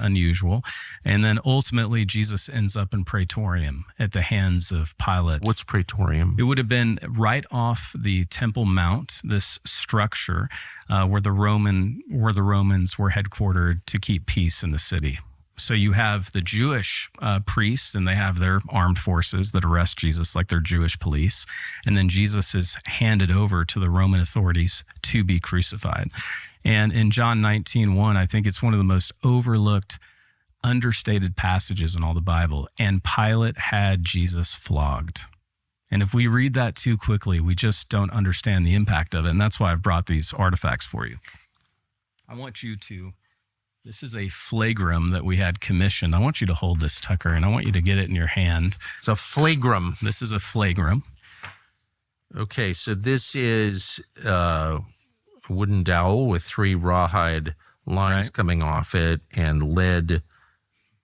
unusual. And then ultimately Jesus ends up in Praetorium at the hands of Pilate. What's Praetorium? It would have been right off the Temple Mount, this structure where the Romans were headquartered to keep peace in the city. So you have the Jewish priests, and they have their armed forces that arrest Jesus, like their Jewish police. And then Jesus is handed over to the Roman authorities to be crucified. And in John 19:1, I think it's one of the most overlooked, understated passages in all the Bible. And Pilate had Jesus flogged. And if we read that too quickly, we just don't understand the impact of it. And that's why I've brought these artifacts for you. I want you to... This is a flagrum that we had commissioned. I want you to hold this, Tucker, and I want you to get it in your hand. It's a flagrum. This is a flagrum. Okay, so this is a wooden dowel with 3 rawhide lines coming off it and lead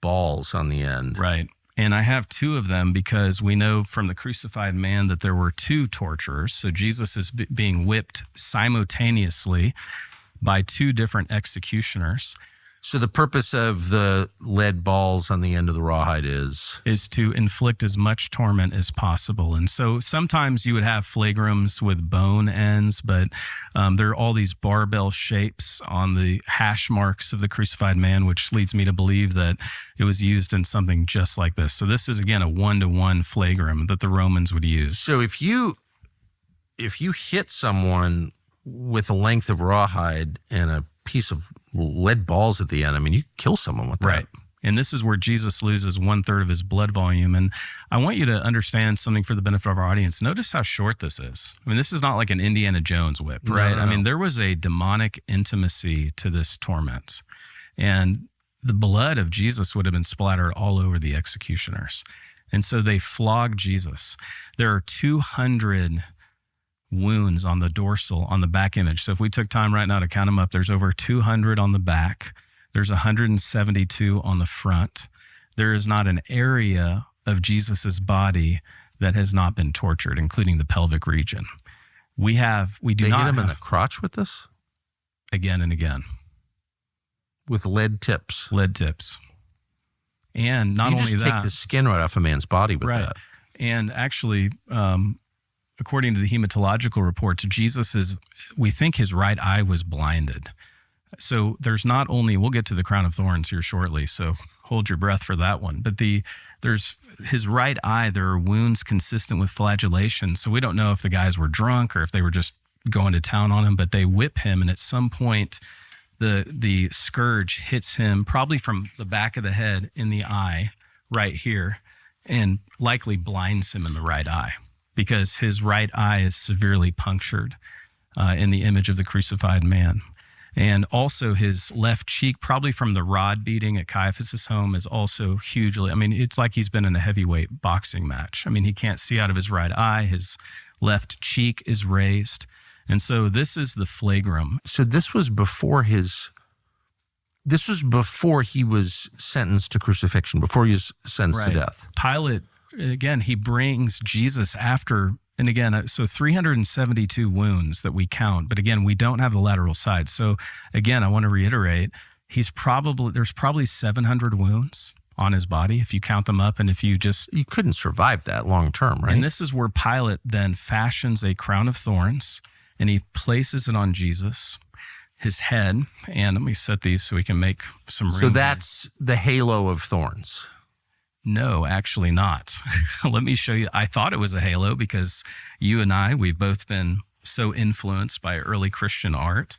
balls on the end. Right. And I have 2 of them because we know from the crucified man that there were 2 torturers. So Jesus is being whipped simultaneously by 2 different executioners. So the purpose of the lead balls on the end of the rawhide is to inflict as much torment as possible. And so sometimes you would have flagrums with bone ends, but there are all these barbell shapes on the hash marks of the crucified man, which leads me to believe that it was used in something just like this. So this is, again, a 1-to-1 flagrum that the Romans would use. So if you hit someone with a length of rawhide and a piece of lead balls at the end, I mean, you kill someone with that. Right. And this is where Jesus loses 1/3 of his blood volume. And I want you to understand something for the benefit of our audience. Notice how short this is. I mean, this is not like an Indiana Jones whip, right? No. I mean, there was a demonic intimacy to this torment. And the blood of Jesus would have been splattered all over the executioners. And so they flogged Jesus. There are 200 wounds on the dorsal, on the back image. So if we took time right now to count them up, there's over 200 on the back. There's 172 on the front. There is not an area of Jesus's body that has not been tortured, including the pelvic region. We do They not hit him in have- the crotch with this? again and again. with lead tips. Lead tips. And not you only just that, take the skin right off a man's body with right. that. And actually, according to the hematological reports, we think his right eye was blinded. So there's not only, we'll get to the crown of thorns here shortly, so hold your breath for that one. But there's his right eye, there are wounds consistent with flagellation. So we don't know if the guys were drunk or if they were just going to town on him, but they whip him, and at some point the scourge hits him probably from the back of the head in the eye right here, and likely blinds him in the right eye because his right eye is severely punctured in the image of the crucified man. And also his left cheek, probably from the rod beating at Caiaphas' home, is also hugely, I mean, it's like he's been in a heavyweight boxing match. I mean, he can't see out of his right eye. His left cheek is raised. And so this is the flagrum. So this was before he was sentenced to crucifixion, before he was sentenced to death. Pilate, again, he brings Jesus after, and again, so 372 wounds that we count, but again, we don't have the lateral side. So again, I want to reiterate, there's probably 700 wounds on his body if you count them up, and if you couldn't survive that long term, right? And this is where Pilate then fashions a crown of thorns, and he places it on Jesus, his head. And let me set these so we can make some room. So that's the halo of thorns. No, actually not. Let me show you. I thought it was a halo because you and I, we've both been so influenced by early Christian art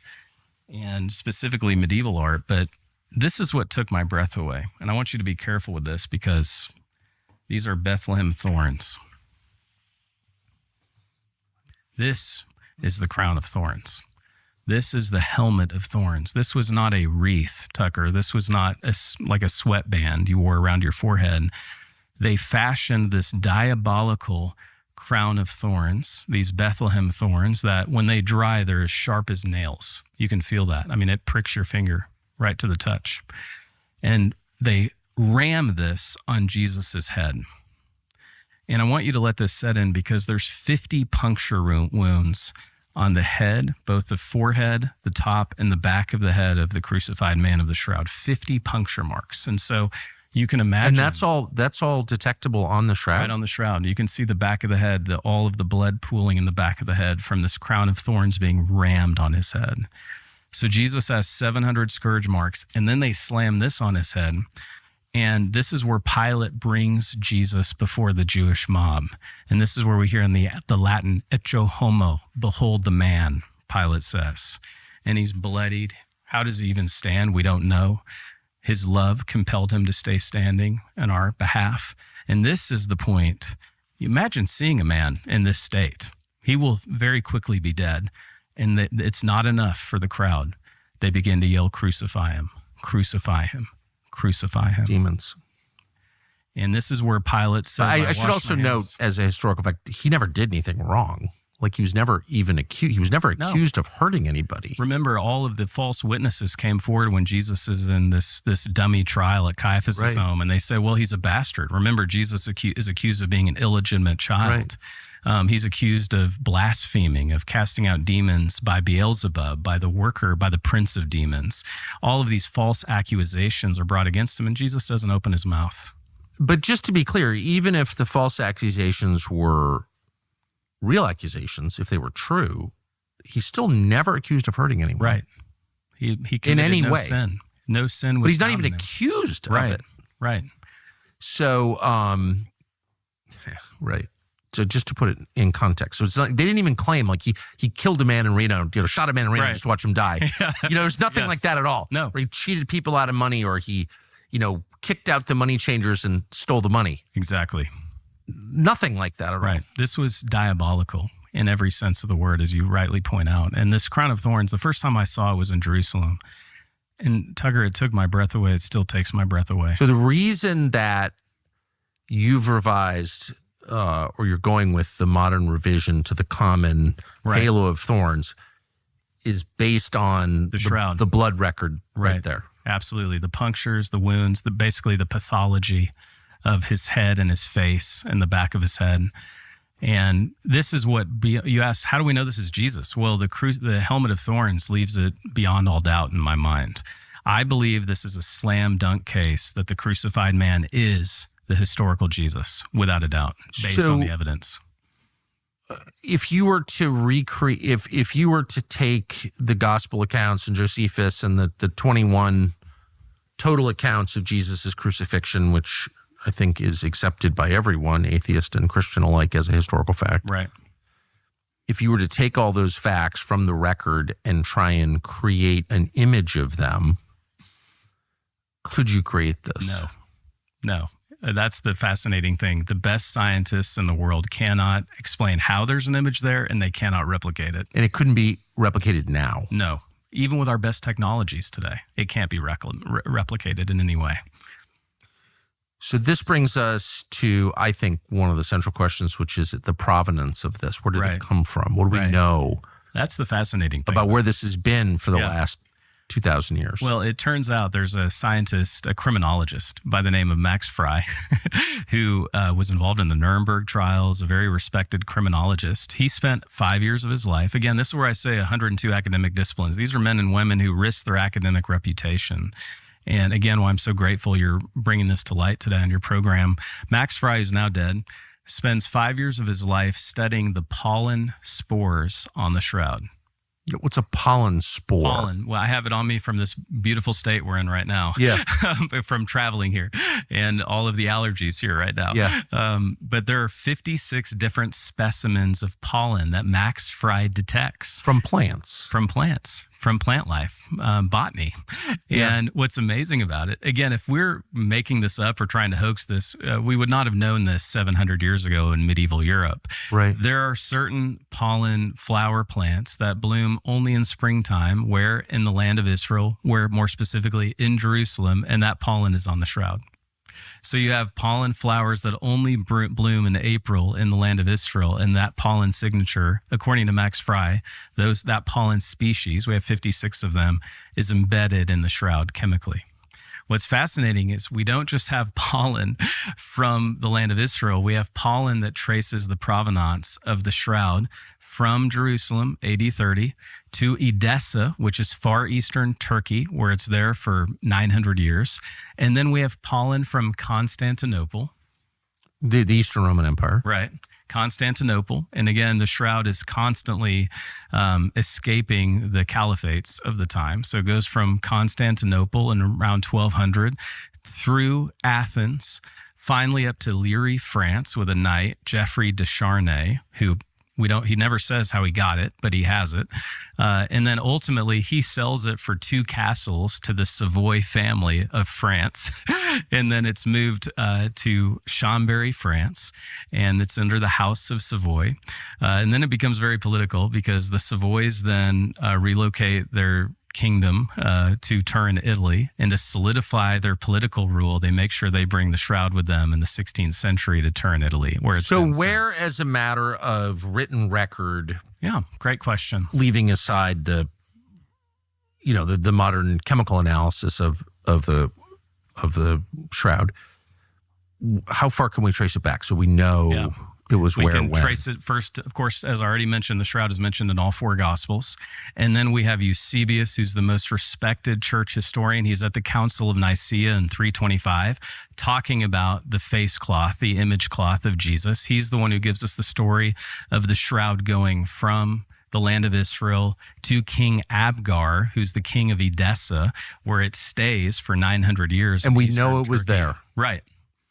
and specifically medieval art. But this is what took my breath away. And I want you to be careful with this because these are Bethlehem thorns. This is the crown of thorns. This is the helmet of thorns. This was not a wreath, Tucker. This was not like a sweatband you wore around your forehead. They fashioned this diabolical crown of thorns, these Bethlehem thorns, that when they dry, they're as sharp as nails. You can feel that. I mean, it pricks your finger right to the touch. And they ram this on Jesus's head. And I want you to let this set in because there's 50 puncture wounds on the head, both the forehead, the top, and the back of the head of the crucified man of the shroud. 50 puncture marks. And so you can imagine. And that's all detectable on the shroud? Right on the shroud. You can see the back of the head, all of the blood pooling in the back of the head from this crown of thorns being rammed on his head. So Jesus has 700 scourge marks, and then they slam this on his head. And this is where Pilate brings Jesus before the Jewish mob. And this is where we hear in the Latin, ecce homo, behold the man, Pilate says. And he's bloodied. How does he even stand? We don't know. His love compelled him to stay standing on our behalf. And this is the point. You imagine seeing a man in this state. He will very quickly be dead. And it's not enough for the crowd. They begin to yell, crucify him, crucify him. Crucify him. Demons. And this is where Pilate says, I should also note, as a historical fact, he never did anything wrong. Like, he was never even accused. He was never accused of hurting anybody. Remember, all of the false witnesses came forward when Jesus is in this dummy trial at Caiaphas' home, and they say, well, he's a bastard. Remember, Jesus is accused of being an illegitimate child. Right. He's accused of blaspheming, of casting out demons by Beelzebub, by the worker, by the prince of demons. All of these false accusations are brought against him, and Jesus doesn't open his mouth. But just to be clear, even if the false accusations were real accusations, if they were true, he's still never accused of hurting anyone. Right. He committed in any no way. sin. No sin was But he's not found even in him. accused of it. Right. So, right. So just to put it in context, so it's not, they didn't even claim like he killed a man in Reno, shot a man in Reno just to watch him die. There's nothing like that at all. No. Or he cheated people out of money, or he, kicked out the money changers and stole the money. Exactly. Nothing like that at all. Right. This was diabolical in every sense of the word, as you rightly point out. And this crown of thorns, the first time I saw it was in Jerusalem. And Tucker, it took my breath away. It still takes my breath away. So the reason that you've revised, or you're going with the modern revision to the common halo of thorns, is based on the shroud, the blood record right there. Absolutely. The punctures, the wounds, basically the pathology of his head and his face and the back of his head. And this is what you asked, how do we know this is Jesus? Well, the helmet of thorns leaves it beyond all doubt in my mind. I believe this is a slam dunk case that the crucified man is the historical Jesus, without a doubt, based on the evidence. If you were to recreate, if you were to take the gospel accounts and Josephus and the 21 total accounts of Jesus' crucifixion, which I think is accepted by everyone, atheist and Christian alike, as a historical fact. Right. If you were to take all those facts from the record and try and create an image of them, could you create this? No. That's the fascinating thing. The best scientists in the world cannot explain how there's an image there, and they cannot replicate it. And it couldn't be replicated now. No. Even with our best technologies today, it can't be replicated in any way. So this brings us to, I think, one of the central questions, which is the provenance of this. Where did it come from? What do we know? That's the fascinating thing about where this has been for the last 2,000 years. Well, it turns out there's a scientist, a criminologist by the name of Max Frey, who was involved in the Nuremberg trials, a very respected criminologist. He spent 5 years of his life. Again, this is where I say 102 academic disciplines. These are men and women who risked their academic reputation. And again, why I'm so grateful you're bringing this to light today on your program. Max Frey, who's now dead, spends 5 years of his life studying the pollen spores on the shroud. What's a pollen spore? Pollen. Well, I have it on me from this beautiful state we're in right now. Yeah. From traveling here and all of the allergies here right now. Yeah. But there are 56 different specimens of pollen that Max Frey detects. From plants. From plants. From plant life, botany. Yeah. And what's amazing about it, again, if we're making this up or trying to hoax this, we would not have known this 700 years ago in medieval Europe. Right. There are certain pollen flower plants that bloom only in springtime, where in the land of Israel, where more specifically in Jerusalem, and that pollen is on the shroud. So you have pollen flowers that only bloom in April in the land of Israel, and that pollen signature, according to Max Frey, that pollen species, we have 56 of them, is embedded in the shroud chemically. What's fascinating is we don't just have pollen from the land of Israel. We have pollen that traces the provenance of the shroud from Jerusalem, AD 30, to Edessa, which is far eastern Turkey, where it's there for 900 years. And then we have pollen from Constantinople. The Eastern Roman Empire. Right. Constantinople. And again, the shroud is constantly escaping the caliphates of the time. So it goes from Constantinople in around 1200 through Athens, finally up to Liry, France, with a knight, Geoffrey de Charnay, who he never says how he got it, but he has it. And then ultimately he sells it for 2 castles to the Savoy family of France. And then it's moved to Chambéry, France, and it's under the House of Savoy. And then it becomes very political because the Savoys then relocate their kingdom to Turin, Italy, and to solidify their political rule, they make sure they bring the shroud with them in the 16th century to Turin, Italy, where it's so where, as a matter of written record, great question, leaving aside the modern chemical analysis of the shroud, how far can we trace it back so we know it was we where can when? Trace it first, of course, as I already mentioned, the shroud is mentioned in all 4 Gospels. And then we have Eusebius, who's the most respected church historian. He's at the Council of Nicaea in 325, talking about the face cloth, the image cloth of Jesus. He's the one who gives us the story of the shroud going from the land of Israel to King Abgar, who's the king of Edessa, where it stays for 900 years. And we know it was there. Right.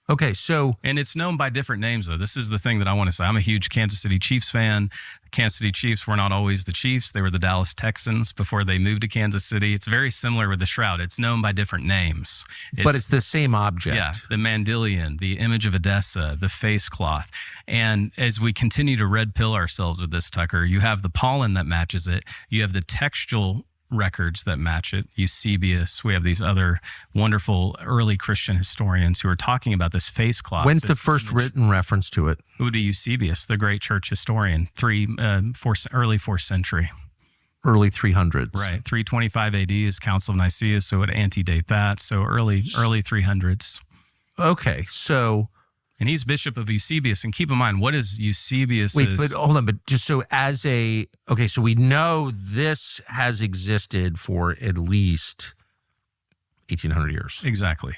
Okay, so... And it's known by different names, though. This is the thing that I want to say. I'm a huge Kansas City Chiefs fan. Kansas City Chiefs were not always the Chiefs. They were the Dallas Texans before they moved to Kansas City. It's very similar with the shroud. It's known by different names. But it's the same object. Yeah, the Mandilion, the image of Edessa, the face cloth. And as we continue to red pill ourselves with this, Tucker, you have the pollen that matches it. You have the textual records that match it. Eusebius, we have these other wonderful early Christian historians who are talking about this face cloth. When's the first written reference to it? Would be Eusebius, the great church historian, early 4th century. Early 300s. Right. 325 AD is Council of Nicaea, so it would antedate that. So early 300s. Okay, so... And he's bishop of Eusebius. And keep in mind, what is Eusebius? Wait, but hold on. But just so so we know this has existed for at least 1,800 years. Exactly.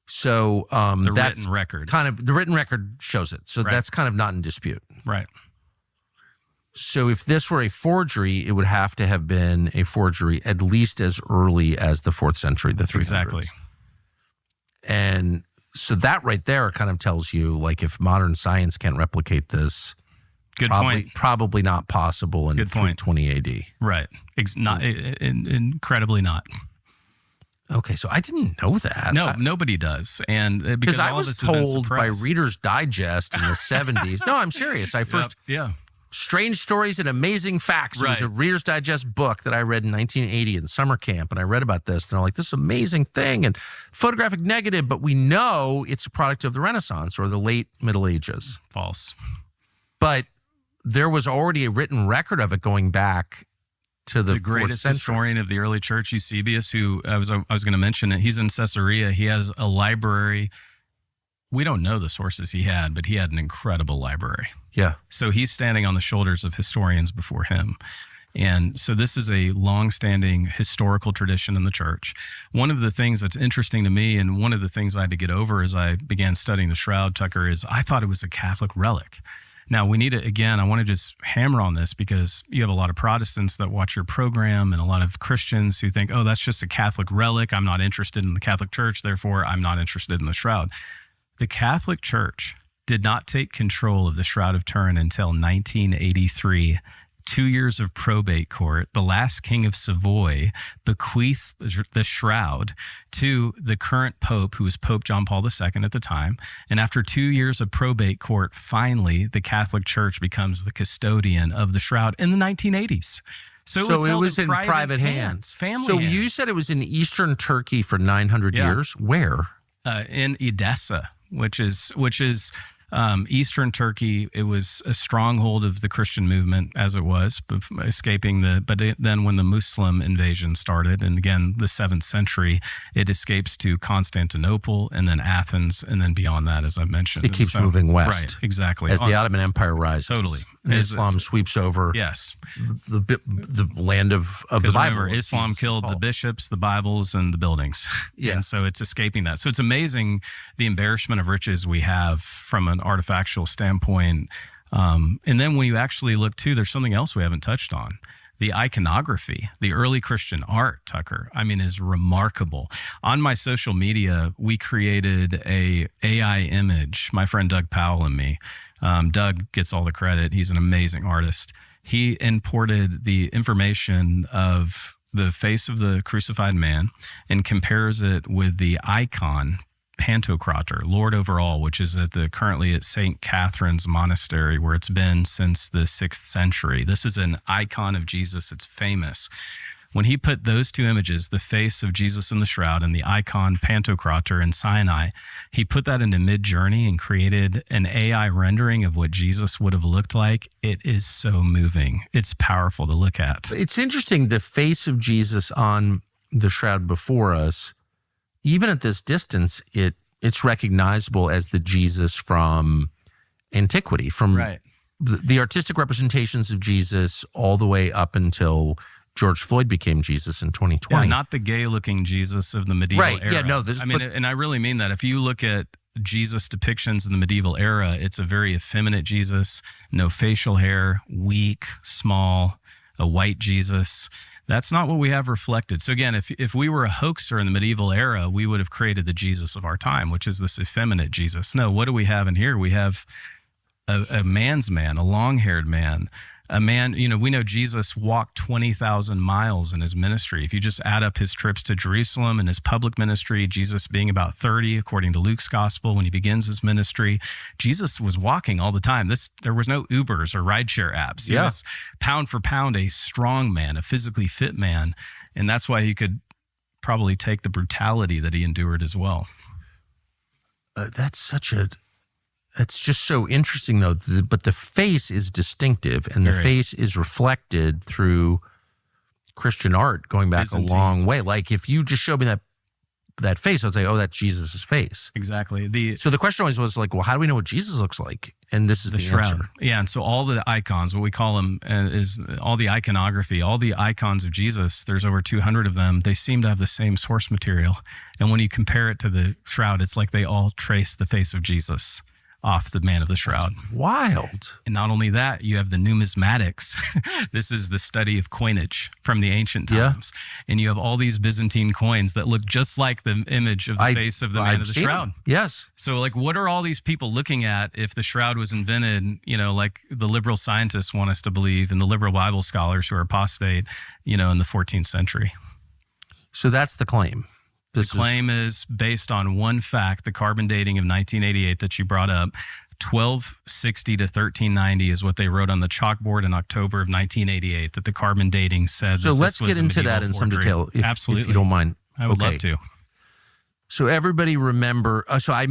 So The that's written record. the written record shows it. So Right. that's kind of not in dispute. Right. So if this were a forgery, it would have to have been a forgery at least as early as the 4th century, the 300s. Exactly. And so that right there kind of tells you, like, if modern science can't replicate this, Good point. probably not possible in Good point. 320 AD. Right. Not incredibly not. Okay, so I didn't know that. No, nobody does. And because I all was this has been told by suppressed. Reader's Digest in the 70s. No, I'm serious. I first Yeah. Strange Stories and Amazing Facts. It was Right. a Reader's Digest book that I read in 1980 in summer camp, and I read about this. And they're like, this is an amazing thing, and photographic negative, but we know it's a product of the Renaissance or the late Middle Ages. False. But there was already a written record of it going back to the 4th greatest century. historian of the early church, Eusebius, who I was going to mention it. He's in Caesarea. He has a library. We don't know the sources he had, but he had an incredible library. Yeah. So he's standing on the shoulders of historians before him. And so this is a long-standing historical tradition in the church. One of the things that's interesting to me, and one of the things I had to get over as I began studying the shroud, Tucker, is I thought it was a Catholic relic. Now, we need to, again, I want to just hammer on this because you have a lot of Protestants that watch your program and a lot of Christians who think, oh, that's just a Catholic relic. I'm not interested in the Catholic Church, therefore I'm not interested in the shroud. The Catholic Church did not take control of the Shroud of Turin until 1983. 2 years of probate court. The last king of Savoy bequeaths the shroud to the current pope, who was Pope John Paul II at the time. And after 2 years of probate court, finally, the Catholic Church becomes the custodian of the shroud in the 1980s. So it was in private hands. Family So hands. you said it was in eastern Turkey for 900 Yeah. years. Where? In Edessa, which is eastern Turkey. It was a stronghold of the Christian movement as it was, then when the Muslim invasion started, and again, the 7th century, it escapes to Constantinople and then Athens, and then beyond that, as I mentioned. It keeps moving west. Right, exactly. As the Ottoman Empire rises. Totally. And Islam sweeps over Yes. the land of the Because Bible. remember, Islam killed the bishops, the Bibles, and the buildings. Yeah. And so it's escaping that. So it's amazing the embarrassment of riches we have from an artifactual standpoint. And then when you actually look too, there's something else we haven't touched on. The iconography, the early Christian art, Tucker, I mean, is remarkable. On my social media, we created a AI image, my friend Doug Powell and me. Doug gets all the credit. He's an amazing artist. He imported the information of the face of the crucified man and compares it with the icon Pantocrator, Lord over all, which is currently at St. Catherine's Monastery, where it's been since the 6th century. This is an icon of Jesus. It's famous. When he put those two images, the face of Jesus in the shroud and the icon Pantocrator in Sinai, he put that into Mid-Journey and created an AI rendering of what Jesus would have looked like. It is so moving. It's powerful to look at. It's interesting, the face of Jesus on the shroud before us, even at this distance, it's recognizable as the Jesus from antiquity, from Right. the artistic representations of Jesus all the way up until George Floyd became Jesus in 2020. Yeah, not the gay-looking Jesus of the medieval Right, era. yeah, no, and I really mean that. If you look at Jesus depictions in the medieval era, it's a very effeminate Jesus, no facial hair, weak, small, a white Jesus. That's not what we have reflected. So again, if we were a hoaxer in the medieval era, we would have created the Jesus of our time, which is this effeminate Jesus. No, what do we have in here? We have a man's man, a long-haired man, a man, we know Jesus walked 20,000 miles in his ministry. If you just add up his trips to Jerusalem and his public ministry, Jesus being about 30, according to Luke's gospel, when he begins his ministry, Jesus was walking all the time. There was no Ubers or rideshare apps. He was pound for pound a strong man, a physically fit man. And that's why he could probably take the brutality that he endured as well. It's just so interesting, though. But the face is distinctive, and the face is reflected through Christian art going back a long way. Like if you just showed me that that face, I'd say, oh, that's Jesus' face. Exactly. So the question always was like, well, how do we know what Jesus looks like? And this is the shroud. answer. Yeah, and so all the icons, what we call them, is all the iconography, all the icons of Jesus, there's over 200 of them, they seem to have the same source material. And when you compare it to the shroud, it's like they all trace the face of Jesus off the man of the shroud. That's wild. And not only that, you have the numismatics. This is the study of coinage from the ancient times. Yeah. And you have all these Byzantine coins that look just like the image of the face of the man of the shroud. Yes. So like, what are all these people looking at if the shroud was invented, like the liberal scientists want us to believe and the liberal Bible scholars who are apostate, in the 14th century? So that's the claim. The claim is based on one fact, the carbon dating of 1988 that you brought up. 1260 to 1390 is what they wrote on the chalkboard in October of 1988, that the carbon dating said. So let's get into that in some detail, if you don't mind. I would love to. So everybody remember, I guess I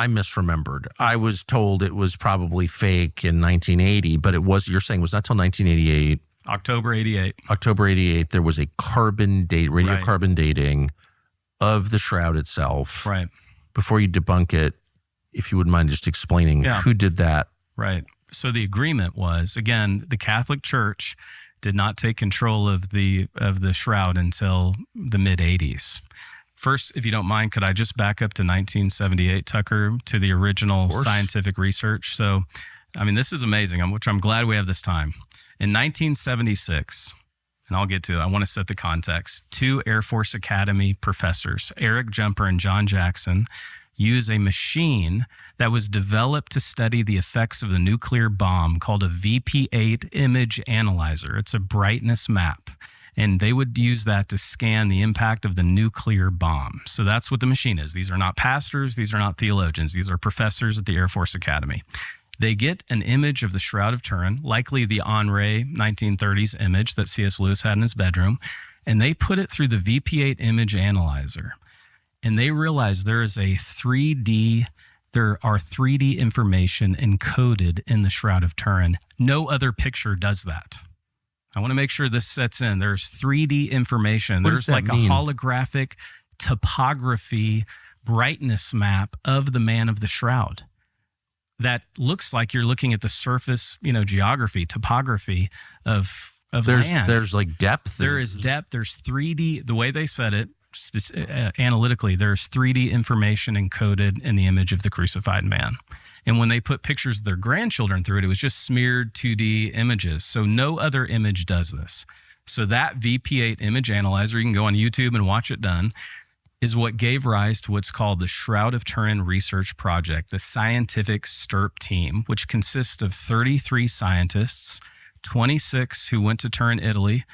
misremembered. I was told it was probably fake in 1980, but you're saying it was not till 1988. October 88. October 88, there was a radiocarbon dating of the shroud itself. Right. Before you debunk it, if you wouldn't mind just explaining who did that. Right. So the agreement was, again, the Catholic Church did not take control of the shroud until the mid-'80s. First, if you don't mind, could I just back up to 1978, Tucker, to the original scientific research? So, this is amazing, which I'm glad we have this time. In 1976, and I'll get to it, I want to set the context. 2 Air Force Academy professors, Eric Jumper and John Jackson, use a machine that was developed to study the effects of the nuclear bomb called a VP8 image analyzer. It's a brightness map. And they would use that to scan the impact of the nuclear bomb. So that's what the machine is. These are not pastors. These are not theologians. These are professors at the Air Force Academy. They get an image of the Shroud of Turin, likely the Henri 1930s image that C.S. Lewis had in his bedroom, and they put it through the VP8 image analyzer. And they realize there are 3D information encoded in the Shroud of Turin. No other picture does that. I want to make sure this sets in. There's 3D information. There's like a holographic topography brightness map of the man of the shroud that looks like you're looking at the surface, geography, topography of land. There's like depth. There is depth. There's 3D. The way they said it, analytically, there's 3D information encoded in the image of the crucified man. And when they put pictures of their grandchildren through it, it was just smeared 2D images. So no other image does this. So that VP8 image analyzer, you can go on YouTube and watch it done, is what gave rise to what's called the Shroud of Turin Research Project, the scientific STIRP team, which consists of 33 scientists, 26 who went to Turin, Italy.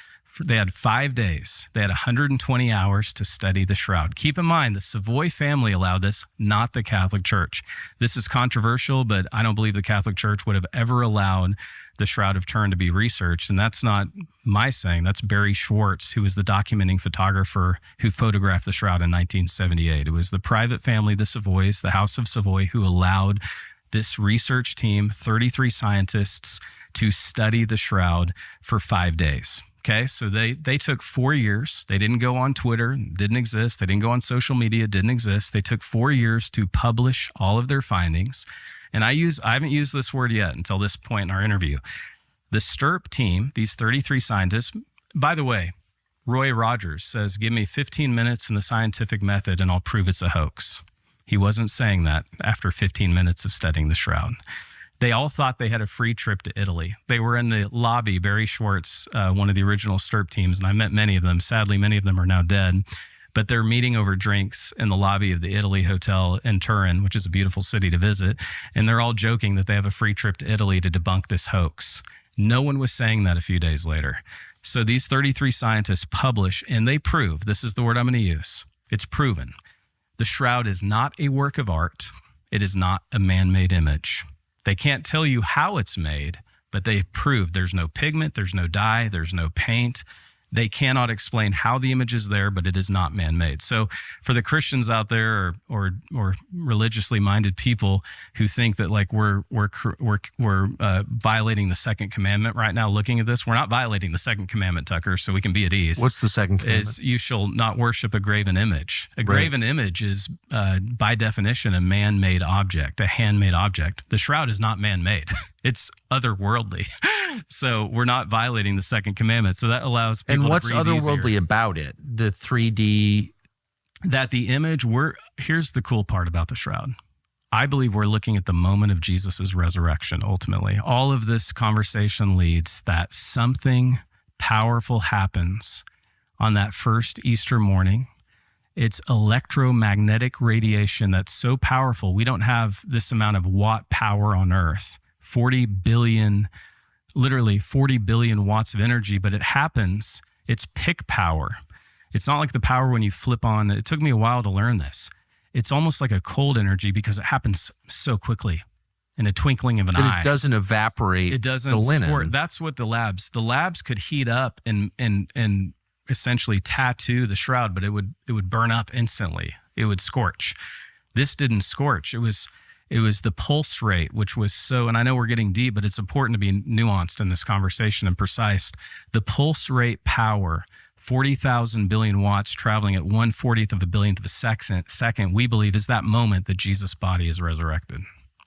They had 5 days. They had 120 hours to study the shroud. Keep in mind, the Savoy family allowed this, not the Catholic Church. This is controversial, but I don't believe the Catholic Church would have ever allowed the Shroud of Turin to be researched. And that's not my saying. That's Barry Schwartz, who was the documenting photographer who photographed the shroud in 1978. It was the private family, the Savoys, the House of Savoy, who allowed this research team, 33 scientists, to study the shroud for 5 days. Okay, so they took 4 years. They didn't go on Twitter, didn't exist. They didn't go on social media, didn't exist. They took 4 years to publish all of their findings. And I haven't used this word yet until this point in our interview. The STIRP team, these 33 scientists, by the way, Roy Rogers says, give me 15 minutes in the scientific method and I'll prove it's a hoax. He wasn't saying that after 15 minutes of studying the shroud. They all thought they had a free trip to Italy. They were in the lobby, Barry Schwartz, one of the original STIRP teams, and I met many of them. Sadly, many of them are now dead. But they're meeting over drinks in the lobby of the Italy Hotel in Turin, which is a beautiful city to visit. And they're all joking that they have a free trip to Italy to debunk this hoax. No one was saying that a few days later. So these 33 scientists publish, and they prove, this is the word I'm going to use, it's proven. The shroud is not a work of art. It is not a man-made image. They can't tell you how it's made, but they proved there's no pigment, there's no dye, there's no paint. They cannot explain how the image is there, but it is not man-made. So for the Christians out there or religiously minded people who think that like we're violating the second commandment right now, looking at this, we're not violating the second commandment, Tucker, so we can be at ease. What's the second commandment? Is you shall not worship a graven image. A graven image is by definition a man-made object, a handmade object. The shroud is not man-made. It's otherworldly. So we're not violating the second commandment. So that allows people and what's to breathe otherworldly easier. about it? The 3D. That the image, here's the cool part about the shroud. I believe we're looking at the moment of Jesus's resurrection, ultimately. All of this conversation leads that something powerful happens on that first Easter morning. It's electromagnetic radiation that's so powerful. We don't have this amount of watt power on Earth. 40 billion watts of energy, but it happens. It's peak power. It's not like the power when you flip on. It took me a while to learn this. It's almost like a cold energy because it happens so quickly in a twinkling of an eye. It doesn't evaporate. It doesn't the linen. squirt. That's what the labs could heat up and essentially tattoo the shroud, but it would burn up instantly. It would scorch. This didn't scorch. It was the pulse rate, which was so, and I know we're getting deep, but it's important to be nuanced in this conversation and precise. The pulse rate power, 40,000 billion watts traveling at 1/40th of a billionth of a second, we believe is that moment that Jesus' body is resurrected.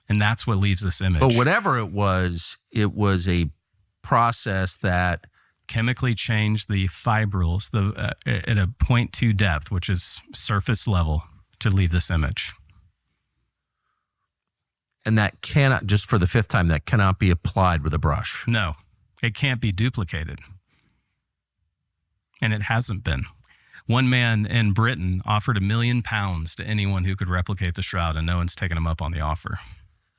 And that's what leaves this image. But whatever it was a process that chemically changed the fibrils at a 0.2 depth, which is surface level, to leave this image. And that cannot, just for the fifth time, that cannot be applied with a brush. No, it can't be duplicated. And it hasn't been. One man in Britain offered £1 million to anyone who could replicate the shroud, and no one's taken him up on the offer.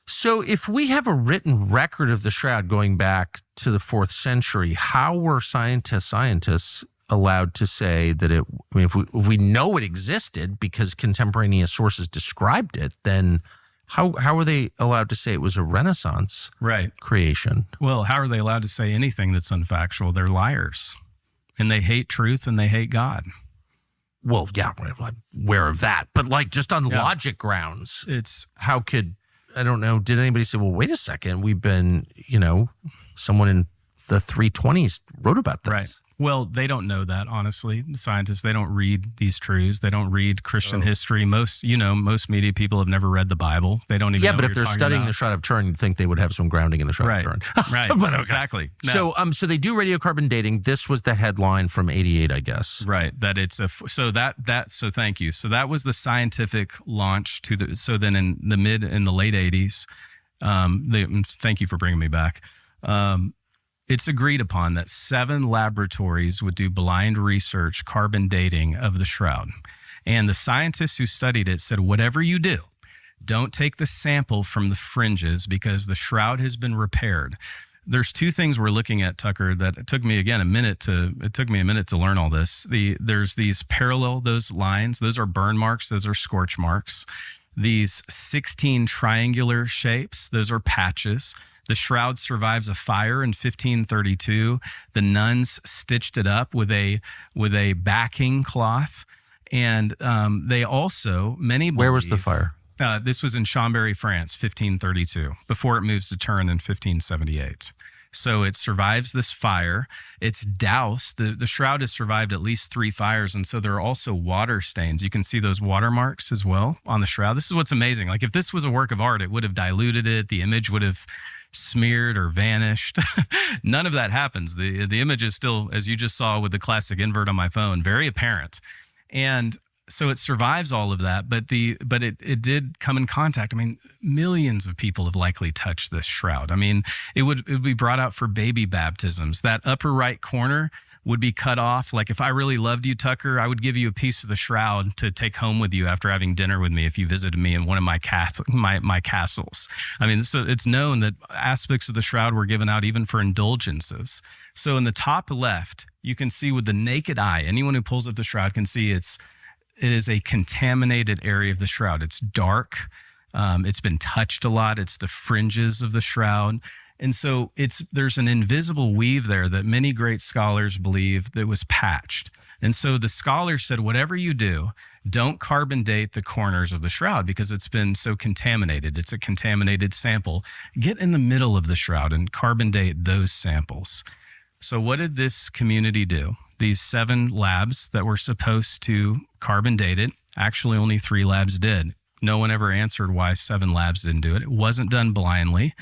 So if we have a written record of the shroud going back to the 4th century, how were scientists allowed to say that it, I mean, if we know it existed because contemporaneous sources described it, then how were they allowed to say it was a Renaissance creation? Well, how are they allowed to say anything that's unfactual? They're liars. And they hate truth and they hate God. Well, yeah, I'm aware of that. But like just on logic grounds, how could, I don't know, did anybody say, well, wait a second, we've been, someone in the 320s wrote about this. Right. Well, they don't know that, honestly. Scientists, they don't read these truths. They don't read Christian history. Most media people have never read the Bible. They don't even know but what if you're they're studying about. the Shroud of Turin, you'd think they would have some grounding in the Shroud of Turin. Right, But okay. Exactly. No. So they do radiocarbon dating. This was the headline from 88, I guess. Right. That it's so thank you. So that was the scientific launch so then in the late 80s, thank you for bringing me back. It's agreed upon that 7 laboratories would do blind research, carbon dating of the shroud. And the scientists who studied it said, whatever you do, don't take the sample from the fringes because the shroud has been repaired. There's 2 things we're looking at, Tucker, that it took me a minute to learn all this. There's these those lines, those are burn marks, those are scorch marks. These 16 triangular shapes, those are patches. The shroud survives a fire in 1532. The nuns stitched it up with a backing cloth. And they also, Where was the fire? This was in Chambéry, France, 1532, before it moves to Turin in 1578. So it survives this fire. It's doused. The shroud has survived at least 3 fires. And so there are also water stains. You can see those watermarks as well on the shroud. This is what's amazing. Like if this was a work of art, it would have diluted it. The image would have smeared or vanished. None of that happens. The image is still, as you just saw with the classic invert on my phone, very apparent. And so it survives all of that, but it did come in contact. I mean, millions of people have likely touched this shroud. I mean, it would be brought out for baby baptisms. That upper right corner would be cut off. Like if I really loved you, Tucker, I would give you a piece of the shroud to take home with you after having dinner with me if you visited me in one of my castles. I mean, so it's known that aspects of the shroud were given out even for indulgences. So in the top left, you can see with the naked eye, anyone who pulls up the shroud can see it is a contaminated area of the shroud. It's dark. It's been touched a lot. It's the fringes of the shroud. And so there's an invisible weave there that many great scholars believe that was patched. And so the scholars said, whatever you do, don't carbon date the corners of the shroud because it's been so contaminated. It's a contaminated sample. Get in the middle of the shroud and carbon date those samples. So what did this community do? These 7 labs that were supposed to carbon date it, actually only 3 labs did. No one ever answered why 7 labs didn't do it. It wasn't done blindly.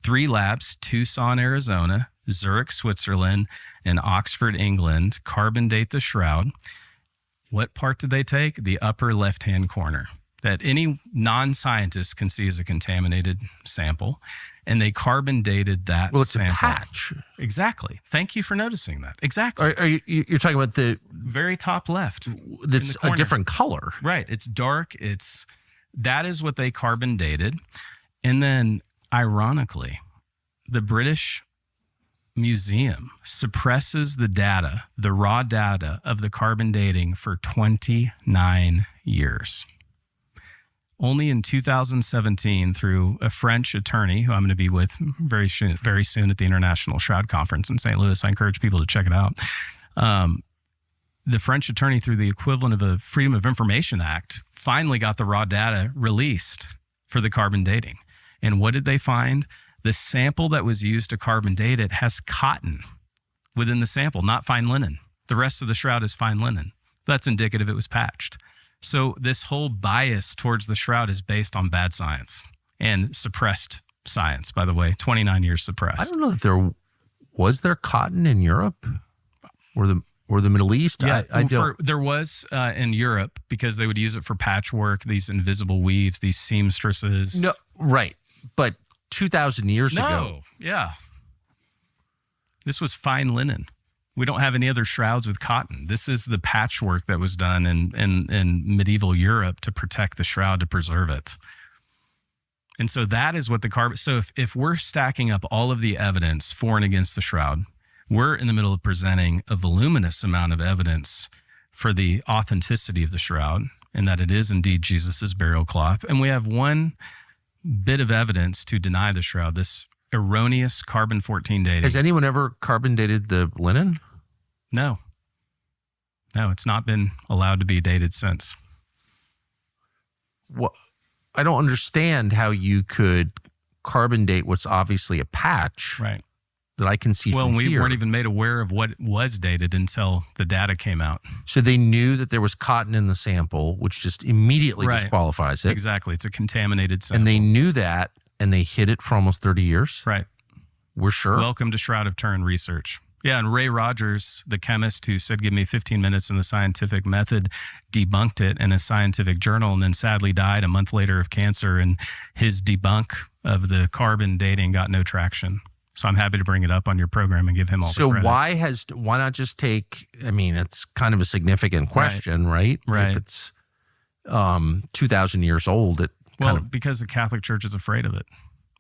3 labs, Tucson, Arizona, Zurich, Switzerland, and Oxford, England, carbon date the shroud. What part did they take? The upper left-hand corner that any non-scientist can see as a contaminated sample. And they carbon dated that Well, it's sample. a patch. Exactly. Thank you for noticing that. Exactly. Are you're talking about the Very top left. that's in the a corner. different color? Right. It's dark. That is what they carbon dated. And then, ironically, the British Museum suppresses the data, the raw data of the carbon dating for 29 years. Only in 2017, through a French attorney who I'm going to be with very soon at the International Shroud Conference in St. Louis. I encourage people to check it out. The French attorney, through the equivalent of a Freedom of Information Act, finally got the raw data released for the carbon dating. And what did they find? The sample that was used to carbon date it has cotton within the sample, not fine linen. The rest of the shroud is fine linen. That's indicative it was patched. So this whole bias towards the shroud is based on bad science and suppressed science, by the way, 29 years suppressed. I don't know that was there cotton in Europe or the Middle East. Yeah, I don't. there was in Europe because they would use it for patchwork, these invisible weaves, these seamstresses. No, right. But 2,000 years ago. Yeah. This was fine linen. We don't have any other shrouds with cotton. This is the patchwork that was done in medieval Europe to protect the shroud, to preserve it. And so that is what the carbon. So if we're stacking up all of the evidence for and against the shroud, we're in the middle of presenting a voluminous amount of evidence for the authenticity of the shroud and that it is indeed Jesus's burial cloth. And we have one bit of evidence to deny the shroud, this erroneous carbon-14 dating. Has anyone ever carbon dated the linen? No, it's not been allowed to be dated since. Well, I don't understand how you could carbon date what's obviously a patch Right. that I can see Well, from we here. weren't even made aware of what was dated until the data came out. So they knew that there was cotton in the sample, which just immediately Right. disqualifies it. Exactly. It's a contaminated sample. And they knew that, and they hid it for almost 30 years. Right. We're sure. Welcome to Shroud of Turin research. Yeah, and Ray Rogers, the chemist who said, give me 15 minutes in the scientific method, debunked it in a scientific journal and then sadly died a month later of cancer. And his debunk of the carbon dating got no traction. So I'm happy to bring it up on your program and give him all the so credit. why not just take, I mean, it's kind of a significant question, right? Right. If it's 2,000 years old, it Well, kind of, because the Catholic Church is afraid of it.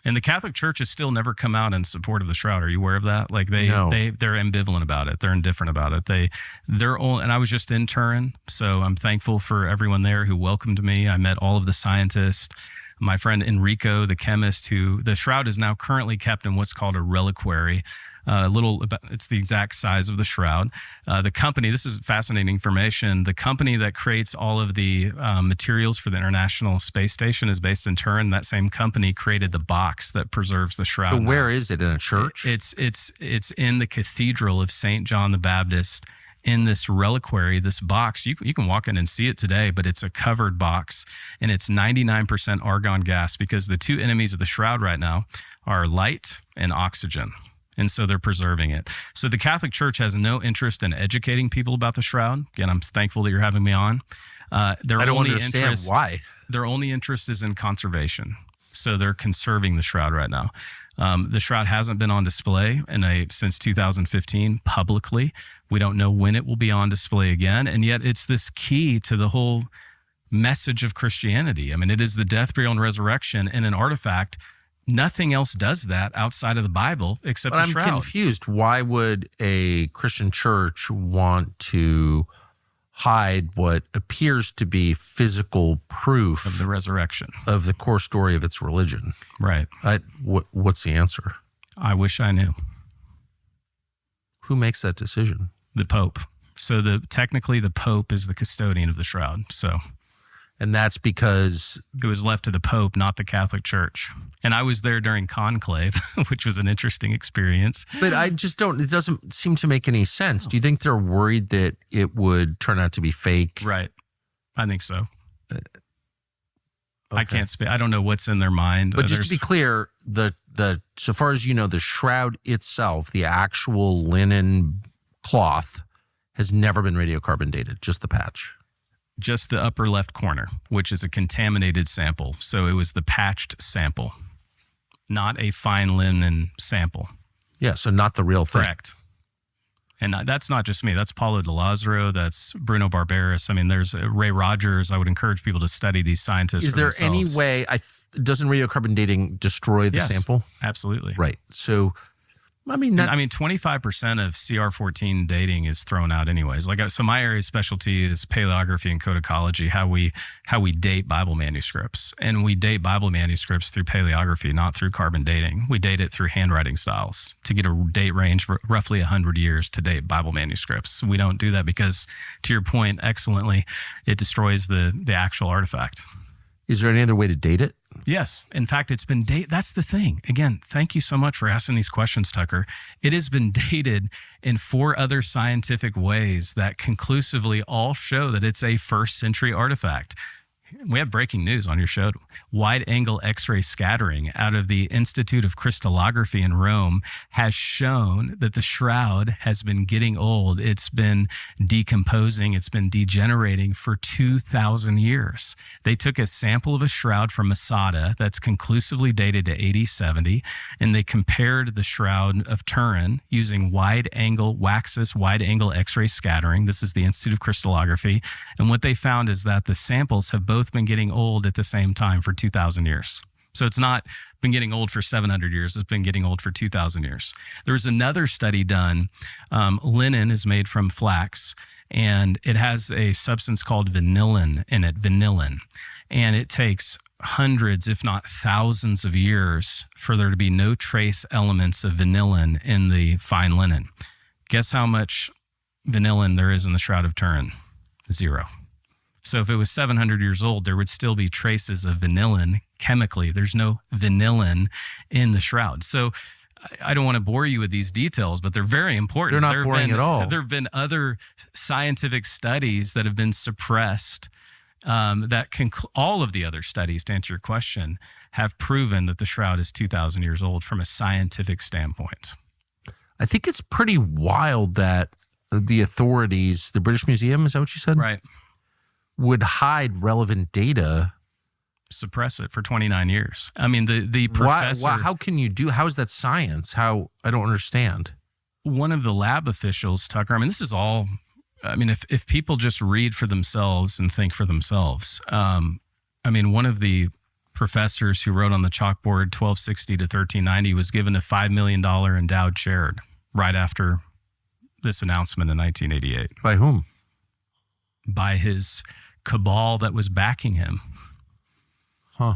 And the Catholic Church has still never come out in support of the shroud. Are you aware of that? Like they're ambivalent about it. They're indifferent about it. And I was just in Turin, so I'm thankful for everyone there who welcomed me. I met all of the scientists. My friend Enrico, the chemist, who the shroud is now currently kept in what's called a reliquary. It's the exact size of the shroud. The company, this is fascinating information, the company that creates all of the materials for the International Space Station is based in Turin. That same company created the box that preserves the shroud. so where is it? In a church? It's in the Cathedral of St. John the Baptist. In this reliquary, this box, you can walk in and see it today, but it's a covered box, and it's 99% argon gas because the two enemies of the shroud right now are light and oxygen. And so they're preserving it. So the Catholic Church has no interest in educating people about the shroud. Again, I'm thankful that you're having me on. I don't understand why. Their only interest is in conservation. So they're conserving the shroud right now. The shroud hasn't been on display since 2015 publicly. We don't know when it will be on display again. And yet it's this key to the whole message of Christianity. I mean, it is the death, burial, and resurrection in an artifact. Nothing else does that outside of the Bible except But the shroud. I'm confused. Why would a Christian church want to hide what appears to be physical proof Of the resurrection. of the core story of its religion? Right. What's the answer? I wish I knew. Who makes that decision? The Pope. So technically the Pope is the custodian of the shroud. So And that's because it was left to the Pope, not the Catholic Church. And I was there during conclave, which was an interesting experience. But I just don't, it doesn't seem to make any sense. Do you think they're worried that it would turn out to be fake? Right. I think so. Okay. I can't speak. I don't know what's in their mind. But just to be clear, the so far as you know, the shroud itself, the actual linen cloth, has never been radiocarbon dated, just the patch. Just the upper left corner, which is a contaminated sample. So it was the patched sample, not a fine linen sample. Yeah, so not the real thing. Correct. And that's not just me. That's Paulo de Lazzaro. That's Bruno Barberis. I mean, there's Ray Rogers. I would encourage people to study these scientists. Is there any way, doesn't radiocarbon dating destroy the sample? Absolutely. Right. So, I mean, 25% of CR14 dating is thrown out anyways. So my area of specialty is paleography and codicology, how we date Bible manuscripts. And we date Bible manuscripts through paleography, not through carbon dating. We date it through handwriting styles to get a date range for roughly 100 years to date Bible manuscripts. We don't do that because, to your point excellently, it destroys the actual artifact. Is there any other way to date it? Yes. In fact, it's been dated. That's the thing. Again, thank you so much for asking these questions, Tucker. It has been dated in 4 other scientific ways that conclusively all show that it's a first century artifact. We have breaking news on your show. Wide-angle X-ray scattering out of the Institute of Crystallography in Rome has shown that the shroud has been getting old. It's been decomposing. It's been degenerating for 2,000 years. They took a sample of a shroud from Masada that's conclusively dated to AD 70, and they compared the shroud of Turin using wide-angle X-ray scattering. This is the Institute of Crystallography. And what they found is that the samples have both been getting old at the same time for 2,000 years. So it's not been getting old for 700 years. It's been getting old for 2,000 years. There was another study done. Linen is made from flax, and it has a substance called vanillin in it, vanillin. And it takes hundreds, if not thousands of years for there to be no trace elements of vanillin in the fine linen. Guess how much vanillin there is in the Shroud of Turin? 0. So if it was 700 years old, there would still be traces of vanillin chemically. There's no vanillin in the shroud. So I don't want to bore you with these details, but they're very important. They're not boring at all. There have been other scientific studies that have been suppressed all of the other studies, to answer your question, have proven that the shroud is 2,000 years old from a scientific standpoint. I think it's pretty wild that the authorities, the British Museum, is that what you said? Right. Would hide relevant data, suppress it for 29 years. I mean, the professor. Why, how can you how is that science? I don't understand. One of the lab officials, Tucker, I mean, this is all, I mean, if people just read for themselves and think for themselves, I mean, one of the professors who wrote on the chalkboard 1260 to 1390 was given a $5 million endowed chair right after this announcement in 1988. By whom? By his cabal that was backing him. Huh.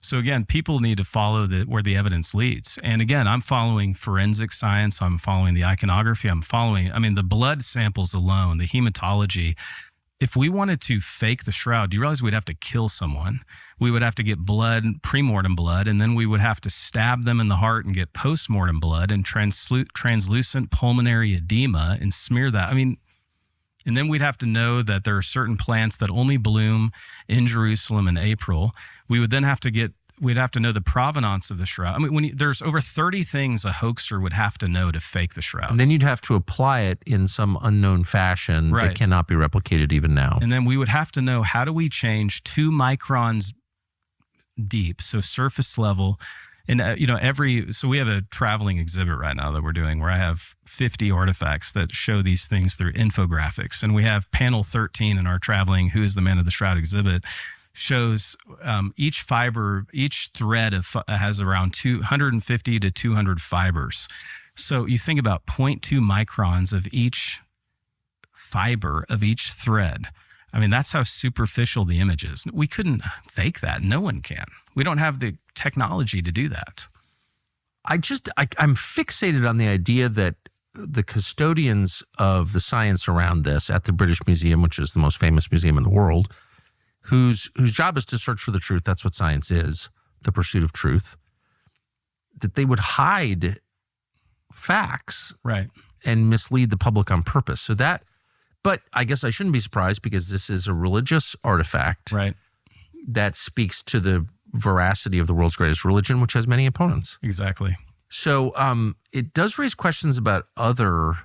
So again, people need to follow where the evidence leads. And again, I'm following forensic science. I'm following the iconography. The blood samples alone, the hematology. If we wanted to fake the shroud, do you realize we'd have to kill someone? We would have to get blood, premortem blood, and then we would have to stab them in the heart and get postmortem blood and translucent pulmonary edema and smear that. I mean, and then we'd have to know that there are certain plants that only bloom in Jerusalem in April. We'd have to know the provenance of the shroud. I mean, there's over 30 things a hoaxer would have to know to fake the shroud. And then you'd have to apply it in some unknown fashion that cannot be replicated even now. And then we would have to know, how do we change 2 microns deep, so surface level. And, so we have a traveling exhibit right now that we're doing where I have 50 artifacts that show these things through infographics. And we have panel 13 in our traveling Who is the Man of the Shroud exhibit shows each fiber, each thread has around 250 to 200 fibers. So you think about 0.2 microns of each fiber of each thread. I mean, that's how superficial the image is. We couldn't fake that. No one can. We don't have the technology to do that. I'm fixated on the idea that the custodians of the science around this at the British Museum, which is the most famous museum in the world, whose job is to search for the truth. That's what science is, the pursuit of truth. That they would hide facts, Right. and mislead the public on purpose. But I guess I shouldn't be surprised because this is a religious artifact, Right. that speaks to the veracity of the world's greatest religion, which has many opponents. Exactly. So it does raise questions about other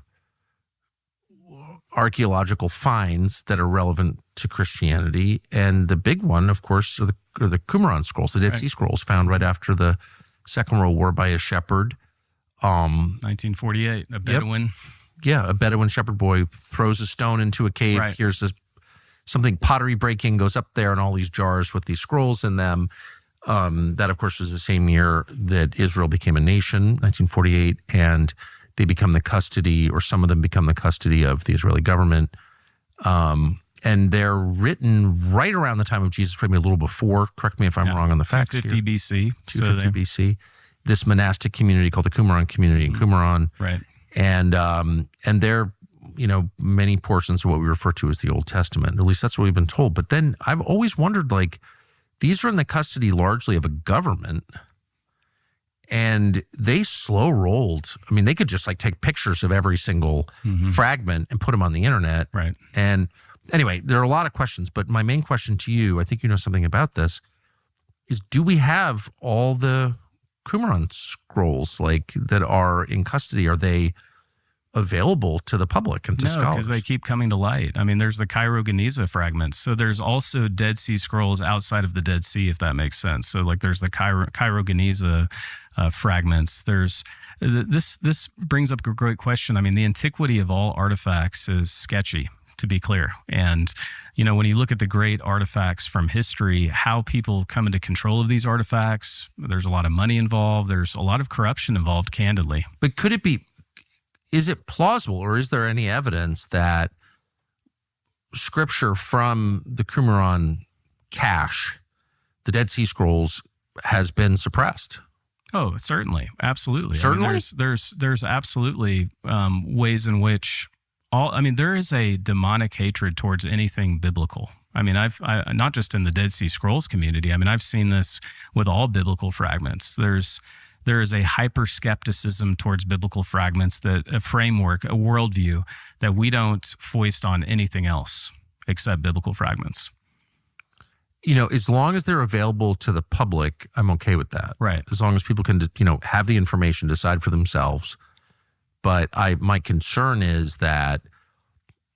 archaeological finds that are relevant to Christianity. And the big one, of course, are the Qumran scrolls, the Dead Sea Scrolls found right after the Second World War by a shepherd. 1948, a Bedouin. Yeah, a Bedouin shepherd boy throws a stone into a cave. Right. Here's something pottery breaking, goes up there, and all these jars with these scrolls in them. That, of course, was the same year that Israel became a nation, 1948, and they become the custody, or some of them become the custody of the Israeli government. And they're written right around the time of Jesus, maybe a little before. Correct me if I'm wrong on the facts 250 BC. 250 BC. This monastic community called the Qumran community in Qumran. Right. And they're, many portions of what we refer to as the Old Testament. At least that's what we've been told. But then I've always wondered, these are in the custody largely of a government, and they slow rolled. I mean, they could just take pictures of every single fragment and put them on the internet. Right. And anyway, there are a lot of questions, but my main question to you, I think you know something about this, is do we have all the Qumran scrolls that are in custody? Are they available to the public and to No, scholars? because they keep coming to light. I mean, there's the Cairo-Geniza fragments. So there's also Dead Sea Scrolls outside of the Dead Sea, if that makes sense. So there's the Cairo-Geniza fragments. This brings up a great question. I mean, the antiquity of all artifacts is sketchy, to be clear. And, when you look at the great artifacts from history, how people come into control of these artifacts, there's a lot of money involved. There's a lot of corruption involved, candidly. But is it plausible, or is there any evidence that scripture from the Qumran cache, the Dead Sea Scrolls, has been suppressed? Oh, certainly. Absolutely. Certainly? I mean, there's absolutely ways in which there is a demonic hatred towards anything biblical. I mean, I not just in the Dead Sea Scrolls community. I mean, I've seen this with all biblical fragments. There is a hyper-skepticism towards biblical fragments, a framework, a worldview that we don't foist on anything else except biblical fragments. As long as they're available to the public, I'm okay with that. Right. As long as people can, have the information, decide for themselves. But my concern is that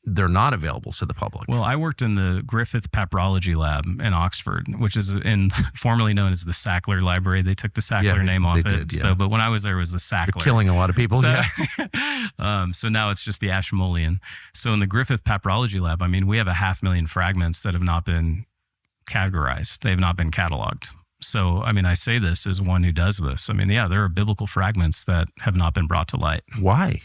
they're not available to the public. Well, I worked in the Griffith Papyrology Lab in Oxford, which is formerly known as the Sackler Library. They took the Sackler name off it. Did, yeah. So, but when I was there, it was the Sackler. They're killing a lot of people. So, so now it's just the Ashmolean. So in the Griffith Papyrology Lab, I mean, we have 500,000 fragments that have not been categorized. They've not been cataloged. So, I mean, I say this as one who does this. I mean, yeah, there are biblical fragments that have not been brought to light. Why?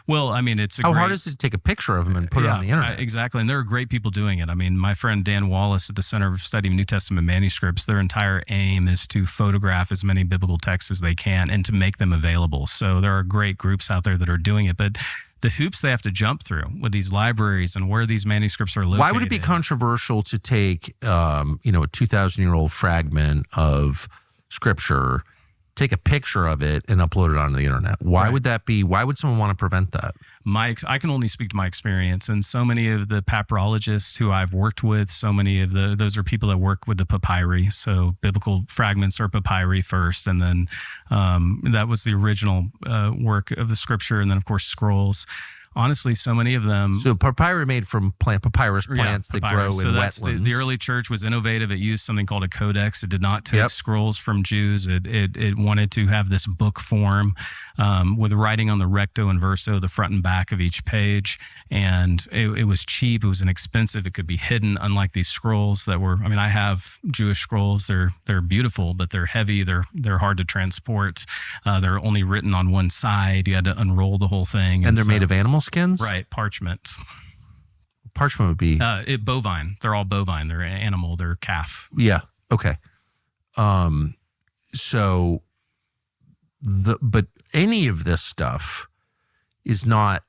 Well, I mean, how hard is it to take a picture of them and put it on the internet? Exactly. And there are great people doing it. I mean, my friend Dan Wallace at the Center of Studying New Testament Manuscripts, their entire aim is to photograph as many biblical texts as they can and to make them available. So there are great groups out there that are doing it. But the hoops they have to jump through with these libraries and where these manuscripts are located. Why would it be controversial to take, a 2,000-year-old fragment of scripture, take a picture of it, and upload it onto the internet? Why would that be? Why would someone want to prevent that? I can only speak to my experience, and so many of the papyrologists who I've worked with, so many of those are people that work with the papyri. So biblical fragments are papyri first, and then that was the original work of the scripture, and then of course scrolls. Honestly, so many of them. So papyri made from papyrus plants that grow in wetlands. The early church was innovative. It used something called a codex. It did not take scrolls from Jews. It wanted to have this book form with writing on the recto and verso, the front and back of each page. And it was cheap. It was inexpensive. It could be hidden, unlike these scrolls that were. I mean, I have Jewish scrolls. They're beautiful, but they're heavy. They're hard to transport. They're only written on one side. You had to unroll the whole thing. And they're made of animal skins? Right, parchment. Parchment would be bovine. They're all bovine. They're animal. They're calf. Yeah. Okay. So but any of this stuff is not,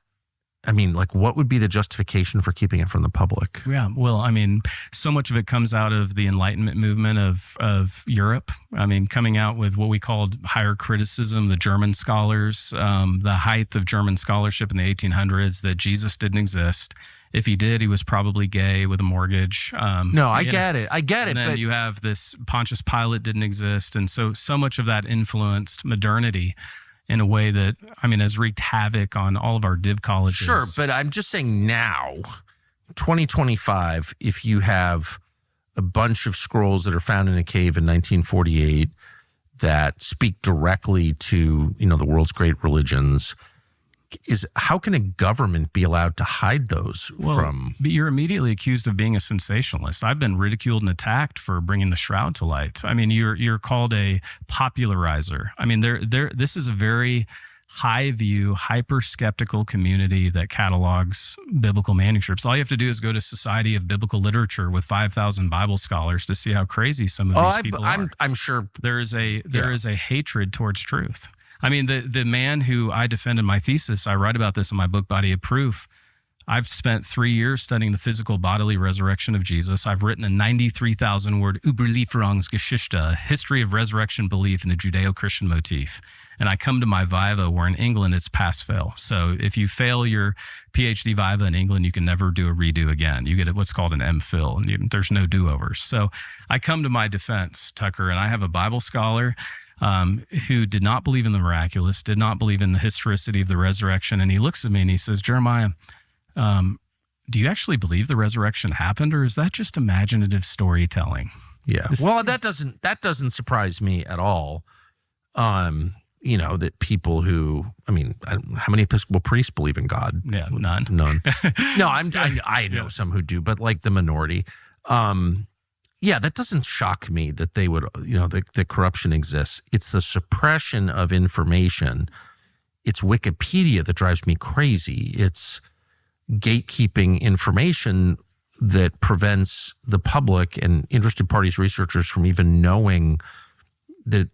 I mean, like, what would be the justification for keeping it from the public? Yeah, well, I mean, so much of it comes out of the Enlightenment movement of Europe. I mean, coming out with what we called higher criticism, the German scholars, the height of German scholarship in the 1800s, that Jesus didn't exist. If he did, he was probably gay with a mortgage. No, I get it. And then but you have this Pontius Pilate didn't exist. And so much of that influenced modernity in a way that, I mean, has wreaked havoc on all of our div colleges. Sure, but I'm just saying now, 2025, if you have a bunch of scrolls that are found in a cave in 1948 that speak directly to, you know, the world's great religions, how can a government be allowed to hide those from? But you're immediately accused of being a sensationalist. I've been ridiculed and attacked for bringing the shroud to light. I mean, you're called a popularizer. I mean, this is a very high view, hyper skeptical community that catalogs biblical manuscripts. All you have to do is go to Society of Biblical Literature with 5,000 Bible scholars to see how crazy some of these people are. I'm sure there is a hatred towards truth. I mean, the man who I defend in my thesis, I write about this in my book, Body of Proof. I've spent 3 years studying the physical bodily resurrection of Jesus. I've written a 93,000-word Überlieferungsgeschichte, history of resurrection belief in the Judeo-Christian motif. And I come to my Viva, where in England it's pass-fail. So if you fail your PhD Viva in England, you can never do a redo again. You get what's called an MPhil, and there's no do-overs. So I come to my defense, Tucker, and I have a Bible scholar who did not believe in the miraculous, did not believe in the historicity of the resurrection. And he looks at me and he says, Jeremiah, do you actually believe the resurrection happened, or is that just imaginative storytelling? Yeah. Well, that doesn't surprise me at all. You know, that people who, I mean, how many Episcopal priests believe in God? Yeah, none. No, I know some who do, but like the minority. Yeah, that doesn't shock me that they would, you know, that corruption exists. It's the suppression of information. It's Wikipedia that drives me crazy. It's gatekeeping information that prevents the public and interested parties, researchers from even knowing that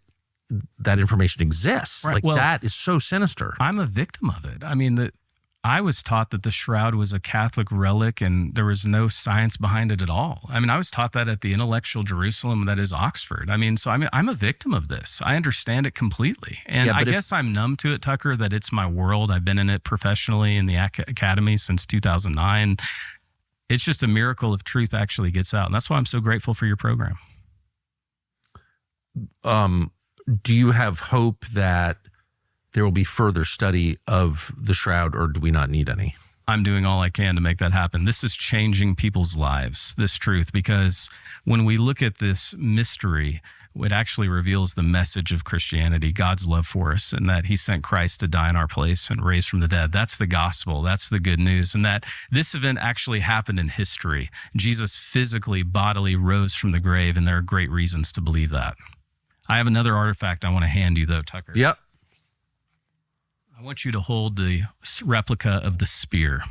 information exists. Right. Like, well, that is so sinister. I'm a victim of it. I mean, I was taught that the shroud was a Catholic relic and there was no science behind it at all. I mean, I was taught that at the intellectual Jerusalem that is Oxford. I mean, so I'm a victim of this. I understand it completely. And Yeah, I but guess I'm numb to it, Tucker, that it's my world. I've been in it professionally in the academy since 2009. It's just a miracle if truth actually gets out. And that's why I'm so grateful for your program. Do you have hope that there will be further study of the shroud, or do we not need any? I'm doing all I can to make that happen. This is changing people's lives, this truth, because when we look at this mystery, it actually reveals the message of Christianity, God's love for us, and that he sent Christ to die in our place and raise from the dead. That's the gospel. That's the good news. And that this event actually happened in history. Jesus physically, bodily rose from the grave, and there are great reasons to believe that. I have another artifact I want to hand you, though, Tucker. Yep. I want you to hold the replica of the spear.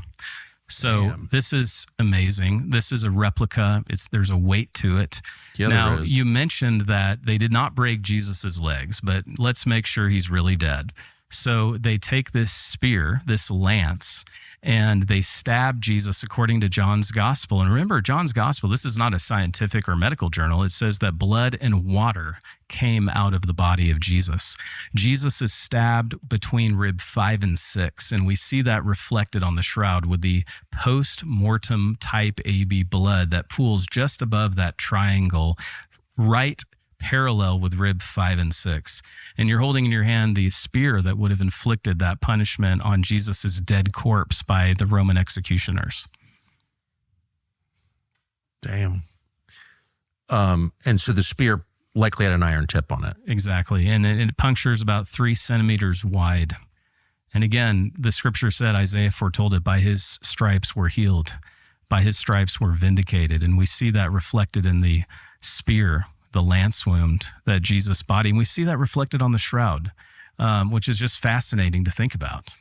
So This is amazing. This is a replica. There's a weight to it. Yeah, now, you mentioned that they did not break Jesus's legs, but let's make sure he's really dead. So they take this spear, this lance, and they stab Jesus according to John's gospel. And remember, John's gospel, this is not a scientific or medical journal. It says that blood and water came out of the body of Jesus. Jesus is stabbed between rib 5 and 6, and we see that reflected on the shroud with the post-mortem type AB blood that pools just above that triangle, right parallel with rib 5 and 6. And you're holding in your hand the spear that would have inflicted that punishment on Jesus's dead corpse by the Roman executioners. Damn. And so the spear likely had an iron tip on it. Exactly. And it punctures about 3 centimeters wide. And again, the scripture said, Isaiah foretold it, by his stripes we're healed. By his stripes we're vindicated. And we see that reflected in the spear, the lance wound that Jesus body. And we see that reflected on the shroud, which is just fascinating to think about.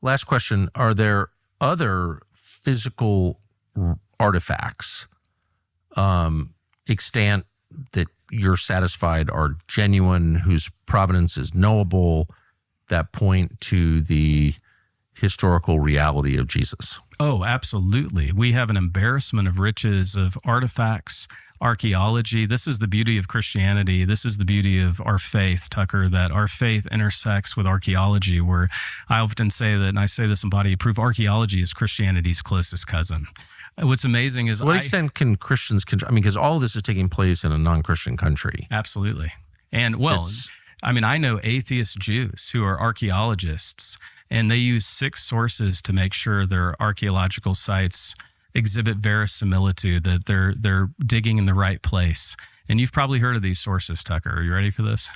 Last question. Are there other physical artifacts extant you're satisfied are genuine, whose provenance is knowable, that point to the historical reality of Jesus? Oh, absolutely. We have an embarrassment of riches of artifacts, archaeology. This is the beauty of Christianity. This is the beauty of our faith, Tucker, that our faith intersects with archaeology, where I often say that, and I say this in Body of Proof, archaeology is Christianity's closest cousin. What's amazing is to what extent can Christians, because all of this is taking place in a non-Christian country. Absolutely. And I know atheist Jews who are archaeologists, and they use 6 sources to make sure their archaeological sites exhibit verisimilitude, that they're digging in the right place. And you've probably heard of these sources, Tucker. Are you ready for this?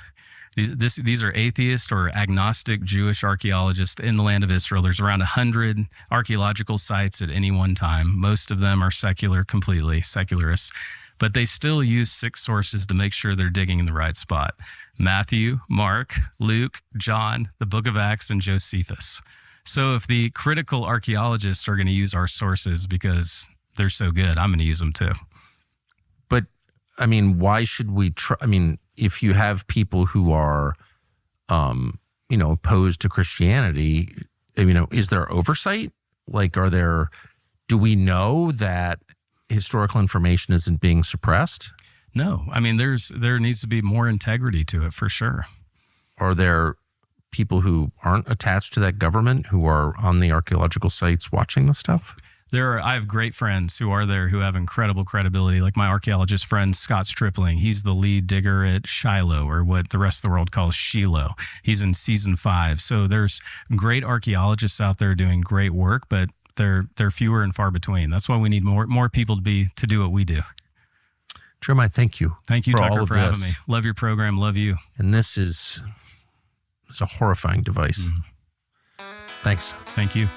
These are atheist or agnostic Jewish archaeologists in the land of Israel. There's around 100 archaeological sites at any one time. Most of them are secular, completely secularists, but they still use 6 sources to make sure they're digging in the right spot. Matthew, Mark, Luke, John, the book of Acts, and Josephus. So if the critical archaeologists are going to use our sources because they're so good, I'm going to use them too. But, why should we try? If you have people who are, opposed to Christianity, is there oversight? Do we know that historical information isn't being suppressed? No, there needs to be more integrity to it for sure. Are there people who aren't attached to that government who are on the archaeological sites watching this stuff? I have great friends who are there who have incredible credibility, like my archaeologist friend, Scott Stripling. He's the lead digger at Shiloh, or what the rest of the world calls Shiloh. He's in season 5. So there's great archaeologists out there doing great work, but they're fewer and far between. That's why we need more people to do what we do. Jeremiah, thank you. Thank you, Tucker, for having me. Love your program. Love you. And this is a horrifying device. Mm-hmm. Thanks. Thank you.